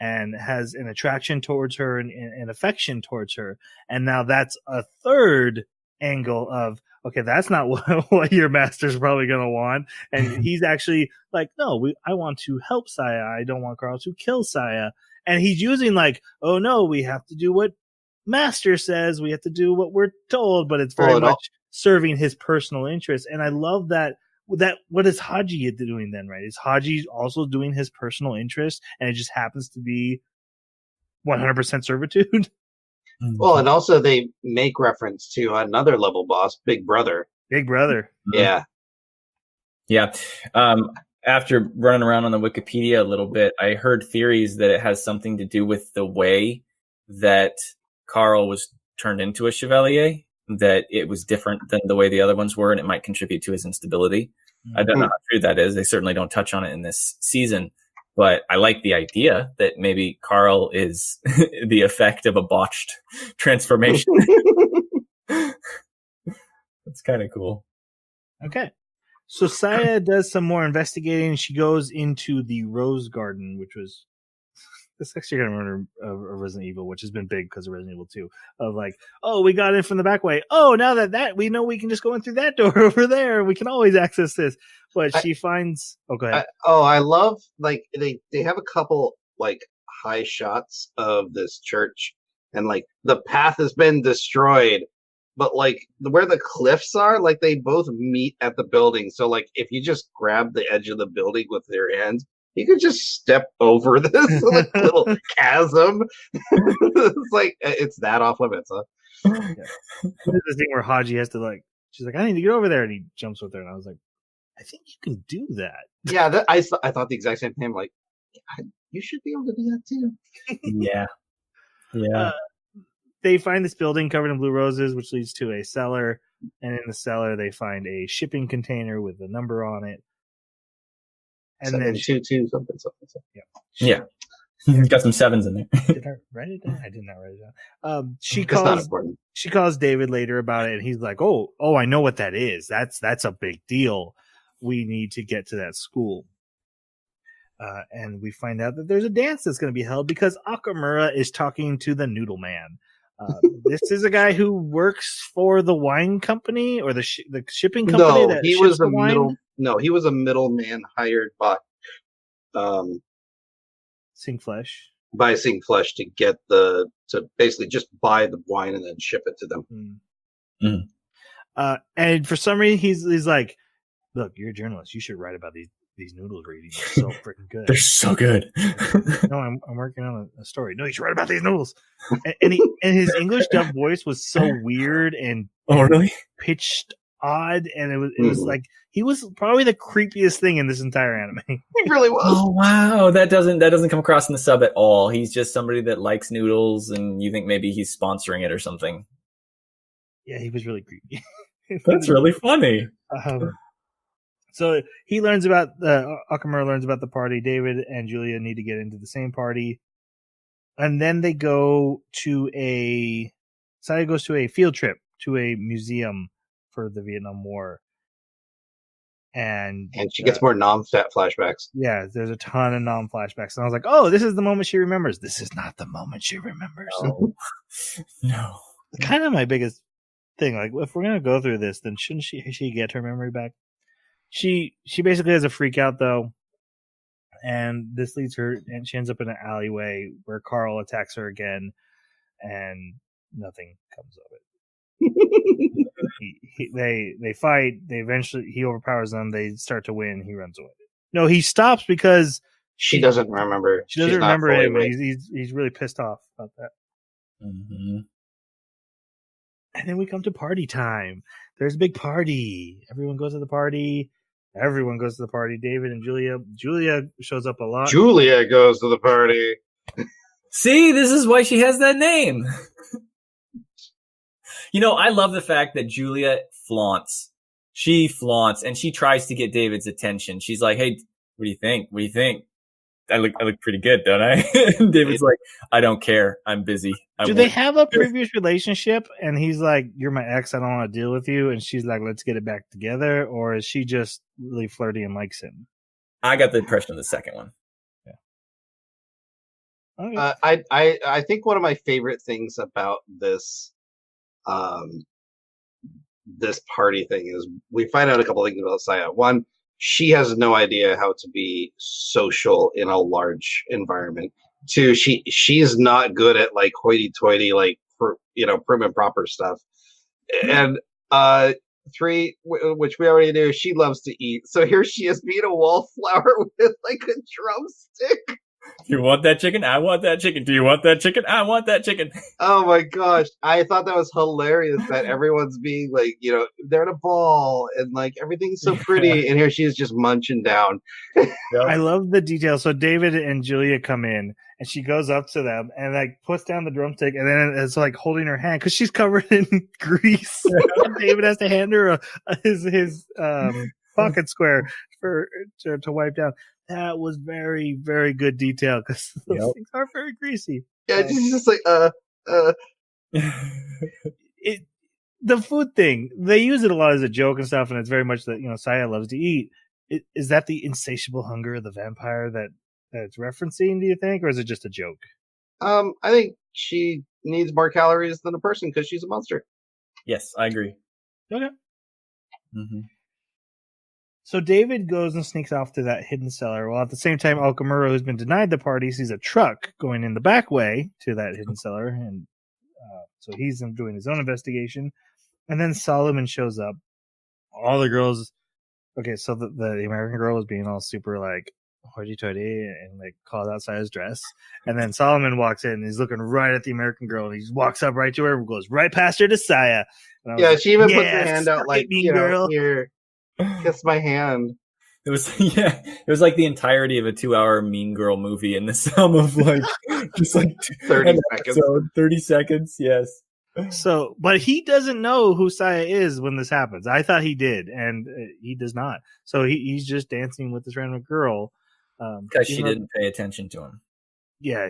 Speaker 1: and has an attraction towards her and affection towards her. And now that's a third angle of, okay, that's not what your master's probably going to want. And he's actually like, no, I want to help Saya. I don't want Carl to kill Saya. And he's using like, oh no, we have to do what master says. We have to do what we're told, but it's very much serving his personal interest. And I love that what is Hagi doing then, right? Is Hagi also doing his personal interest, and it just happens to be 100% servitude?
Speaker 4: Well, and also they make reference to another level boss, Big Brother.
Speaker 1: Big Brother.
Speaker 4: Yeah.
Speaker 3: Yeah. After running around on the Wikipedia a little bit, I heard theories that it has something to do with the way that Carl was turned into a Chevalier, that it was different than the way the other ones were, and it might contribute to his instability. I don't know how true that is. They certainly don't touch on it in this season, but I like the idea that maybe Carl is the effect of a botched transformation. That's kind of cool.
Speaker 1: Okay. So Saya does some more investigating. She goes into the Rose Garden, which was this actually going to remind of Resident Evil, which has been big because of Resident Evil 2. Of like, oh, we got in from the back way. Oh, now that we know we can just go in through that door over there. We can always access this. But she finds. Oh, go ahead.
Speaker 4: I love like they have a couple like high shots of this church, and like the path has been destroyed. But like where the cliffs are, like they both meet at the building. So like if you just grab the edge of the building with your hands, you could just step over this like little chasm. It's like it's that off limits, huh?
Speaker 1: Yeah. There's this thing where Hagi has to like, she's like, I need to get over there, and he jumps with her, and I was like, I think you can do that.
Speaker 4: Yeah, I thought the exact same thing. Like, you should be able to do that too.
Speaker 3: Yeah.
Speaker 1: They find this building covered in blue roses, which leads to a cellar. And in the cellar, they find a shipping container with a number on it. And then
Speaker 4: 722 something.
Speaker 3: Yeah. Got some sevens in there.
Speaker 1: Did I write it down? I did not write it down. She calls David later about it, and he's like, "Oh, I know what that is. That's a big deal. We need to get to that school." And we find out that there's a dance that's going to be held because Akamura is talking to the Noodle Man. This is a guy who works for the wine company or the shipping company.
Speaker 4: No, he was he was a middleman hired by
Speaker 1: Singflesh.
Speaker 4: By Singflesh to basically just buy the wine and then ship it to them.
Speaker 1: And for some reason, he's like, "Look, you're a journalist. You should write about these noodles we're eating. They're so freaking good.
Speaker 3: They're so good."
Speaker 1: No, I'm working on a story. No, you should write about these noodles. And his English dub voice was so weird and
Speaker 3: really
Speaker 1: pitched odd, and it was like he was probably the creepiest thing in this entire anime.
Speaker 4: He really was.
Speaker 3: Oh wow, that doesn't come across in the sub at all. He's just somebody that likes noodles, and you think maybe he's sponsoring it or something.
Speaker 1: Yeah, he was really creepy.
Speaker 3: That's really funny.
Speaker 1: So he learns about Akamura learns about the party. David and Julia need to get into the same party, and then they go to Saya goes to a field trip to a museum for the Vietnam War, and
Speaker 4: she gets more non-stat flashbacks.
Speaker 1: Yeah, there's a ton of non-flashbacks, and I was like, "Oh, this is the moment she remembers." This is not the moment she remembers.
Speaker 3: No.
Speaker 1: Kind of my biggest thing. Like, if we're gonna go through this, then shouldn't she get her memory back? She basically has a freak out though, and this leads her, and she ends up in an alleyway where Carl attacks her again, and nothing comes of it. They fight. He overpowers them. They start to win. He runs away. No, he stops because
Speaker 4: she doesn't remember.
Speaker 1: She doesn't remember him. He's really pissed off about that.
Speaker 3: Mm-hmm.
Speaker 1: And then we come to party time. There's a big party. Everyone goes to the party. Everyone goes to the party. David and Julia. Julia shows up a lot.
Speaker 4: Julia goes to the party.
Speaker 3: See, this is why she has that name. I love the fact that Julia flaunts. She flaunts, and she tries to get David's attention. She's like, "Hey, what do you think? What do you think? I look pretty good, don't I?" And David's like, "I don't care. I'm busy."
Speaker 1: Do they have a previous relationship? And he's like, "You're my ex. I don't want to deal with you." And she's like, "Let's get it back together." Or is she just really flirty and likes him?
Speaker 3: I got the impression of the second one.
Speaker 1: Yeah.
Speaker 4: Okay. I think one of my favorite things about this this party thing is we find out a couple things about Saya. One, she has no idea how to be social in a large environment. Two, she's not good at like hoity-toity, like prim and proper stuff. And three, which we already knew, she loves to eat. So here she is being a wallflower with like a drumstick.
Speaker 3: You want that chicken? I want that chicken. Do you want that chicken? I want that chicken.
Speaker 4: Oh my gosh. I thought that was hilarious that everyone's being like, they're at a ball and like everything's so pretty. And here she is just munching down.
Speaker 1: I love the details. So David and Julia come in and she goes up to them and like puts down the drumstick and then it's like holding her hand because she's covered in grease. David has to hand her his pocket square to wipe down. That was very, very good detail because those things are very greasy.
Speaker 4: Yeah, she's just like,
Speaker 1: the food thing, they use it a lot as a joke and stuff, and it's very much that, Saya loves to eat. Is that the insatiable hunger of the vampire that it's referencing, do you think, or is it just a joke?
Speaker 4: I think she needs more calories than a person because she's a monster.
Speaker 3: Yes, I agree.
Speaker 1: Okay.
Speaker 3: Mm-hmm.
Speaker 1: So David goes and sneaks off to that hidden cellar, while at the same time Okamura, who's been denied the party, sees a truck going in the back way to that hidden cellar, and so he's doing his own investigation. And then Solomon shows up. All the girls... Okay, so the American girl was being all super, like, hoity-toity and, like, called outside his dress. And then Solomon walks in, and he's looking right at the American girl, and he walks up right to her and goes right past her to Saya.
Speaker 4: Yeah, she even puts her hand out like,
Speaker 1: girl.
Speaker 4: Here, kiss my hand.
Speaker 3: It was like the entirety of a 2-hour Mean Girl movie in the sum of like just like
Speaker 4: 30 seconds.
Speaker 3: 30 seconds, yes.
Speaker 1: So, but he doesn't know who Saya is when this happens. I thought he did, and he does not. So he's just dancing with this random girl
Speaker 3: because she didn't pay attention to him.
Speaker 1: Yeah,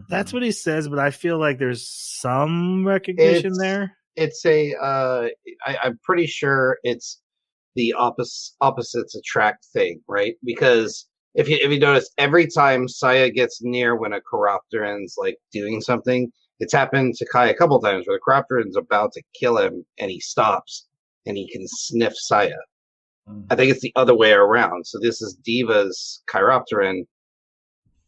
Speaker 1: that's what he says. But I feel like there's some recognition there.
Speaker 4: It's I'm pretty sure it's the opposites attract thing, right? Because if you notice, every time Saya gets near when a Chiropteran's like doing something, it's happened to Kai a couple times where the Chiropteran's about to kill him and he stops and he can sniff Saya. I think it's the other way around. So this is Diva's Chiropteran,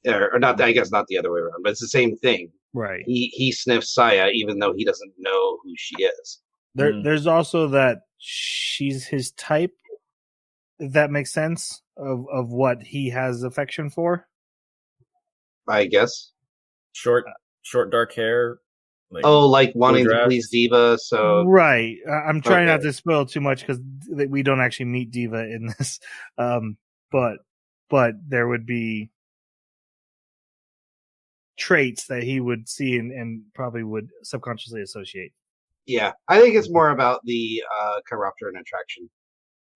Speaker 4: or not. I guess not the other way around, but it's the same thing.
Speaker 1: Right.
Speaker 4: He sniffs Saya even though he doesn't know who she is.
Speaker 1: There's also that she's his type, if that makes sense, of what he has affection for.
Speaker 4: I guess.
Speaker 3: Short dark hair.
Speaker 4: Like wanting to please Diva. So
Speaker 1: right. I'm trying not to spoil too much because we don't actually meet Diva in this. But there would be traits that he would see and probably would subconsciously associate.
Speaker 4: Yeah, I think it's more about the Chiropteran attraction.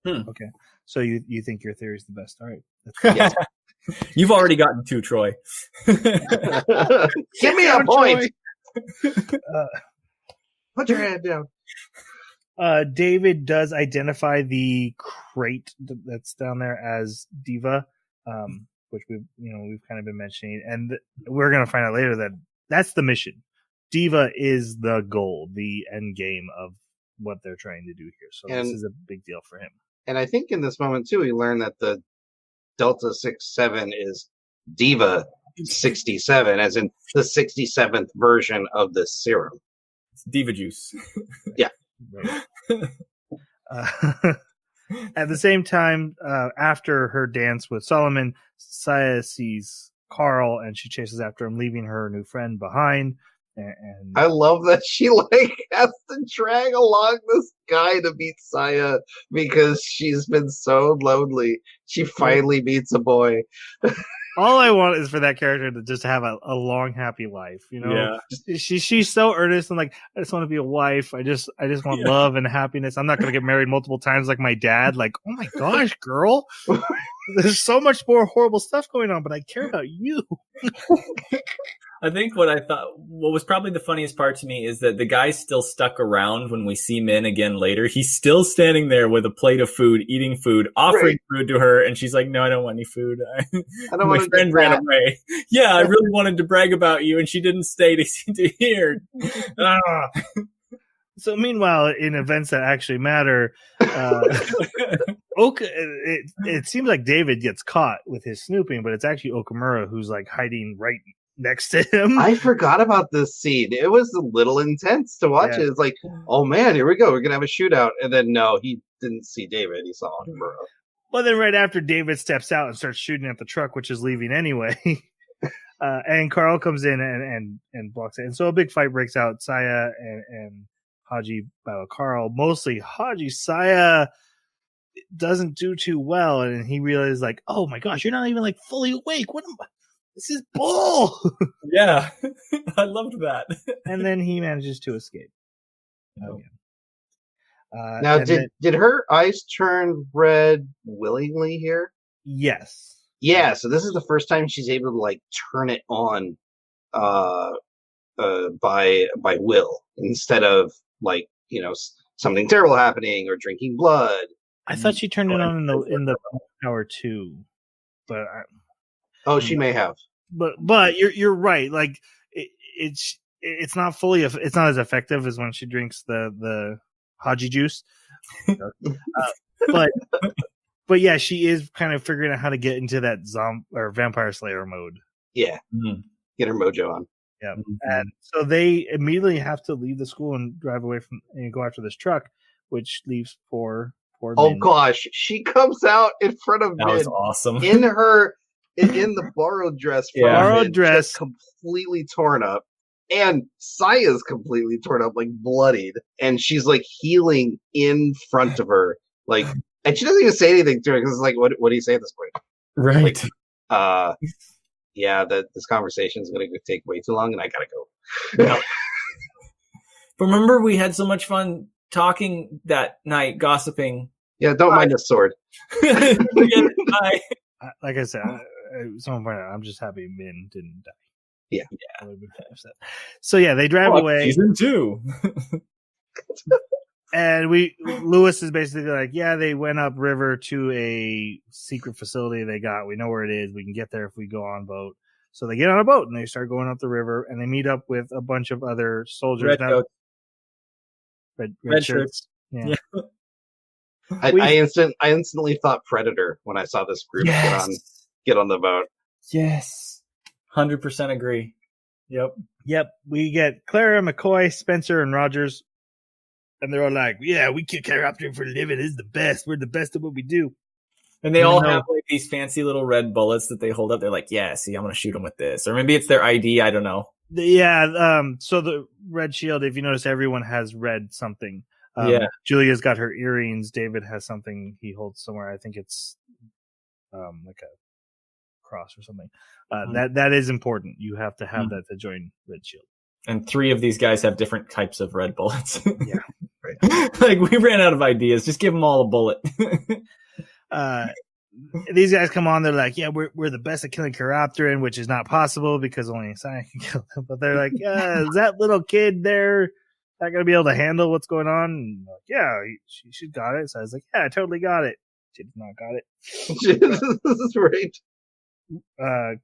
Speaker 1: Okay, so you think your theory is the best? All right.
Speaker 4: Yes.
Speaker 3: You've already gotten 2, Troy.
Speaker 4: Give me a point. Put your hand down.
Speaker 1: David does identify the crate that's down there as Diva, which we've kind of been mentioning, and we're going to find out later that that's the mission. Diva is the goal, the end game of what they're trying to do here. So this is a big deal for him.
Speaker 4: And I think in this moment too, we learn that the Delta 67 is Diva 67, as in the 67th version of this serum.
Speaker 3: It's Diva juice.
Speaker 4: Yeah.
Speaker 1: At the same time, after her dance with Solomon, Saya sees Carl and she chases after him, leaving her new friend behind. And
Speaker 4: I love that she has to drag along this guy to meet Saya because she's been so lonely. She finally meets a boy.
Speaker 1: all I want is for that character to just have a long, happy life.
Speaker 3: Yeah.
Speaker 1: She's so earnest and like, I just want to be a wife. I just want love and happiness. I'm not going to get married multiple times like my dad. Like, oh my gosh, girl, there's so much more horrible stuff going on, but I care about you.
Speaker 3: I think what was probably the funniest part to me is that the guy's still stuck around when we see Min again later. He's still standing there with a plate of food, eating food, offering food to her, and she's like, "No, I don't want any food.
Speaker 4: I don't want
Speaker 3: My friend ran away. Yeah, I really wanted to brag about you, and she didn't stay to hear."
Speaker 1: So meanwhile, in events that actually matter, it seems like David gets caught with his snooping, but it's actually Okamura who's like hiding right next to him.
Speaker 4: I forgot about this scene. It was a little intense to watch it. It's like, oh man, here we go. We're going to have a shootout. And then no, he didn't see David. He saw Okamura.
Speaker 1: Well, then right after David steps out and starts shooting at the truck, which is leaving anyway, and Carl comes in and blocks it. And so a big fight breaks out. Saya and Hagi battle Carl. Mostly Hagi. Saya doesn't do too well, and he realizes like, oh my gosh, you're not even like fully awake. This is bull.
Speaker 3: Yeah, I loved that.
Speaker 1: And then he manages to escape.
Speaker 4: Now, did her eyes turn red willingly here?
Speaker 1: Yes.
Speaker 4: Yeah. So this is the first time she's able to like turn it on, by will instead of like something terrible happening or drinking blood.
Speaker 1: I thought she turned it on in the hour too, but.
Speaker 4: She may have,
Speaker 1: but you're right. Like it's not it's not as effective as when she drinks the Hagi juice. But yeah, she is kind of figuring out how to get into that zombie or vampire slayer mode.
Speaker 4: Yeah, get her mojo on.
Speaker 1: Yeah, and so they immediately have to leave the school and drive away from and go after this truck, which leaves poor.
Speaker 4: Oh
Speaker 1: Min.
Speaker 4: gosh, she comes out in front of Min.
Speaker 3: That was awesome.
Speaker 4: In the borrowed dress, just completely torn up, and Saya's completely torn up, like bloodied, and she's like healing in front of her, like, and she doesn't even say anything to her because it's like, what do you say at this point?
Speaker 3: Right?
Speaker 4: Like, yeah, this conversation is going to take way too long, and I gotta go.
Speaker 3: No. But remember, we had so much fun talking that night, gossiping.
Speaker 4: Yeah, don't mind the sword.
Speaker 3: Bye.
Speaker 1: Like I said. Someone pointed out, I'm just happy Min didn't die.
Speaker 4: Yeah.
Speaker 1: So yeah, they drive away.
Speaker 3: Season 2.
Speaker 1: And Lewis is basically like, yeah, they went up river to a secret facility we know where it is. We can get there if we go on boat. So they get on a boat and they start going up the river and they meet up with a bunch of other soldiers. Red shirts. Yeah.
Speaker 4: I instantly thought Predator when I saw this group get on the boat.
Speaker 3: Yes. 100% agree. Yep.
Speaker 1: We get Clara, McCoy, Spencer, and Rogers. And they're all like, yeah, we kill chiropteran for a living. This is the best. We're the best at what we do.
Speaker 3: And they all have like these fancy little red bullets that they hold up. They're like, yeah, see, I'm going to shoot them with this. Or maybe it's their ID. I don't know.
Speaker 1: Yeah. So the red shield, if you notice, everyone has red something. Julia's got her earrings. David has something he holds somewhere. I think it's like a cross or something. That is important. You have to have that to join Red Shield.
Speaker 3: And 3 of these guys have different types of red bullets.
Speaker 1: Yeah,
Speaker 3: right. Like we ran out of ideas. Just give them all a bullet.
Speaker 1: These guys come on. They're like, yeah, we're the best at killing chiropteran, which is not possible because only Scion can kill them. But they're like, yeah, is that little kid there not going to be able to handle what's going on? And like, yeah, she got it. So I was like, yeah, I totally got it. She did not got it.
Speaker 4: This is right.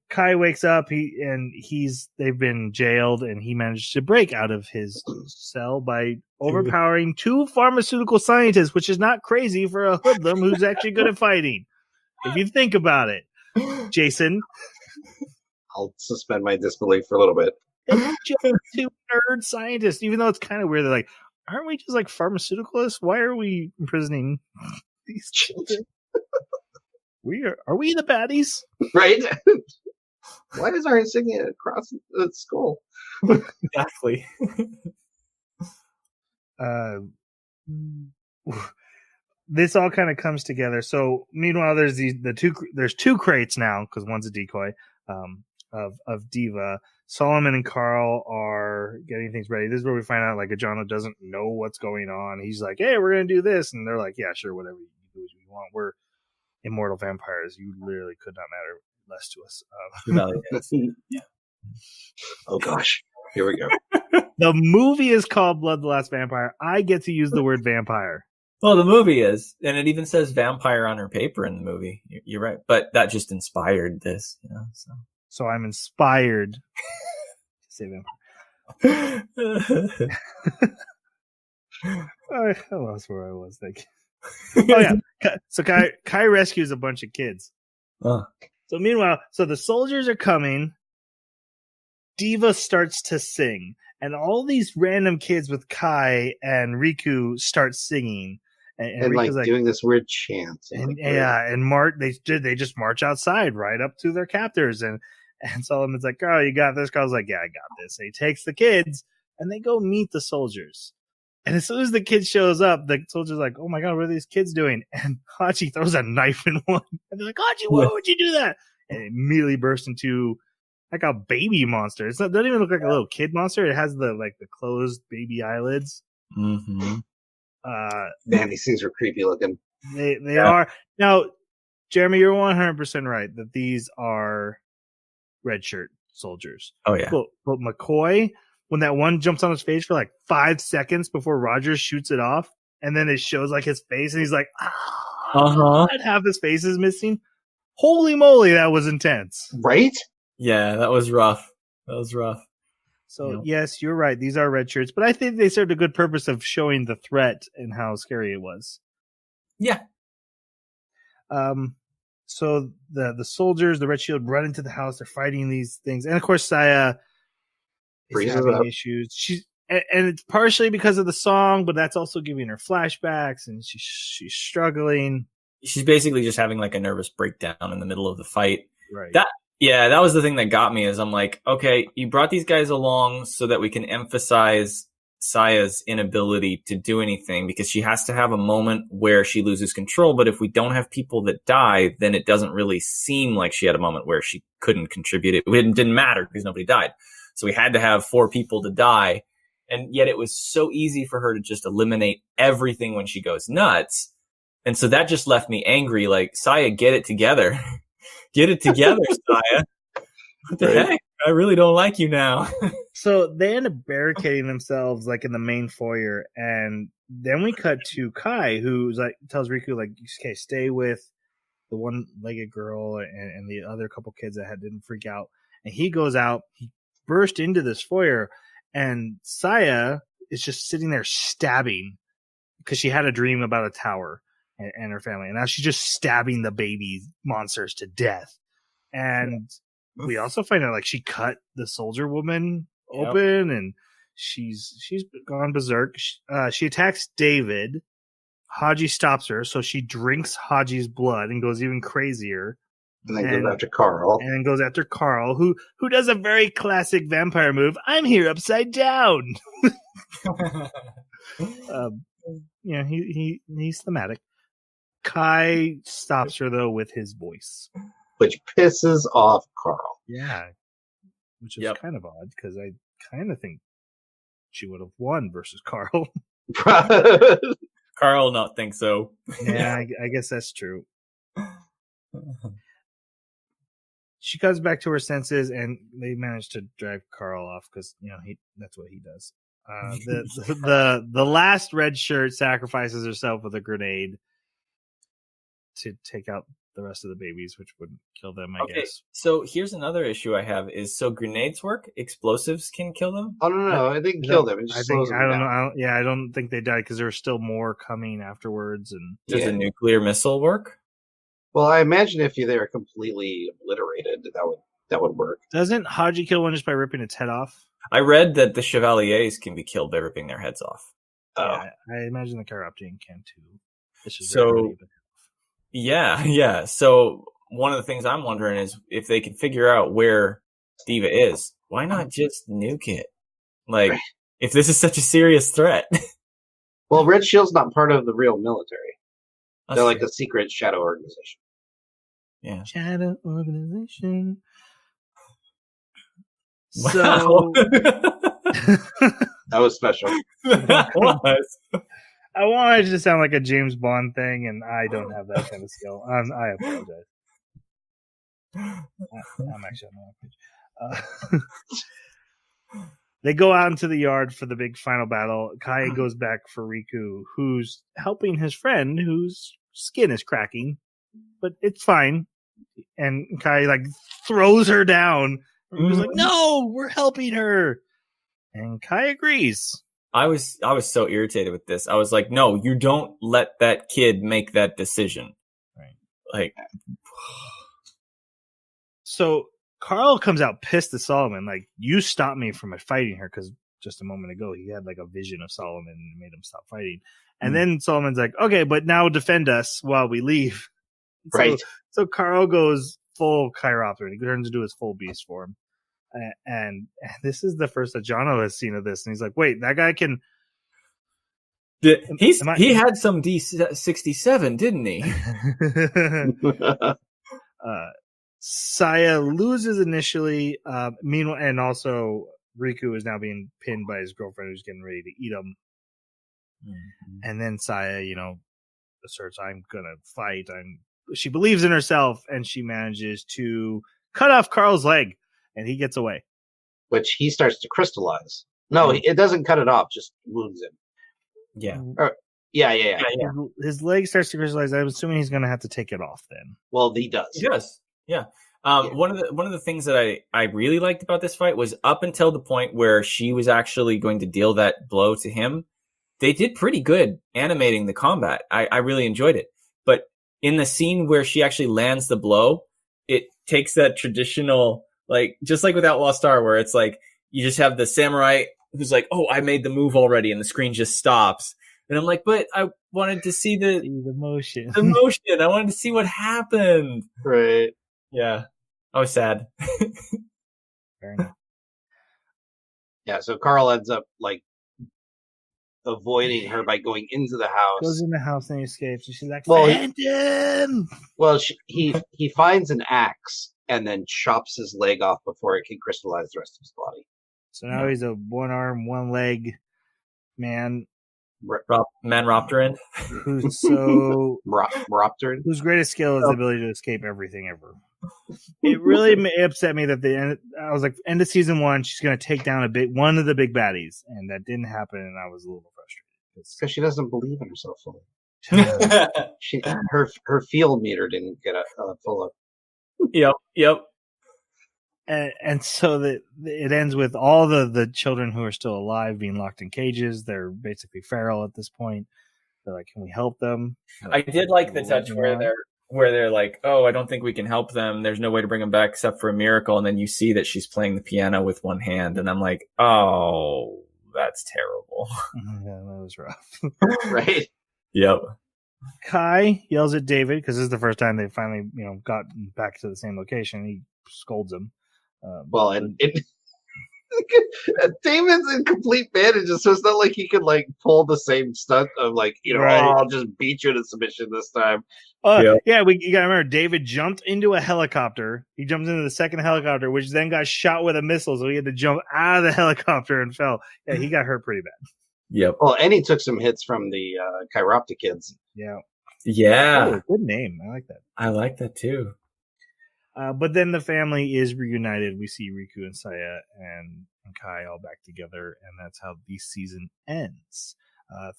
Speaker 1: Kai wakes up. They've been jailed, and he managed to break out of his cell by overpowering 2 pharmaceutical scientists, which is not crazy for a hoodlum who's actually good at fighting. If you think about it, Jason.
Speaker 4: I'll suspend my disbelief for a little bit.
Speaker 1: It's just 2 nerd scientists, even though it's kind of weird. They're like, aren't we just like pharmaceuticalists? Why are we imprisoning these children? Are we the baddies?
Speaker 4: Right? Why is our insignia across the skull?
Speaker 3: Exactly.
Speaker 1: This all kind of comes together. So meanwhile, there's there's two crates now because one's a decoy of Diva. Solomon and Carl are getting things ready. This is where we find out like Ajano doesn't know what's going on. He's like, "Hey, we're gonna do this," and they're like, "Yeah, sure, whatever you do as you want. We're immortal vampires. You literally could not matter less to us."
Speaker 3: Yeah.
Speaker 4: Oh gosh, here we go.
Speaker 1: The movie is called Blood the Last Vampire. I get to use the word vampire.
Speaker 3: Well, the movie is, and it even says vampire on her paper in the movie. You're right, but that just inspired this, you know.
Speaker 1: So I'm inspired to say vampire. I lost where I was thinking. Oh yeah, so Kai rescues a bunch of kids. So meanwhile, so the soldiers are coming. Diva starts to sing, and all these random kids with Kai and Riku start singing. And
Speaker 4: like doing this weird chant.
Speaker 1: And they just march outside right up to their captors. And Solomon's like, "Oh, you got this." Carl's like, "Yeah, I got this." And he takes the kids and they go meet the soldiers. And as soon as the kid shows up, the soldier's like, "Oh my God, what are these kids doing?" And Hagi throws a knife in one. And they're like, "Hagi, why would you do that?" And it immediately bursts into like a baby monster. It doesn't even look like a little kid monster. It has the closed baby eyelids.
Speaker 3: Mm-hmm.
Speaker 4: Man, these things are creepy looking.
Speaker 1: They are. Now, Jeremy, you're 100% right that these are red shirt soldiers.
Speaker 3: Oh yeah.
Speaker 1: But McCoy, when that one jumps on his face for like 5 seconds before Rogers shoots it off, and then it shows like his face, and he's like, half his face is missing. Holy moly, that was intense.
Speaker 4: Right?
Speaker 3: Yeah, that was rough.
Speaker 1: So yes, you're right. These are red shirts, but I think they served a good purpose of showing the threat and how scary it was.
Speaker 3: Yeah.
Speaker 1: So the soldiers, the Red Shield, run into the house. They're fighting these things, and of course, Saya is having issues. And it's partially because of the song, but that's also giving her flashbacks, and she's struggling.
Speaker 3: She's basically just having like a nervous breakdown in the middle of the fight.
Speaker 1: Right.
Speaker 3: That was the thing that got me. Is I'm like, okay, you brought these guys along so that we can emphasize Saya's inability to do anything, because she has to have a moment where she loses control. But if we don't have people that die, then it doesn't really seem like she had a moment where she couldn't contribute. It didn't matter because nobody died. So we had to have 4 people to die. And yet it was so easy for her to just eliminate everything when she goes nuts. And so that just left me angry. Like, Saya, get it together. Get it together, Saya. What the heck? I really don't like you now.
Speaker 1: So they end up barricading themselves like in the main foyer, and then we cut to Kai, who's like tells Riku like, "Okay, stay with the one-legged girl and the other couple kids that didn't freak out." And he goes out. He burst into this foyer, and Saya is just sitting there stabbing because she had a dream about a tower and her family, and now she's just stabbing the baby monsters to death. And we also find out like she cut the soldier woman open, and she's gone berserk. She attacks David. Hagi stops her, so she drinks Haji's blood and goes even crazier.
Speaker 4: And then goes after Carl.
Speaker 1: And then goes after Carl, who does a very classic vampire move. I'm here upside down. He's thematic. Kai stops her though with his voice,
Speaker 4: which pisses off Carl.
Speaker 1: Yeah, which is kind of odd because I kind of think she would have won versus Carl.
Speaker 3: Carl not think so.
Speaker 1: Yeah, I guess that's true. She comes back to her senses, and they manage to drag Carl off because that's what he does. The last red shirt sacrifices herself with a grenade to take out the rest of the babies, which wouldn't kill them, I guess.
Speaker 3: So here's another issue I have: is so grenades work? Explosives can kill them?
Speaker 4: Oh no, it didn't kill them. It just slows them down.
Speaker 1: I don't think they died because there were still more coming afterwards. And
Speaker 3: does a nuclear missile work?
Speaker 4: Well, I imagine if they were completely obliterated, that would work.
Speaker 1: Doesn't Hagi kill one just by ripping its head off?
Speaker 3: I read that the Chevaliers can be killed by ripping their heads off.
Speaker 1: Yeah, I imagine the Chiroptean can too.
Speaker 3: Yeah. So one of the things I'm wondering is if they can figure out where Diva is, why not just nuke it? Like, if this is such a serious threat.
Speaker 4: Well, Red Shield's not part of the real military. They're like
Speaker 3: true.
Speaker 4: a secret shadow organization.
Speaker 3: Yeah.
Speaker 1: Shadow organization.
Speaker 3: Wow.
Speaker 1: So
Speaker 4: That was special.
Speaker 3: That was.
Speaker 1: I wanted it to sound like a James Bond thing, and I don't have that kind of skill. I apologize. I'm actually on the wrong page. They go out into the yard for the big final battle. Kai goes back for Riku, who's helping his friend whose skin is cracking, but it's fine. And Kai like throws her down. Riku's like, "No, we're helping her." And Kai agrees.
Speaker 3: I was so irritated with this. I was like, no, you don't let that kid make that decision.
Speaker 1: Right.
Speaker 3: Like,
Speaker 1: so Carl comes out pissed at Solomon, like, "You stopped me from fighting her," because just a moment ago he had like a vision of Solomon and made him stop fighting. And then Solomon's like, "Okay, but now defend us while we leave."
Speaker 4: Right.
Speaker 1: So Carl goes full Chiropter. He turns into his full beast form. And this is the first that Jono has seen of this, and he's like, "Wait, that guy can."
Speaker 3: He had some D67, didn't he?
Speaker 1: Saya loses initially. Meanwhile, and also Riku is now being pinned by his girlfriend, who's getting ready to eat him. Mm-hmm. And then Saya, asserts, "I'm gonna fight." She believes in herself, and she manages to cut off Carl's leg. And he gets away.
Speaker 4: Which he starts to crystallize. No, it doesn't cut it off, just wounds him.
Speaker 3: Yeah.
Speaker 4: Yeah.
Speaker 1: His leg starts to crystallize. I'm assuming he's going to have to take it off then.
Speaker 4: Well, he does.
Speaker 3: He does. Yeah. One of the things that I really liked about this fight was up until the point where she was actually going to deal that blow to him, they did pretty good animating the combat. I really enjoyed it. But in the scene where she actually lands the blow, it takes that traditional... Like, just like with Outlaw Star, where it's like, you just have the samurai who's like, "Oh, I made the move already," and the screen just stops. And I'm like, but I wanted to see the
Speaker 1: motion.
Speaker 3: The motion. I wanted to see what happened.
Speaker 4: Right.
Speaker 3: Yeah. I was sad.
Speaker 1: Fair enough.
Speaker 4: Yeah, so Carl ends up, like, avoiding her by going into the house.
Speaker 1: Goes in the house and he escapes. And she's like, "Phantom!"
Speaker 4: Well, he finds an axe and then chops his leg off before it can crystallize the rest of his body.
Speaker 1: So now he's a one arm, one leg man.
Speaker 3: Manropteran.
Speaker 1: Who's so
Speaker 4: Ropteran?
Speaker 1: Whose greatest skill is the ability to escape everything ever. It really upset me that I was like, end of season 1, she's going to take down one of the big baddies, and that didn't happen, and I was a little frustrated
Speaker 4: because she doesn't believe in herself fully. Her field meter didn't get full up.
Speaker 3: Yep.
Speaker 1: And so it ends with all the children who are still alive being locked in cages. They're basically feral at this point. They're like, "Can we help them?"
Speaker 3: I did like the touch where they're like, "Oh, I don't think we can help them. There's no way to bring them back except for a miracle." And then you see that she's playing the piano with one hand, and I'm like, "Oh, that's terrible."
Speaker 1: Yeah, that was rough.
Speaker 4: Right.
Speaker 3: Yep.
Speaker 1: Kai yells at David because this is the first time they finally, got back to the same location. He scolds him.
Speaker 4: David's in complete bandages, so it's not like he could like pull the same stunt of like, right. "Oh, I'll just beat you to submission this time."
Speaker 1: Yeah, you gotta remember, David jumped into a helicopter. He jumps into the second helicopter, which then got shot with a missile, so he had to jump out of the helicopter and fell. Yeah, he got hurt pretty bad.
Speaker 3: Yep.
Speaker 4: Well, and he took some hits from the Chiropta kids.
Speaker 1: Yeah.
Speaker 3: Oh,
Speaker 1: good name. I like that.
Speaker 3: I like that too.
Speaker 1: But then the family is reunited. We see Riku and Saya and Kai all back together, and that's how the season ends.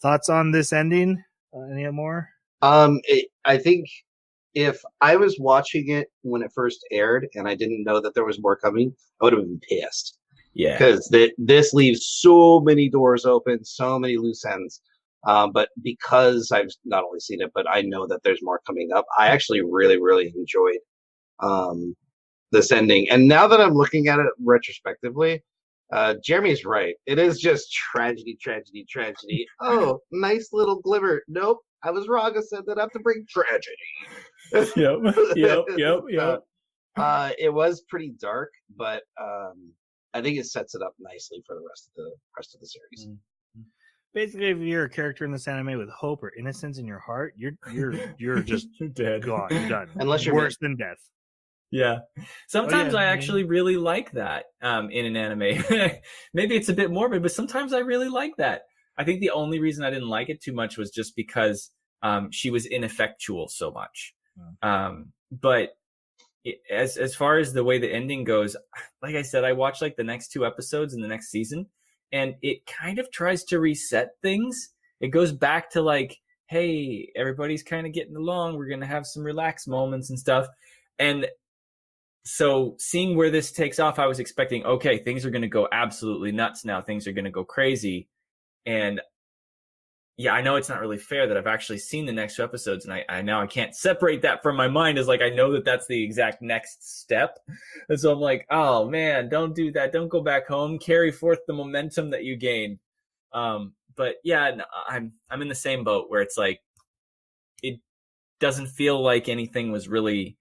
Speaker 1: Thoughts on this ending? Any more?
Speaker 4: I think if I was watching it when it first aired and I didn't know that there was more coming, I would have been pissed.
Speaker 3: Yeah,
Speaker 4: because this leaves so many doors open, so many loose ends. But because I've not only seen it, but I know that there's more coming up, I actually really, really enjoyed this ending. And now that I'm looking at it retrospectively, Jeremy's right. It is just tragedy. Oh, nice little glimmer. Nope. I was wrong. I set that up to bring tragedy.
Speaker 3: Yep.
Speaker 4: It was pretty dark, but I think it sets it up nicely for the rest of the series.
Speaker 1: Basically, if you're a character in this anime with hope or innocence in your heart, you're just
Speaker 3: You're dead.
Speaker 1: gone. You're done.
Speaker 4: Unless you're
Speaker 1: worse than death.
Speaker 3: Yeah. Sometimes I
Speaker 1: I
Speaker 3: actually really like that in an anime. Maybe it's a bit morbid, but sometimes I really like that. I think the only reason I didn't like it too much was just because she was ineffectual so much. But as far as the way the ending goes, like I said, I watched like the next 2 episodes in the next season, and it kind of tries to reset things. It goes back to like, hey, everybody's kind of getting along. We're going to have some relaxed moments and stuff. And so seeing where this takes off, I was expecting, okay, things are going to go absolutely nuts now. Things are going to go crazy. And yeah, I know it's not really fair that I've actually seen the next 2 episodes, and I now I can't separate that from my mind as like I know that that's the exact next step. And so I'm like, oh man, don't do that. Don't go back home. Carry forth the momentum that you gained. But yeah, I'm in the same boat where it's like it doesn't feel like anything was really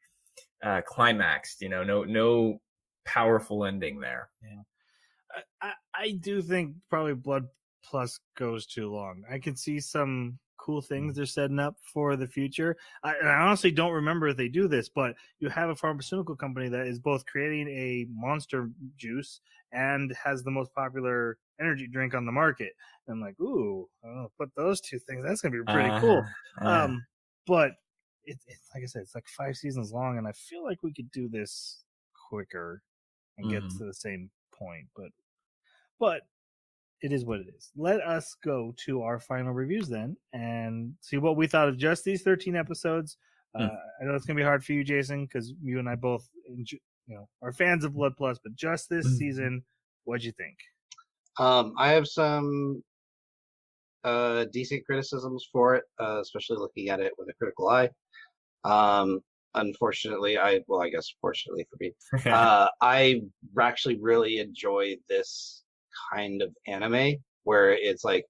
Speaker 3: climaxed. No powerful ending there.
Speaker 1: Yeah, I do think probably Blood Plus goes too long. I can see some cool things they're setting up for the future. I honestly don't remember if they do this, but you have a pharmaceutical company that is both creating a monster juice and has the most popular energy drink on the market. And I'm like, ooh, put those 2 things. That's going to be pretty cool. But it's like I said, it's like 5 seasons long, and I feel like we could do this quicker and get to the same point. But it is what it is. Let us go to our final reviews then and see what we thought of just these 13 episodes. I know it's going to be hard for you, Jason, because you and I both are fans of Blood Plus, but just this season, what'd you think?
Speaker 4: I have some decent criticisms for it, especially looking at it with a critical eye. Unfortunately, I guess fortunately for me, I actually really enjoy this kind of anime where it's like,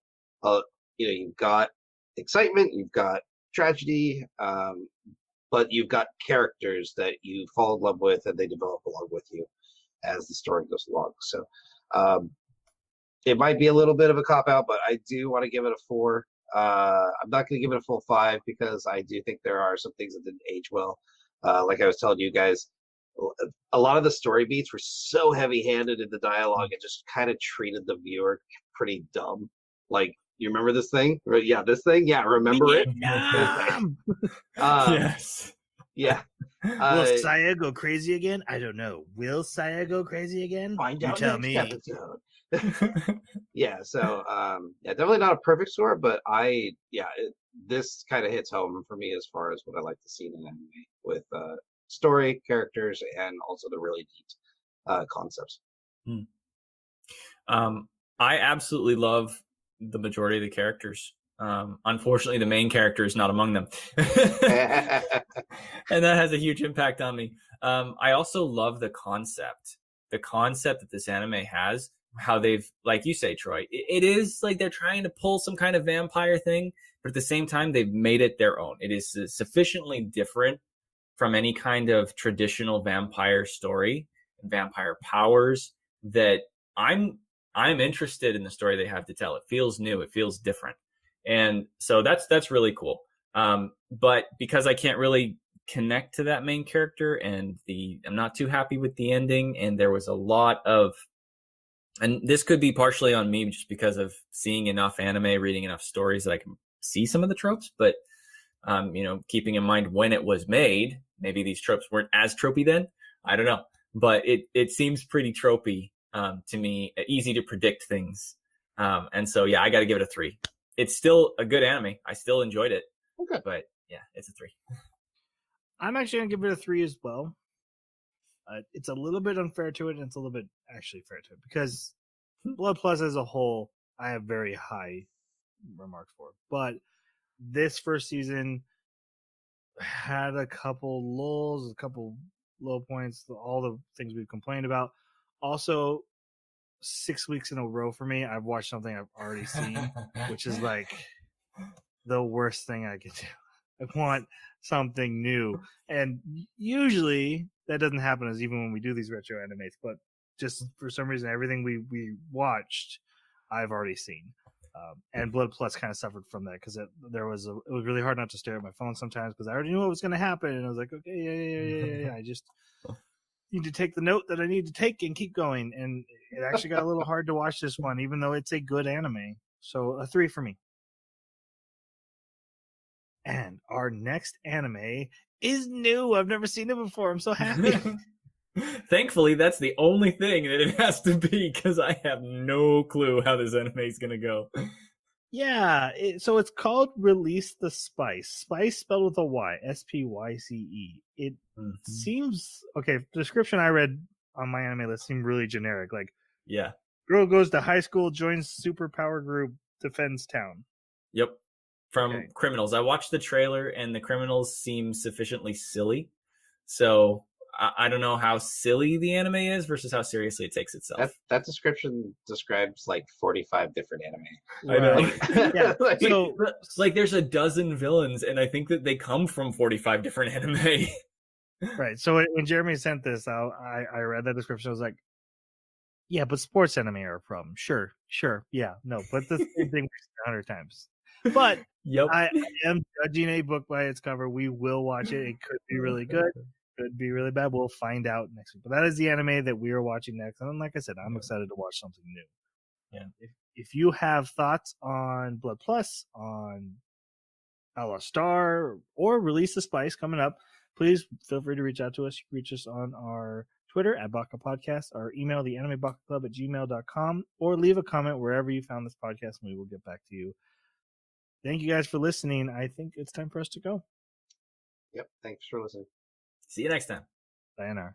Speaker 4: you've got excitement, you've got tragedy, but you've got characters that you fall in love with and they develop along with you as the story goes along. So it might be a little bit of a cop-out, but I do want to give it a 4. I'm not going to give it a full 5 because I do think there are some things that didn't age well. Like I was telling you guys, a lot of the story beats were so heavy-handed in the dialogue, it just kind of treated the viewer pretty dumb. Like, you remember this thing? Yeah, this thing? Yeah, remember it?
Speaker 3: Yes.
Speaker 4: Yeah.
Speaker 1: Will Saya go crazy again? I don't know. Will Saya go crazy again?
Speaker 4: Find
Speaker 1: You
Speaker 4: out
Speaker 1: tell
Speaker 4: next
Speaker 1: me.
Speaker 4: episode. Yeah, so definitely not a perfect score, but this kind of hits home for me as far as what I like to see in an anime with story, characters, and also the really neat concepts.
Speaker 3: I absolutely love the majority of the characters. Unfortunately, the main character is not among them. And that has a huge impact on me. I also love the concept that this anime has, how they've, like you say, Troy, it is like they're trying to pull some kind of vampire thing, but at the same time, they've made it their own. It is sufficiently different from any kind of traditional vampire story and vampire powers that I'm interested in the story they have to tell. It feels new. It feels different. And so that's really cool. But because I can't really connect to that main character and I'm not too happy with the ending, and there was a lot of, and this could be partially on me just because of seeing enough anime, reading enough stories that I can see some of the tropes, but keeping in mind when it was made, maybe these tropes weren't as tropey then. I don't know, but it seems pretty tropey to me, easy to predict things. And so, yeah, I got to give it a 3. It's still a good anime. I still enjoyed it.
Speaker 4: Okay.
Speaker 3: But yeah, it's a 3.
Speaker 1: I'm actually going to give it a 3 as well. It's a little bit unfair to it, and it's a little bit actually fair to it, because Blood Plus as a whole, I have very high remarks for. But this first season had a couple lulls, a couple low points, all the things we've complained about. Also, 6 weeks in a row for me, I've watched something I've already seen, which is like the worst thing I could do. I want something new. And usually that doesn't happen as even when we do these retro animes, but just for some reason, everything we watched, I've already seen. And Blood Plus kind of suffered from that because it was really hard not to stare at my phone sometimes because I already knew what was going to happen. And I was like, okay, yeah. I just need to take the note that I need to take and keep going. And it actually got a little hard to watch this one, even though it's a good anime. So a 3 for me. And our next anime is new. I've never seen it before. I'm so happy.
Speaker 3: Thankfully, that's the only thing that it has to be because I have no clue how this anime is going to go.
Speaker 1: Yeah, so it's called Release the Spyce. Spyce spelled with a Y, Spyce. It seems okay. The description I read on my anime list seemed really generic. Like,
Speaker 3: yeah,
Speaker 1: girl goes to high school, joins superpower group, defends town.
Speaker 3: Yep, from criminals. I watched the trailer, and the criminals seem sufficiently silly. So I don't know how silly the anime is versus how seriously it takes itself.
Speaker 4: That description describes like 45 different anime.
Speaker 3: I know.
Speaker 1: Yeah. So,
Speaker 3: like, there's a dozen villains, and I think that they come from 45 different anime.
Speaker 1: Right. So when Jeremy sent this out, I read that description. I was like, yeah, but sports anime are a problem. Sure. Yeah, no, but the same thing 100 times. But I am judging a book by its cover. We will watch it. It could be really good. Could be really bad. We'll find out next week. But that is the anime that we are watching next. And like I said, I'm excited to watch something new.
Speaker 3: Yeah.
Speaker 1: If you have thoughts on Blood Plus, on A La Star, or Release the Spyce coming up, please feel free to reach out to us. You can reach us on our Twitter at Baka Podcast, or email the animebakaclub@gmail.com, or leave a comment wherever you found this podcast, and we will get back to you. Thank you guys for listening. I think it's time for us to go.
Speaker 4: Yep. Thanks for listening.
Speaker 3: See you next time.
Speaker 1: Sayonara.